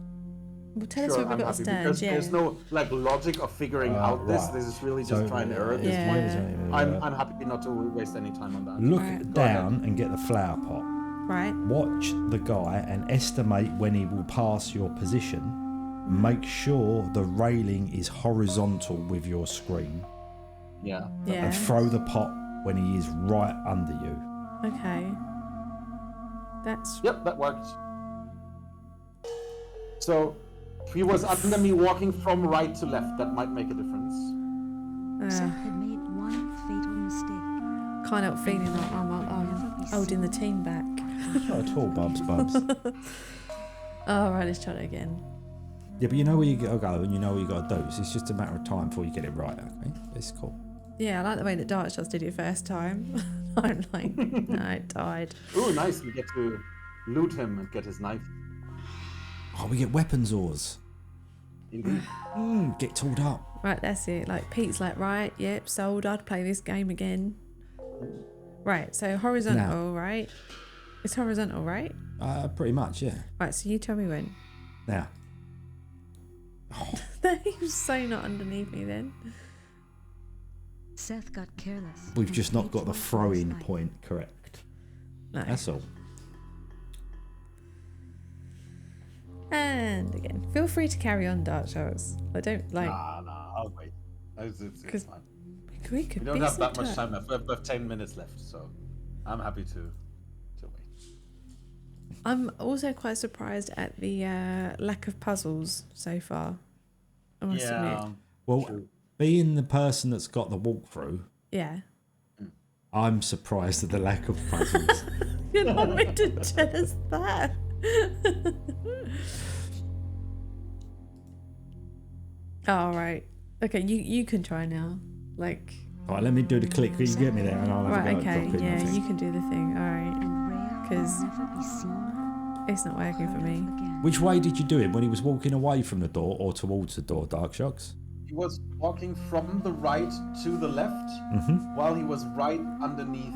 Well, tell us Sure, where we've I'm got to happy stand, because yeah. there's no like logic of figuring out this. right. This is really So, just try and error at this yeah. point. Yeah. I'm happy not to waste any time on that. Look Right. down and get the flower pot. Right. Watch the guy and estimate when he will pass your position. Make sure the railing is horizontal with your screen. Yeah. Yeah. And throw the pot when he is right under you. Okay. That's... Yep, that worked. So, if he was under me walking from right to left, that might make a difference. Seth had made one fatal mistake. Can't help feeling like I'm holding the team back. Not at all, Bubs. All right, let's try it again. Yeah, but you know where you got to go and you know what you got to do. So it's just a matter of time before you get it right, okay? It's cool. Yeah, I like the way that Darkshots did it first time. I'm like, no, it died. Ooh, nice. We get to loot him and get his knife. Oh, we get weapons ores. Indeed. Get tooled up. Right, that's it. Like Pete's like, right, yep, sold. I'd play this game again. Right, so horizontal, right? It's horizontal, right? Pretty much, yeah. Right, so you tell me when. Now. He was so not underneath me then. Seth got careless. We've just not got the throw-in point correct. No. That's all. And again, feel free to carry on, Dark Souls. I don't like. Nah, I'll wait. It's fine. We could We don't be have that so much tight. time left. We have 10 minutes left, so I'm happy to wait. I'm also quite surprised at the lack of puzzles so far. I must admit. Well, True. being the person that's got the walkthrough, Yeah. I'm surprised at the lack of puzzles. You're not meant to tell us that. All right. Okay, you can try now. Like. All right, let me do the click. You get me there, and I'll have Right. a go at Okay. dropping the Yeah, thing. you can do the thing. All right. Because Never be seen. it's not working for me. Which way did you do it? When he was walking away from the door or towards the door, Dark Shocks? He was walking from the right to the left while he was right underneath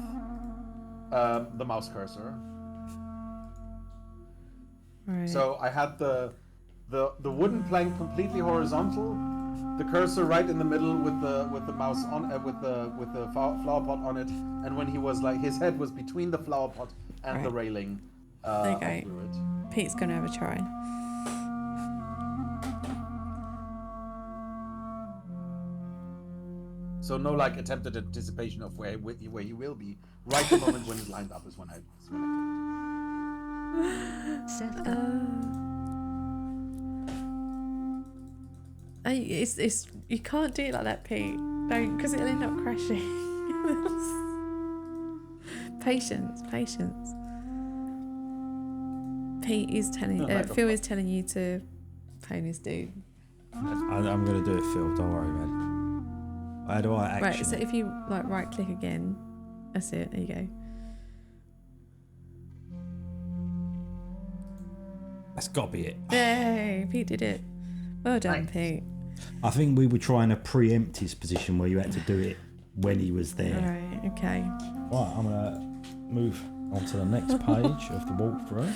the mouse cursor. Right. So I had the wooden plank completely horizontal, the cursor right in the middle with the mouse on with the flower pot on it, and when he was like his head was between the flower pot and the railing. There you of go. Druid. Pete's gonna have a try. So no like attempted anticipation of where he will be. Right the moment when it's lined up is when I Seth It's you can't do it like that, Pete. Don't, because it'll end up crashing. Patience. Pete is telling Phil is telling you to play this dude. I'm going to do it, Phil. Don't worry, man. How do I action Right, so it? if you like right click again, that's it. There you go. That's got to be it. Yay, Pete did it. Well done, Pete. I think we were trying to preempt his position where you had to do it when he was there. Right, okay. Right, I'm going to move on to the next page of the walkthrough.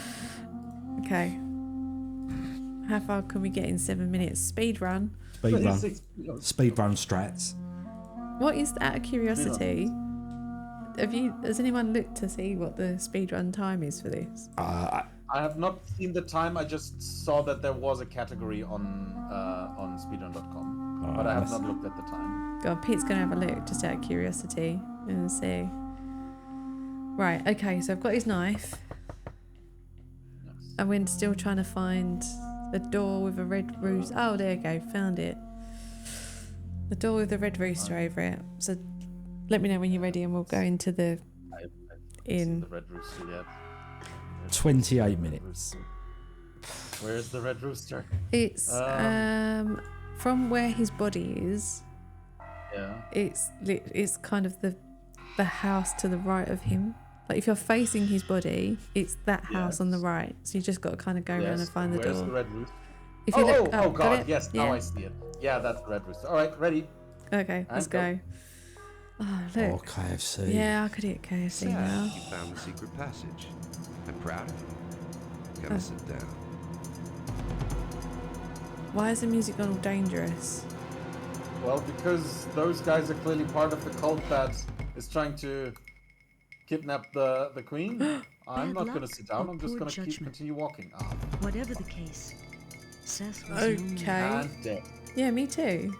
Okay. How far can we get in 7 minutes? Speed run. Speed run strats. What is, out of curiosity, has anyone looked to see what the speed run time is for this? I have not seen the time. I just saw that there was a category on speedrun.com, but I have not looked at the time. God, Pete's going to have a look just out of curiosity and see. Right, okay, so I've got his knife. And we're still trying to find the door with a red rooster. Oh, there you go, found it. The door with the red rooster over it. So let me know when you're ready and we'll go into the inn. The red rooster yet. 28 minutes. Where's the red rooster? It's from where his body is. Yeah. It's kind of the house to the right of him. Like if you're facing his body, it's that house on the right. So you just got to kind of go around and find the door. Where's the red rooster? If you look, oh got god, it? yes, Yeah. now I see it. Yeah, that's the red rooster. Alright, ready. Okay, let's go. Oh, look. Oh, KFC. Yeah, I could eat KFC now. You found the secret passage. I'm proud of you. Come sit down. Why is the music gone all dangerous? Well, because those guys are clearly part of the cult that is trying to kidnap the queen. I'm not going to sit down. I'm just going to continue walking. Whatever the case, Seth was Okay. And dead. Yeah, me too.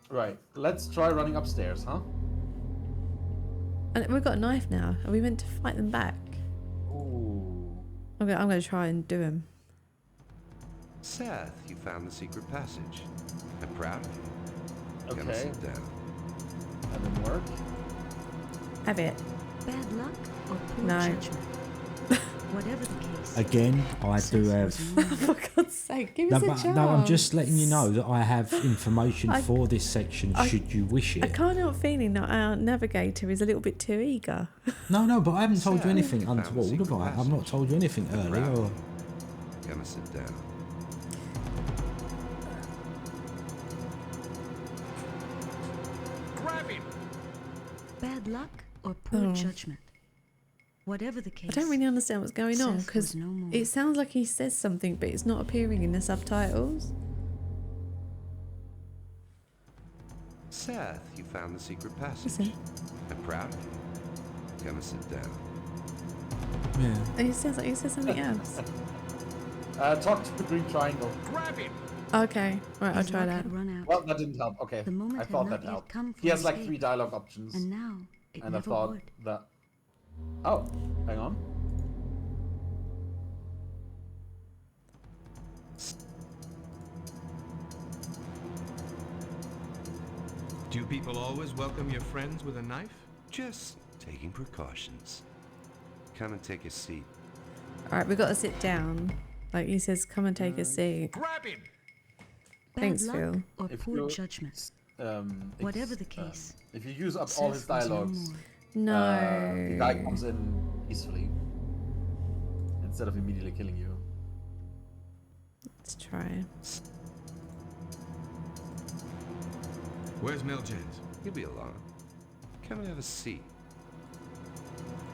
Right, let's try running upstairs, huh? And we've got a knife now. Are we meant to fight them back? Ooh. I'm going to try and do them. Seth, you found the secret passage. I'm proud of you. Come Okay. sit down. That didn't work. Have it. Bad luck or poor No. judgment. Whatever the case. Again, I do have. For God's sake, give us a chance. No, I'm just letting you know that I have information for this section should you wish I it. can't help feeling that our navigator is a little bit too eager. No, but I haven't told you anything untoward, have I? I've not told you anything earlier. Come and sit down. Grab him! Bad luck or poor judgment. Whatever the case. I don't really understand what's going on Seth because was no more. it sounds like he says something, but it's not appearing in the subtitles. Seth, you found the secret passage. Listen. I'm proud of you. Come and sit down. Yeah. And it sounds like he says something else. Talk to the green triangle. Grab him! Okay, right, I'll His try luck that. had run out. Well, that didn't help. Okay, The moment I had thought not that yet helped. come He for has like escape. 3 dialogue options, And now it and I never thought would. that. Oh, hang on. Do people always welcome your friends with a knife? Just taking precautions. Come and take a seat. Alright, we've got to sit down. Like he says, come and take a seat. Grab him! Bad Thanks, luck Phil. or If poor you- judgment. Ex- Whatever the case. if you use up all his Seth was no dialogues, more. No. the guy comes in peacefully instead of immediately killing you. Let's try. Where's Miljans? He'll be along. Come and have a seat.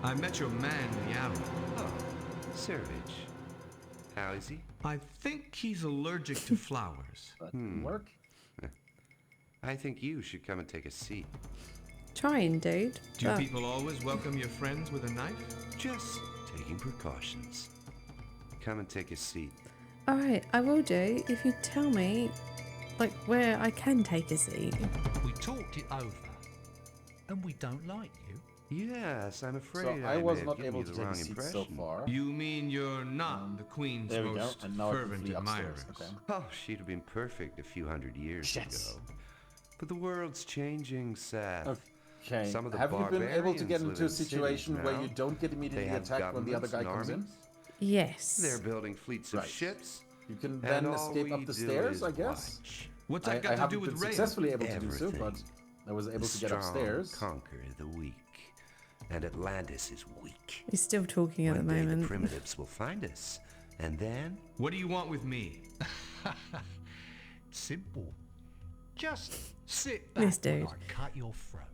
I met your man, the arrow. Oh, Servage. How is he? I think he's allergic to flowers. That didn't work. I think you should come and take a seat. Trying, dude. Do but- people always welcome your friends with a knife? Just taking precautions. Come and take a seat. Alright, I will do if you tell me, like, where I can take a seat. We talked it over, and we don't like you. Yes, I'm afraid So I I was may have not given able you to the take a wrong seat impression. so far. You mean you're not the Queen's There we go. most And now I can fervent flee admirers? upstairs. Okay. Oh, she'd have been perfect a few hundred years Shit. ago. But the world's changing, Seth. Okay. Some of the Have you been able to get barbarians into a live in situation cities where now. you don't get They immediately have attacked when the other guy governments comes and in? armies. Yes. They're building fleets of Right. ships. You can and then all escape we up the do stairs, is I guess. watch. What's I that got to do haven't with been Rhea? successfully able to do so, Everything. but I was able The to get strong upstairs. conquer the weak. And Atlantis is weak. He's still talking at the One day the moment. primitives will find us. And then What do you want with me? Simple. Just sit back This when dude. I cut your throat.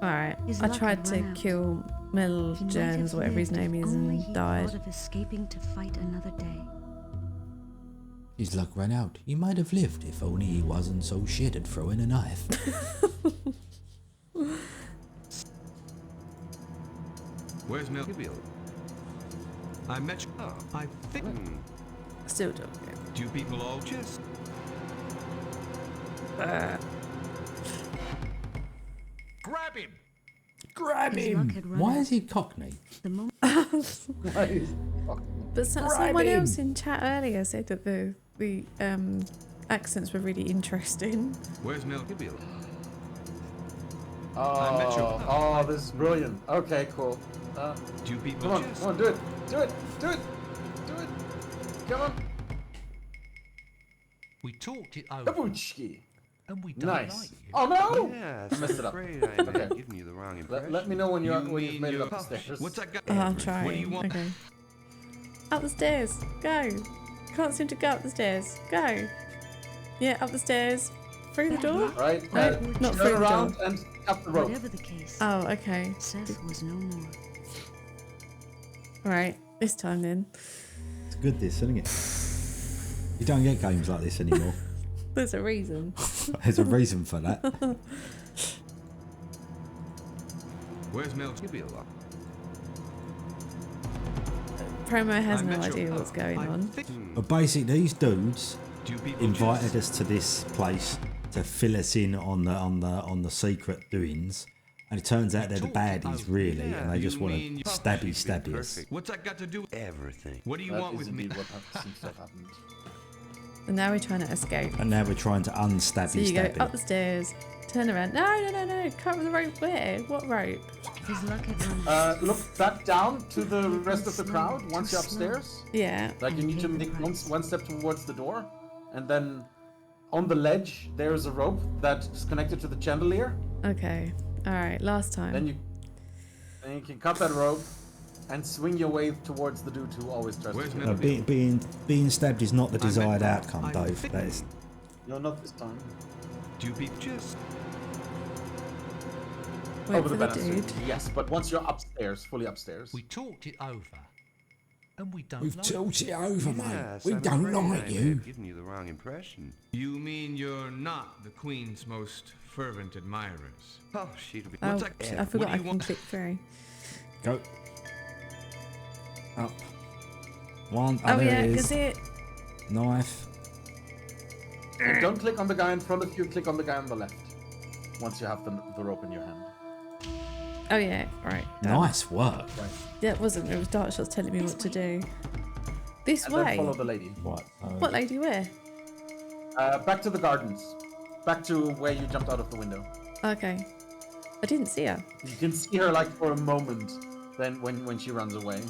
Alright, His I luck tried had to run out. kill He might Miljans, have whatever his lived name if is, only and he died. thought of escaping to fight another day. His luck ran out. He might have lived if only he wasn't so shit at throwing a knife. Where's Mil? you'll be I met you. Oh. I think. Still talking. Do people all just? Grab him! Grab His him! luck had run Why out. is he cockney? The moment But Grab someone him. else in chat earlier said that the accents were really interesting. Where's Mil? you'll be Oh, met your- oh, this is brilliant. Okay, cool. Do people Come on, just? come on, do it, do it, do it, do it. Come on, We talked it over, Kabuchki. and we don't Nice. like you. Oh no! Yes, I messed I'm it up. afraid I may Okay. have given you the wrong impression. Let me know when you've mean made it you're- up the stairs. What's that got? Oh, I'm trying. What do you want? Okay. Up the stairs. Go. Can't seem to go up the stairs. Go. Yeah, up the stairs. Through the door? Right? No, not turn through the around door. and cut the rope. whatever the case, Oh, okay. Seth was no more. Right. This time then. It's good, this, isn't it? You don't get games like this anymore. There's a reason. There's a reason for that. Where's Mil? You'll be along. Promo has I no met your- idea what's going I on. think- But basically, these dudes Do people invited just? us to this place to fill us in on the secret doings, and it turns out they're the baddies, really, and they Yeah, just you want mean- to Oh, stabby she's been stabby us. perfect. What's that got to do with Everything. What do you That want is with me? indeed what seems to have happened. And now we're trying to escape. And now we're trying to So unstabby you go up stabby. the stairs, turn around. No. Cut the rope where? What rope? His luck had run out. Look back down to the rest of the crowd once you're upstairs. Yeah. Like you need to And pay make the price. one step towards the door, and then on the ledge there's a rope that's connected to the chandelier. Okay. Alright, last time. Then you can cut that rope, and swing your way towards the dude who always tries to kill No, being stabbed is not the desired outcome, Dave. That is. No, not this time. Do people just... Wait Over for the the banister. dude. Yes, but once you're upstairs, fully upstairs. We talked it over. And we don't We've like talked it over, mate. Yes, We I'm don't afraid like I may you. have given you the wrong impression. You mean you're not the Queen's most fervent admirers? Oh, she'd be... Oh, Whatever. I forgot do I you can want? click through. Go. Up. One. Oh there yeah, it I can is. see it. Knife. And don't click on the guy in front of you, click on the guy on the left. Once you have the rope in your hand. Oh yeah, right. Nice work. Right. Yeah, it wasn't. It was dark shots telling me what to do. This And way. then follow the lady. Right. What lady? Where? Back to the gardens. Back to where you jumped out of the window. Okay. I didn't see her. You can see her like for a moment, then when she runs away.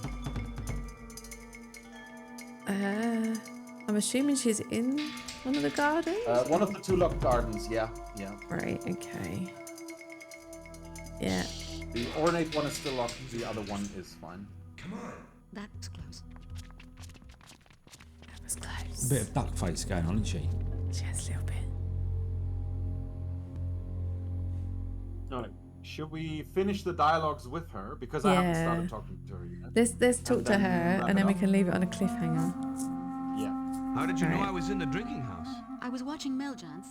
I'm assuming she's in one of the gardens. One of the two locked gardens, yeah. Right. Okay. Yeah. The ornate one is still locked, the other one is fine. Come on. That was close. That was close. A bit of duck face going on, isn't she? She has a little bit. Alright. Should we finish the dialogues with her? Because I haven't started talking to her yet. Let's talk to her, wrap and it then we up. can leave it on a cliffhanger. Yeah. How did you know Right. I was in the drinking house? I was watching Meljans,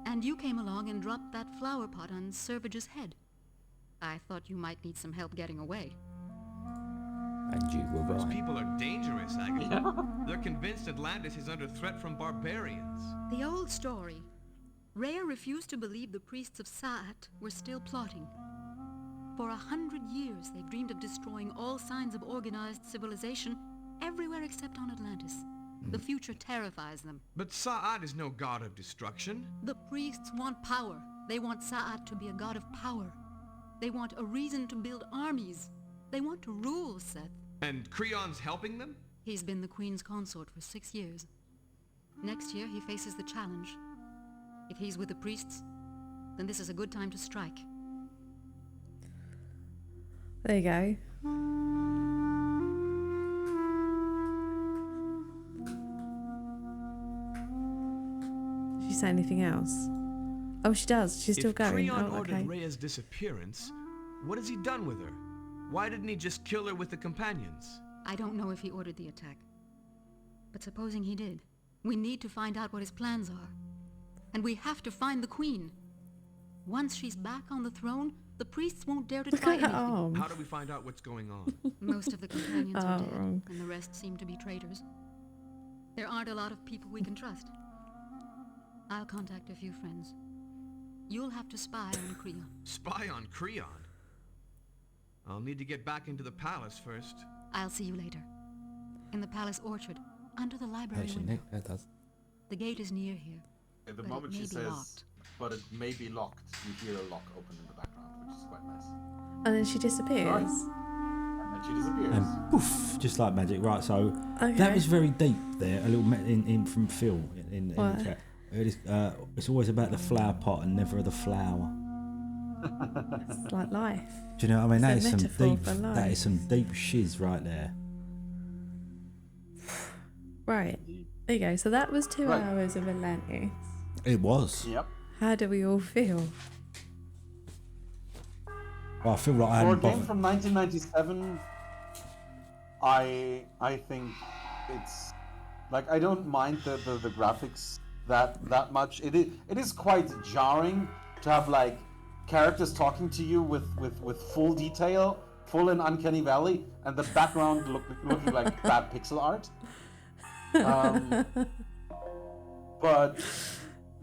and you came along and dropped that flower pot on Servage's head. I thought you might need some help getting away. And you were Those right. people are dangerous, Agatha. They're convinced Atlantis is under threat from barbarians. The old story. Rhea refused to believe the priests of Sa'at were still plotting. For 100 years, they've dreamed of destroying all signs of organized civilization everywhere except on Atlantis. The future terrifies them. But Sa'at is no god of destruction. The priests want power. They want Sa'at to be a god of power. They want a reason to build armies. They want to rule, Seth. And Creon's helping them? He's been the Queen's consort for 6 years. Next year, he faces the challenge. If he's with the priests, then this is a good time to strike. There you go. Did she say anything else? Oh, she does. She's still If going. Creon Oh, ordered okay. Rhea's disappearance, what has he done with her? Why didn't he just kill her with the companions? I don't know if he ordered the attack. But supposing he did, we need to find out what his plans are. And we have to find the Queen. Once she's back on the throne, the priests won't dare to Look try at her anything. arm. How do we find out what's going on? Most of the companions Oh, are dead, wrong. and the rest seem to be traitors. There aren't a lot of people we can trust. I'll contact a few friends. You'll have to spy on Creon. Spy on Creon? I'll need to get back into the palace first. I'll see you later. In the palace orchard, under the library Actually, window. Nick, that does. The gate is near here. At the but moment it may she be says, locked. but it may be locked, you hear a lock open in the background, which is quite nice. And then she disappears. And then she disappears. And poof, just like magic. Right, so Okay. that was very deep there. A little in from Phil in What? the chat. It is, it's always about the flower pot and never the flower. It's like life. Do you know what I mean? That It's a is some metaphor deep. for That life. is some deep shiz right there. Right. There you go. So that was 2 Right. hours of Atlantis. It was. Yep. How do we all feel? Well, I feel like I For a hadn't game bothered. from 1997, I think it's like I don't mind the graphics that much. It is quite jarring to have like characters talking to you with full detail, full in Uncanny Valley, and the background looking like bad pixel art. But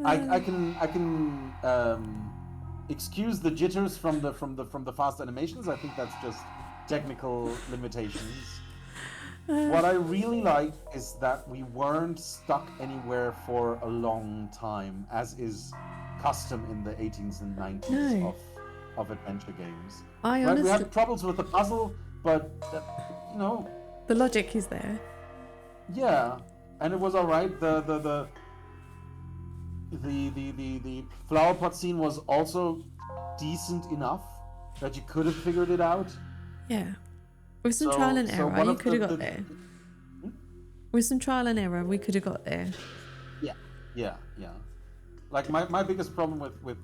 I can excuse the jitters from the fast animations. I think that's just technical limitations. What I really like is that we weren't stuck anywhere for a long time, as is custom in the 80s and 90s No. of adventure games. I Right? We honestly, had troubles with the puzzle, but you know, the logic is there. yeah, and it was all right. The flower pot scene was also decent enough that you could have figured it out. Yeah. With some trial and so error, one you of could have the- got there. With some trial and error, we could have got there. Yeah. Like my biggest problem with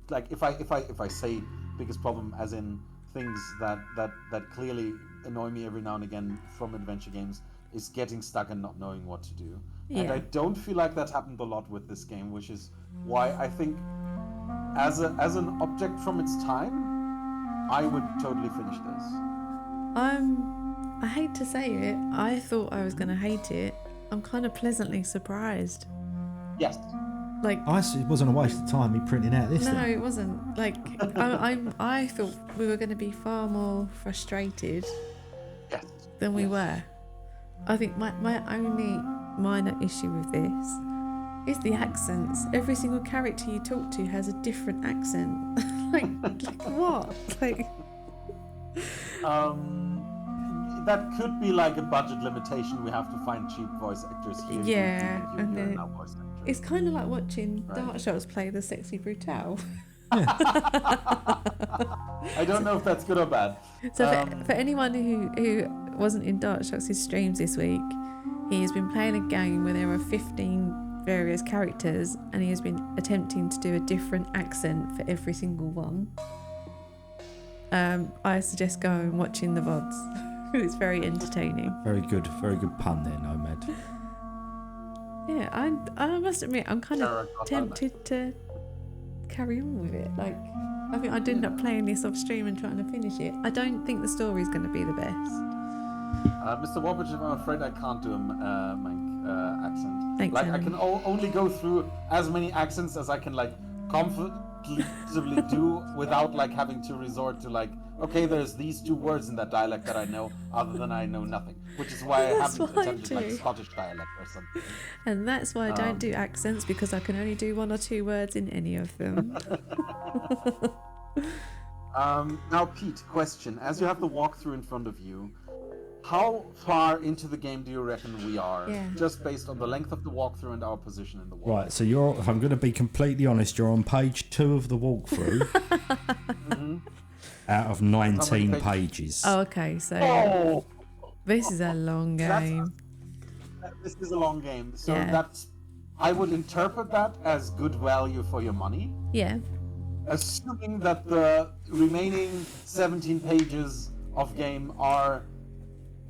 like if I say biggest problem as in things that clearly annoy me every now and again from adventure games is getting stuck and not knowing what to do. And Yeah. I don't feel like that happened a lot with this game, which is why I think as an object from its time, I would totally finish this. I hate to say it, I thought I was going to hate it. I'm kind of pleasantly surprised. Yes. Like, It wasn't a waste of time me printing out this no, thing. it wasn't. Like, I thought we were going to be far more frustrated than we were. I think my only minor issue with this is the accents. Every single character you talk to has a different accent. like what? Like, that could be like a budget limitation. We have to find cheap voice actors here. yeah, and you're then now voice actor. it's kind of like watching Dark Shots play the sexy brutale. I don't know if that's good or bad. So for anyone who wasn't in Dark Shots' streams this week, he has been playing a game where there are 15 various characters, and he has been attempting to do a different accent for every single one. I suggest going and watching the VODs. It's very entertaining. Very good pun there, Nomad. Yeah, I must admit, I'm kind of tempted to carry on with it. Like, I think I'd end up playing this off stream and trying to finish it. I don't think the story's going to be the best. Mr. Warbridge, I'm afraid I can't do a Mank accent. Thanks, like, Aaron. I can only go through as many accents as I can, like, comfortably do without, like, having to resort to, like, okay, there's these two words in that dialect that I know, other than I know nothing. Which is why I That's haven't what I attempted, like, do. Scottish dialect or something. And that's why I don't do accents, because I can only do one or two words in any of them. Now, Pete, question. As you have the walkthrough in front of you, how far into the game do you reckon we are? Yeah. Just based on the length of the walkthrough and our position in the walkthrough. Right, so if I'm going to be completely honest, you're on page 2 of the walkthrough out of 19 pages. Oh, okay, so this is a long game. This is a long game, so Yeah. I would interpret that as good value for your money, Yeah. assuming that the remaining 17 pages of game are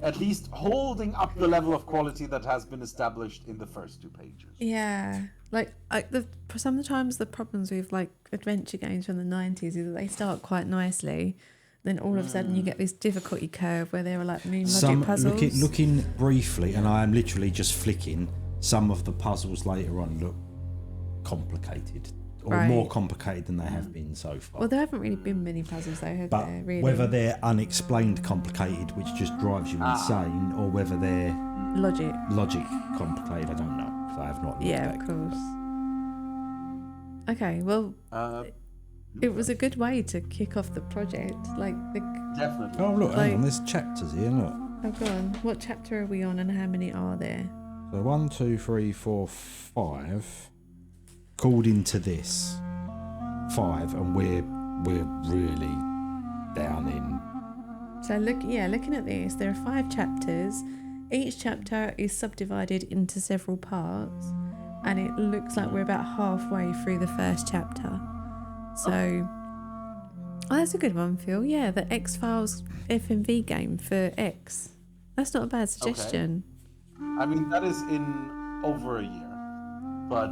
at least holding up the level of quality that has been established in the first 2 pages. Yeah. Like, sometimes the problems with, like, adventure games from the 90s is that they start quite nicely. Then all of a sudden you get this difficulty curve where there are, like, new logic puzzles. Looking briefly, and I am literally just flicking, some of the puzzles later on look complicated. Or Right. more complicated than they have been so far. Well, there haven't really been many puzzles, though, have But there, really? whether they're unexplained complicated, which just drives you insane, or whether they're Logic complicated, I don't know. Because I have not looked Yeah, back. of course. Okay, well, it was a good way to kick off the project. Like, Definitely. Oh, look, hang Like- on, there's chapters here, look. oh, go on. What chapter are we on, and how many are there? So 1, 2, 3, 4, 5. According to this, 5, and we're really down in. So looking at this, there are 5 chapters. Each chapter is subdivided into several parts, and it looks like we're about halfway through the first chapter. So, that's a good one, Phil. Yeah, the X-Files FMV game for X. That's not a bad suggestion. I mean, that is in over a year. But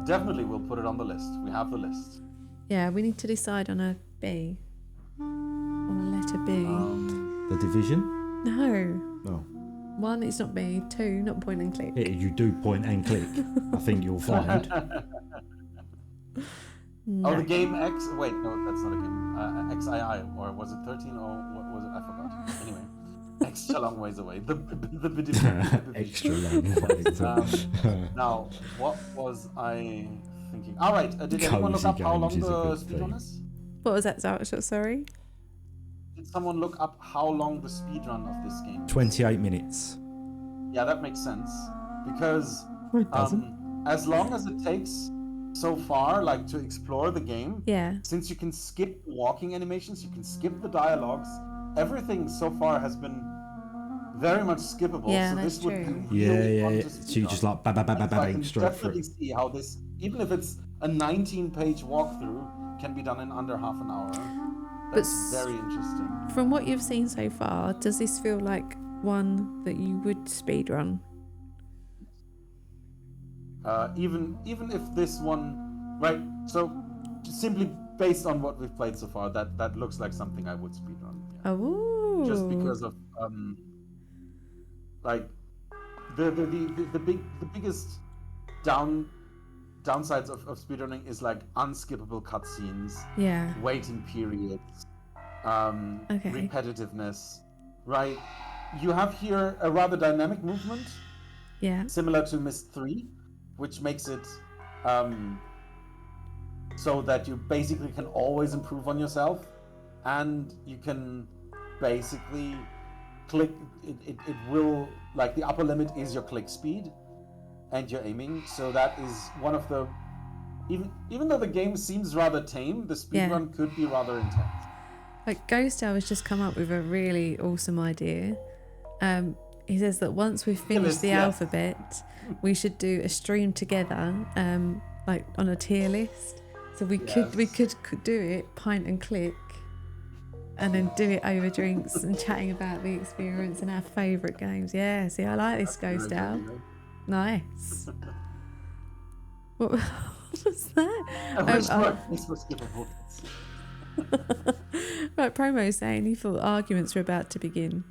definitely we'll put it on the list. We have the list. Yeah, we need to decide on a B. On a letter B. The Division? No. No. 1, it's not B. 2, not point and click. Yeah, you do point and click. I think you'll find. No. Oh, the game X. Wait, no, that's not a game. XII, or was it 13, or what was it? I forgot. Anyway, extra long ways away. The Extra long ways away. Now, what was I thinking? All right, did anyone look Cozy up how long games is a the good speedrun thing. is? What was that, sorry? Did someone look up how long the speedrun of this game is? 28 minutes. Yeah, that makes sense. Because It doesn't. as long as it takes so far, like to explore the game, Yeah. since you can skip walking animations, you can skip the dialogues, everything so far has been very much skippable. Yeah, so that's this would true. be really fun to So speed you on. just like bang straight Definitely through. see how this, even if it's a 19-page walkthrough, can be done in under half an hour. That's very interesting. From what you've seen so far, does this feel like one that you would speedrun? Even if this one, right? So simply based on what we've played so far, that looks like something I would speedrun. Yeah. Oh. Just because of like the biggest downsides of speedrunning is like unskippable cutscenes, Yeah. waiting periods, Okay. repetitiveness, right? You have here a rather dynamic movement, Yeah. similar to Myst 3, which makes it so that you basically can always improve on yourself, and you can basically click it will, like, the upper limit is your click speed and your aiming. So that is one of the, even though the game seems rather tame, the speedrun could be rather intense. Like Ghost has just come up with a really awesome idea. He says that once we've finished the alphabet, we should do a stream together, like on a tier list. So we could do it pint and click, and then do it over drinks and chatting about the experience and our favourite games. Yeah, see, I like this Ghost Owl. Nice. What was that? I wish this was skippable. Right, Promo saying he thought arguments were about to begin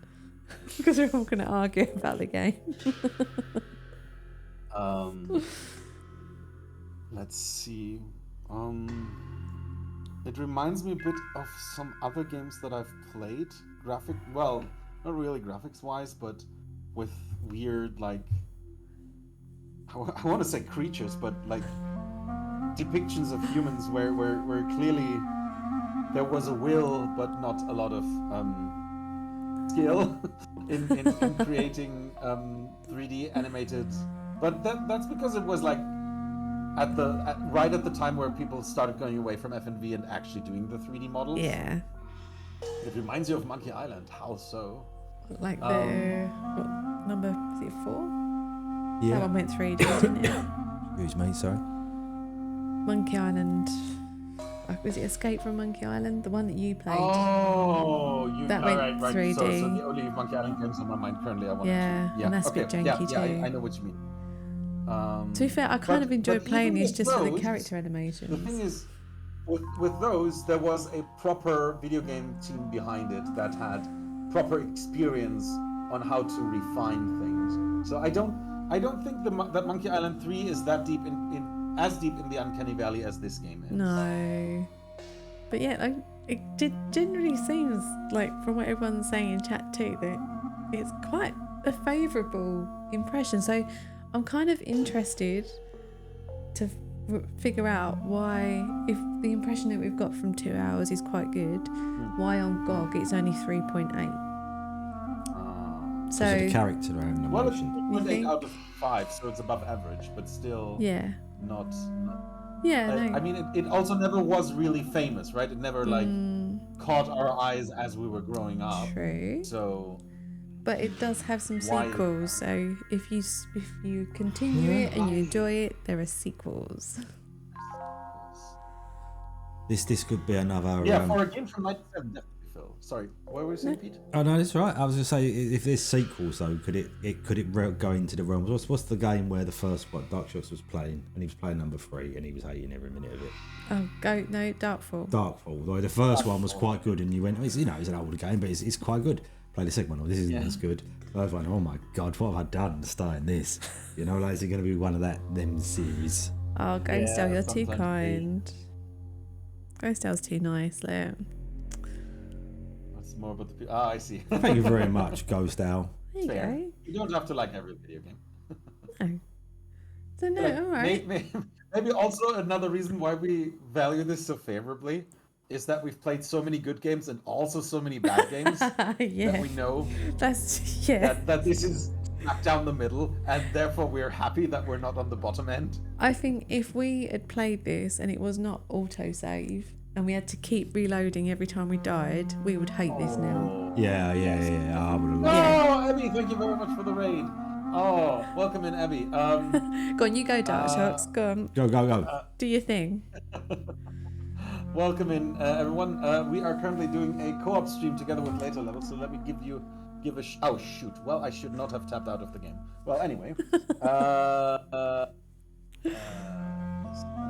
because we're all going to argue about the game. Let's see. It reminds me a bit of some other games that I've played. Well, not really graphics wise, but with weird, like, I want to say creatures, but like depictions of humans where clearly there was a will, but not a lot of skill in creating 3D animated. But that's because it was like right at the time where people started going away from FNV and actually doing the 3D models. Yeah. It reminds you of Monkey Island. How so? Like what number, is it 4? Yeah. That one went 3D, didn't it? Who's me? Sorry. Monkey Island. Was it Escape from Monkey Island? The one that you played? Oh, that went right. 3D. So the only Monkey Island games on my mind currently I want to. Yeah, and that's a bit janky too. I know what you mean. To be fair, I kind of enjoyed playing these just for the those, character animations. The thing is, with those, there was a proper video game team behind it that had proper experience on how to refine things. So I don't think that Monkey Island 3 is that deep as deep in the uncanny valley as this game is. No, but yeah, like, it generally seems like, from what everyone's saying in chat too, that it's quite a favourable impression. So I'm kind of interested to figure out why, if the impression that we've got from 2 hours is quite good, why on GOG it's only 3.8. So the character animation. Well, it's 3.8 out of 5, so it's above average, but still not. Yeah, no. I mean, it also never was really famous, right? It never caught our eyes as we were growing up. True. So. But it does have some sequels, so if you continue it and you enjoy it, there are sequels. This could be another. Yeah, for a game from 97, definitely, Phil. Sorry, what were you saying, Pete? Oh no, that's right. I was going to say, if there's sequels though, could it go into the realms? What's the game where the first Dark Shots was playing, and he was playing number 3, and he was hating every minute of it? Oh, Darkfall. Darkfall. Though the first one was quite good, and you went, it's an older game, but it's quite good. Play the second one. This isn't as good. Third one. Oh my god, what have I done starting this? You know, like, is it going to be one of them series? Oh, Ghost Owl, you're too kind. Ghost Owl's too nice, Leo. That's more about the. I see. Thank you very much, Ghost Owl. There you go. You don't have to like every video game. No. So no, all right. Maybe also another reason why we value this so favorably is that we've played so many good games and also so many bad games that we know that this is smack down the middle, and therefore we're happy that we're not on the bottom end. I think if we had played this and it was not autosave and we had to keep reloading every time we died, we would hate this now. Yeah. I would have No, loved Abby, thank you very much for the raid. Oh, welcome in, Abby. Go on, you go, Dark Sharks. Go on. Go. Do your thing. Welcome in, everyone. We are currently doing a co-op stream together with Later Level, so let me give a oh shoot. Well, I should not have tapped out of the game. Well, anyway.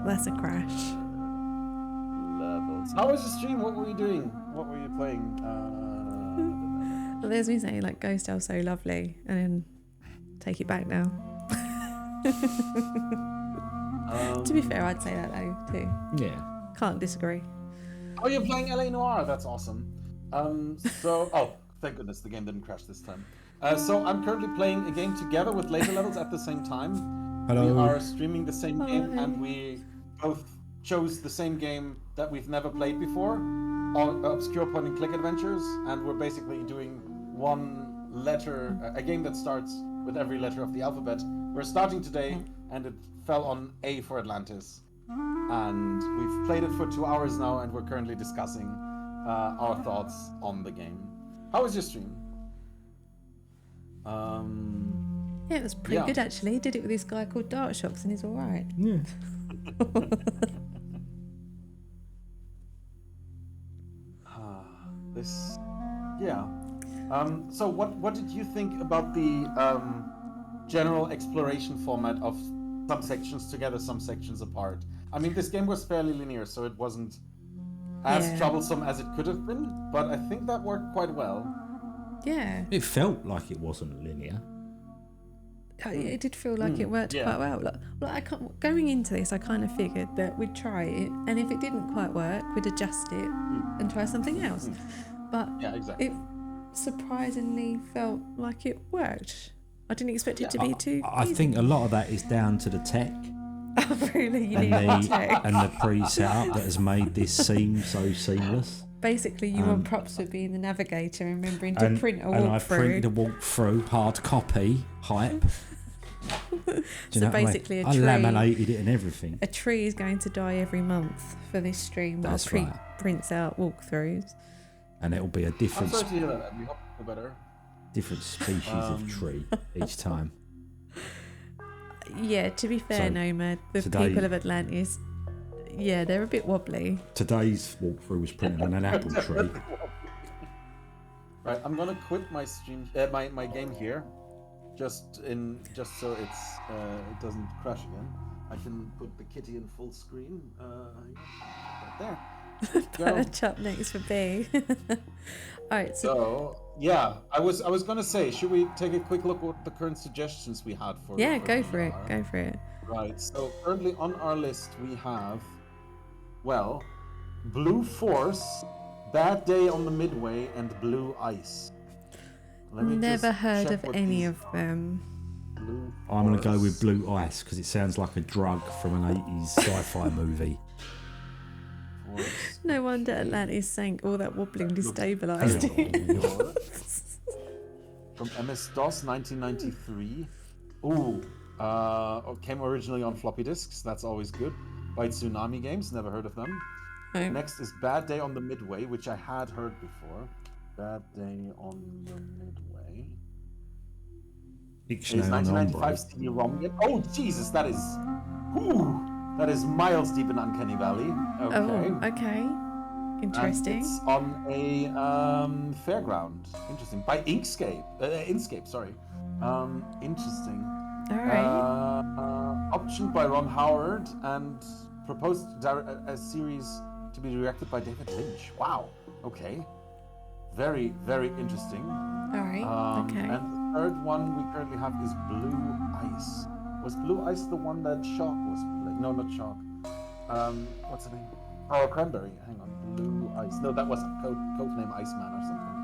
That's a crash. Levels. How was the stream? What were you doing? What were you playing? Well, there's me saying like Ghost Elf so lovely, and then take it back now. To be fair, I'd say that though too. Yeah. Can't disagree. Oh, you're playing LA Noire. That's awesome. Oh, thank goodness the game didn't crash this time. So I'm currently playing a game together with Later Levels at the same time. Hello. We are streaming the same game, and we both chose the same game that we've never played before, obscure point-and-click adventures, and we're basically doing one letter, a game that starts with every letter of the alphabet. We're starting today, and it fell on A for Atlantis. And we've played it for 2 hours now, and we're currently discussing our thoughts on the game. How was your stream? Yeah, it was pretty good actually. Did it with this guy called Dark Shocks, and he's all right. Yeah. So what did you think about the general exploration format of some sections together, some sections apart? I mean, this game was fairly linear, so it wasn't as troublesome as it could have been, but I think that worked quite well. Yeah. It felt like it wasn't linear. It did feel like it worked quite well. Going into this, I kind of figured that we'd try it, and if it didn't quite work, we'd adjust it and try something else. But it surprisingly felt like it worked. I didn't expect it to be too I think a lot of that is down to the tech. Oh, really? You and need tech? And the pre-setup that has made this seem so seamless. Basically, you want props for being the navigator and remembering to print a walkthrough. And I printed a walkthrough, hard copy, hype. So basically, I laminated it and everything. A tree is going to die every month for this stream. That's while right. Prints out walkthroughs. And it'll be a different. I'm sorry to hear that. We hope for better. Different species of tree each time. Yeah, to be fair, Nomad, the people of Atlantis, they're a bit wobbly. Today's walkthrough was printed on an apple tree. Right, I'm gonna quit my stream, my game here, just so it doesn't crash again. I can put the kitty in full screen. Right there. Perch up next for B. Alright, so I was gonna say, should we take a quick look at the current suggestions we had for? Yeah, go for it. Go for it. Right. So currently on our list we have, Blue Force, Bad Day on the Midway, and Blue Ice. Never heard of any of them. I'm gonna go with Blue Ice because it sounds like a drug from an 80s sci-fi movie. No wonder Atlantis sank. All that wobbling destabilised it. From MS-DOS 1993. Came originally on floppy disks. That's always good. By Tsunami Games. Never heard of them. Oh. Next is Bad Day on the Midway, which I had heard before. Bad Day on the Midway. Is 1995 CD-ROM. Oh Jesus, that is miles deep in Uncanny Valley. Okay. Oh, okay. Interesting. And it's on a fairground. Interesting. By Inkscape, sorry. Interesting. All right. Optioned by Ron Howard and proposed a series to be directed by David Lynch. Wow. Okay. Very, very interesting. All right. Okay. And the third one we currently have is Blue Ice. Was Blue Ice the one that Shock was playing? No, not Shock. What's the name? Oh, Cranberry. Hang on. Blue Ice. No, that was code name Iceman or something.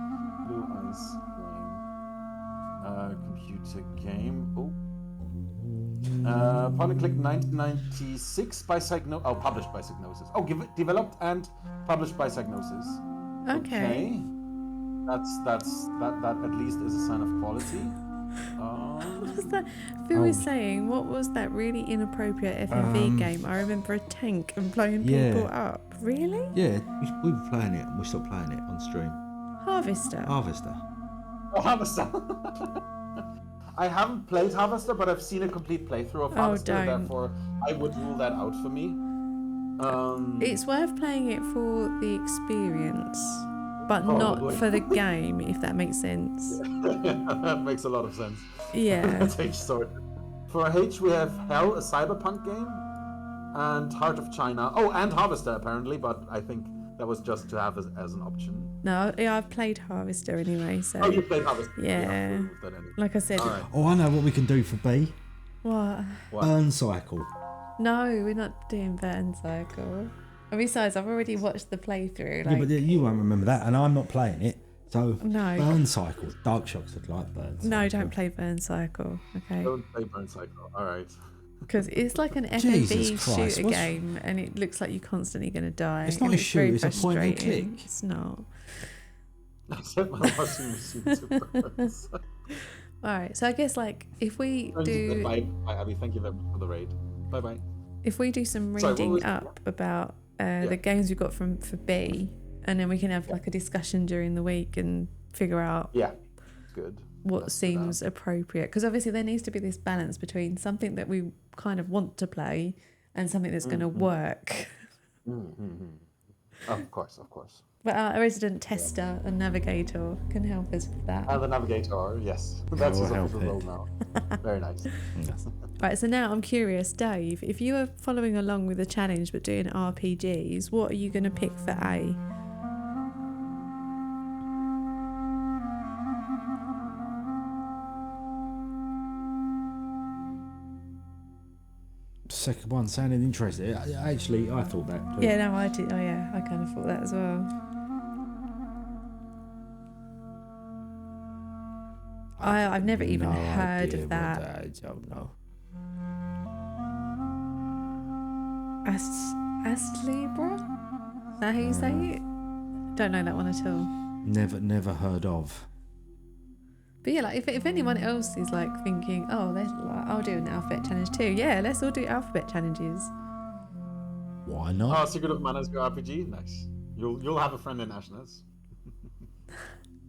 Blue Ice game. Computer game. Point and click 1996 by published by Psygnosis. Developed and published by Psygnosis. Okay. That at least is a sign of quality. What was that? Phil was saying, what was that really inappropriate FMV game? I remember a tank and blowing people up. Really? Yeah, we were playing it and we're still playing it on stream. Harvester. Oh, Harvester. I haven't played Harvester, but I've seen a complete playthrough of Harvester, therefore I would rule that out for me. It's worth playing it for the experience, but Probably. not for the game, if that makes sense. That makes a lot of sense. Yeah. That's H sorted. For H, we have Hell, a cyberpunk game, and Heart of China. Oh, and Harvester, apparently, but I think that was just to have as an option. No, I've played Harvester anyway, so... Oh, you played Harvester? Yeah. Like I said... Right. Oh, I know what we can do for B. What? Burn cycle. No, we're not doing Burn Cycle. And besides, I've already watched the playthrough. Yeah, but you won't remember that, and I'm not playing it. So, No. Burn cycle. Dark Shocks would like Burn cycle. No, don't play Burn Cycle, okay? Don't play Burn Cycle, alright. Because it's like an FMV shooter game, and it looks like you're constantly going to die. It's not a shooter, it's a point and click. It's not. I set my washing machine to burn. Alright, so I guess like if we do... Bye, Abby. Thank you very much for the raid. Bye-bye. If we do some reading up about the games we've got for B, and then we can have like a discussion during the week and figure out good. What seems appropriate. Because obviously there needs to be this balance between something that we kind of want to play and something that's going to work. Of course, of course. But our resident tester and navigator can help us with that. And the navigator, yes. That's his official role now. Very nice. Right, so now I'm curious, Dave, if you are following along with the challenge but doing RPGs, what are you going to pick for A? Second one sounded interesting. Actually, I thought that too. Yeah, no, I did. Oh, yeah, I kind of thought that as well. I've never even heard of that. I don't know. Astlibra? Is that how you say it? Don't know that one at all. Never heard of. But yeah, like if anyone else is like thinking, oh, I'll do an alphabet challenge too. Yeah, let's all do alphabet challenges. Why not? Oh, Secret of Mana's Go RPG, nice. You'll have a friend in Ashness.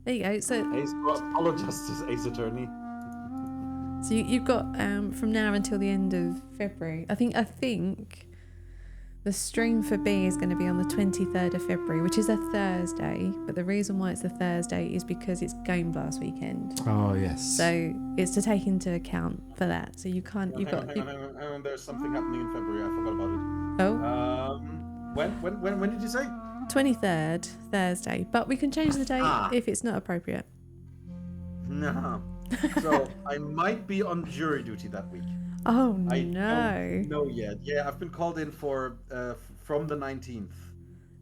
There you go. So Ace apologist is Ace Attorney. So you've got from now until the end of February. I think the stream for B is going to be on the 23rd of February, which is a Thursday. But the reason why it's a Thursday is because it's Game Blast weekend. Oh yes. So it's to take into account for that. So you can't. Hang on, there's something happening in February. I forgot about it. Oh. When did you say? 23rd, Thursday. But we can change the date if it's not appropriate. No. So I might be on jury duty that week. Oh no. I don't know yet. Yeah, I've been called in for from the 19th.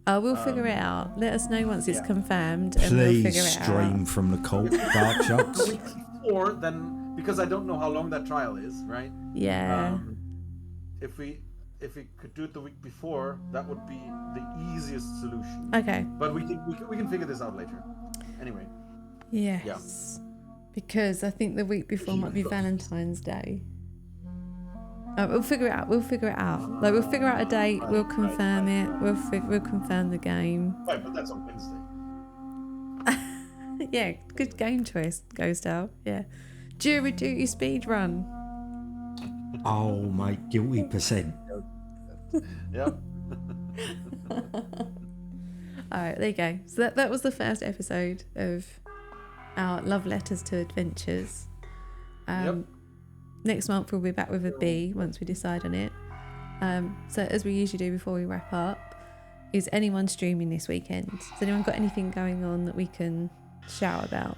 We'll figure it out. Let us know once it's confirmed, and Please we'll figure it out. stream from the cult Dark Shocks. The week before, then, because I don't know how long that trial is, right? Yeah. If we could do it the week before, that would be the easiest solution. Okay. But we can figure this out later. Anyway. Yes. Yeah. Because I think the week before might be Valentine's Day. We'll figure it out. Like we'll figure out a date. We'll confirm it. We'll confirm the game. Right, but that's on Wednesday. Yeah, good game choice, Ghost Owl. Yeah. Jury duty speed run. Oh, mate, guilty percent. Yep. Alright, there you go. So that was the first episode of our Love Letters to Adventures. Next month we'll be back with a B once we decide on it. So as we usually do before we wrap up, is anyone streaming this weekend? Has anyone got anything going on that we can shout about?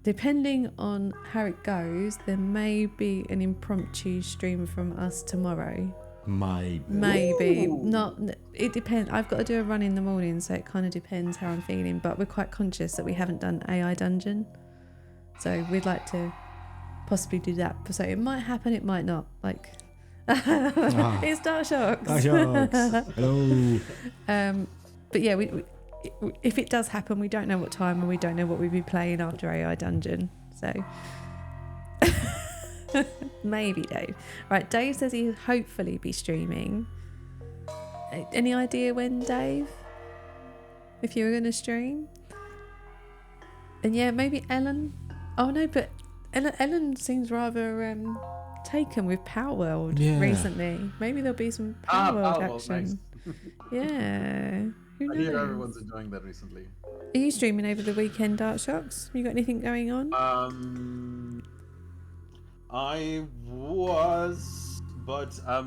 Depending on how it goes, there may be an impromptu stream from us tomorrow. Maybe. Not. It depends. I've got to do a run in the morning, so it kind of depends how I'm feeling. But we're quite conscious that we haven't done AI Dungeon, so we'd like to possibly do that. So it might happen, it might not. Like, it's Dark Shocks. Dark Shocks. Hello. But yeah, we if it does happen, we don't know what time and we don't know what we'll be playing after AI Dungeon. So maybe Dave. Right, Dave says he'll hopefully be streaming. Any idea when, Dave? If you were going to stream? And yeah, maybe Ellen. Oh no, but Ellen seems rather taken with Power World recently. Maybe there'll be some Power World action. Nice. Yeah. Who I knows? hear everyone's enjoying that recently. Are you streaming over the weekend, Dark Shocks? You got anything going on? I was, but a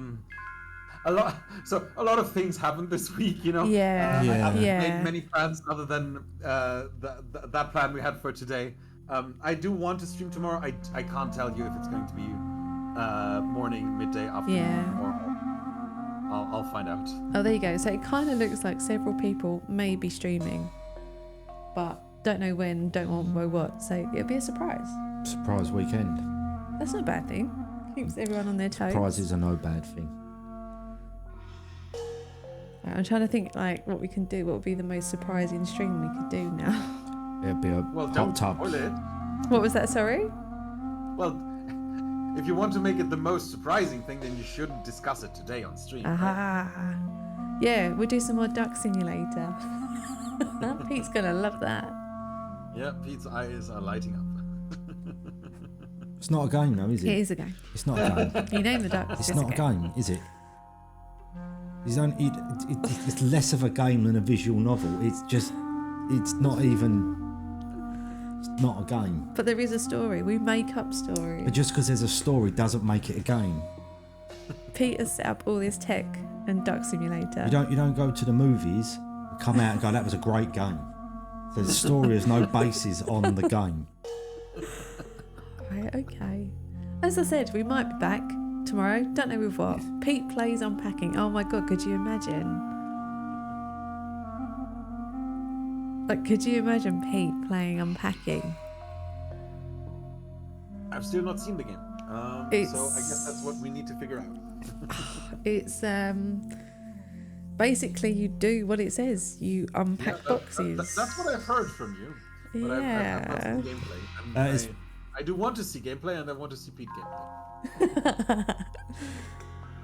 lot of things happened this week, you know. Yeah. I haven't made many plans other than that plan we had for today. I do want to stream tomorrow. I can't tell you if it's going to be morning, midday, afternoon, or I'll find out. Oh, there you go. So it kind of looks like several people may be streaming, but don't know when, don't know what. So it'll be a surprise. Surprise weekend. That's not a bad thing. Keeps everyone on their toes. Surprises are no bad thing. Right, I'm trying to think like what we can do. What would be the most surprising stream we could do now? It'd be a hot tub. What was that? Sorry. Well, if you want to make it the most surprising thing, then you shouldn't discuss it today on stream. Aha. Right? Yeah, we'll do some more Duck Simulator. Pete's gonna love that. Yeah, Pete's eyes are lighting up. It's not a game, though, is it? It is a game. It's not a game. You name the ducks. It's not a game, is it? It's less of a game than a visual novel. It's not even. It's not a game. But there is a story. We make up stories. But just because there's a story doesn't make it a game. Pete has set up all this tech and Duck Simulator. You don't go to the movies, come out and go, that was a great game. So the story has no basis on the game. Right, okay. As I said, we might be back tomorrow. Don't know with what. Pete plays unpacking. Oh my god, could you imagine? Like, could you imagine Pete playing unpacking? I've still not seen the game. So I guess that's what we need to figure out. It's basically you do what it says. You unpack boxes. That's what I've heard from you. But I've not seen gameplay. And I do want to see gameplay, and I want to see Pete gameplay.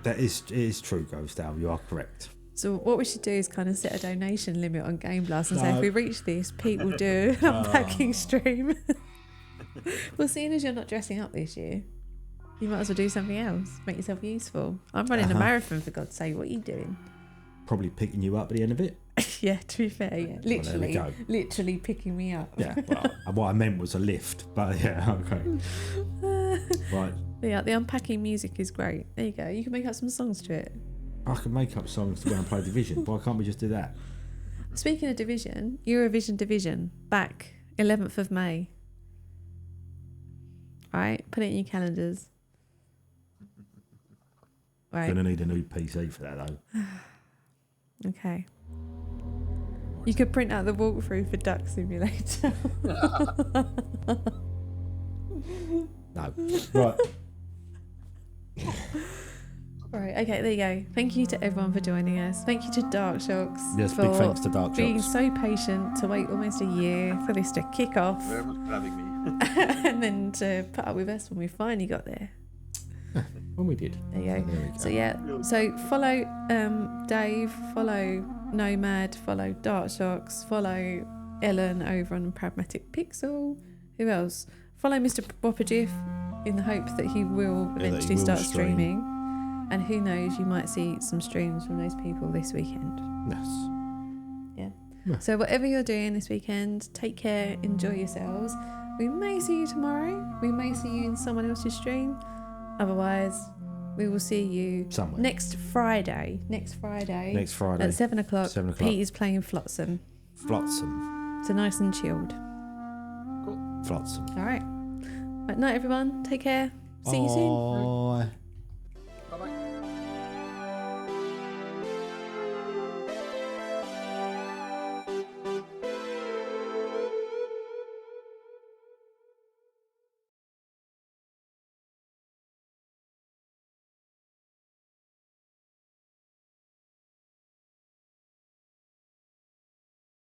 It is true, Ghost Owl. You are correct. So what we should do is kind of set a donation limit on Game Blast and say if we reach this, Pete will do an unpacking stream. Well, seeing as you're not dressing up this year, you might as well do something else. Make yourself useful. I'm running a marathon, for God's sake. What are you doing? Probably picking you up at the end of it. Yeah, to be fair, yeah. Literally picking me up. Yeah, well, what I meant was a lift, but yeah, okay. Right. Yeah, the unpacking music is great. There you go. You can make up some songs to it. I can make up songs to go and play Division. Why can't we just do that? Speaking of Division, Eurovision Division, back 11th of May. Right, put it in your calendars. Right. Gonna need a new PC for that though. Okay. You could print out the walkthrough for Duck Simulator. No. Right. Right, okay, there you go. Thank you to everyone for joining us. Thank you to Dark Shocks. Yes, for big thanks to Dark Shocks. being so patient to wait almost a year for this to kick off. Very much for having me. And then to put up with us when we finally got there. When we did. There you go. So yeah, so follow Dave, follow Nomad, follow Dark Shocks, follow Ellen over on Pragmatic Pixel. Who else? Follow Mr. Whopperjiff in the hope that he will eventually start streaming. And who knows, you might see some streams from those people this weekend. Yes. Yeah. So whatever you're doing this weekend, take care, enjoy yourselves. We may see you tomorrow. We may see you in someone else's stream. Otherwise, we will see you somewhere next Friday. Next Friday at 7 o'clock. Pete is playing Flotsam. So nice and chilled. Cool. Flotsam. All right. Night, everyone. Take care. See you soon. Bye.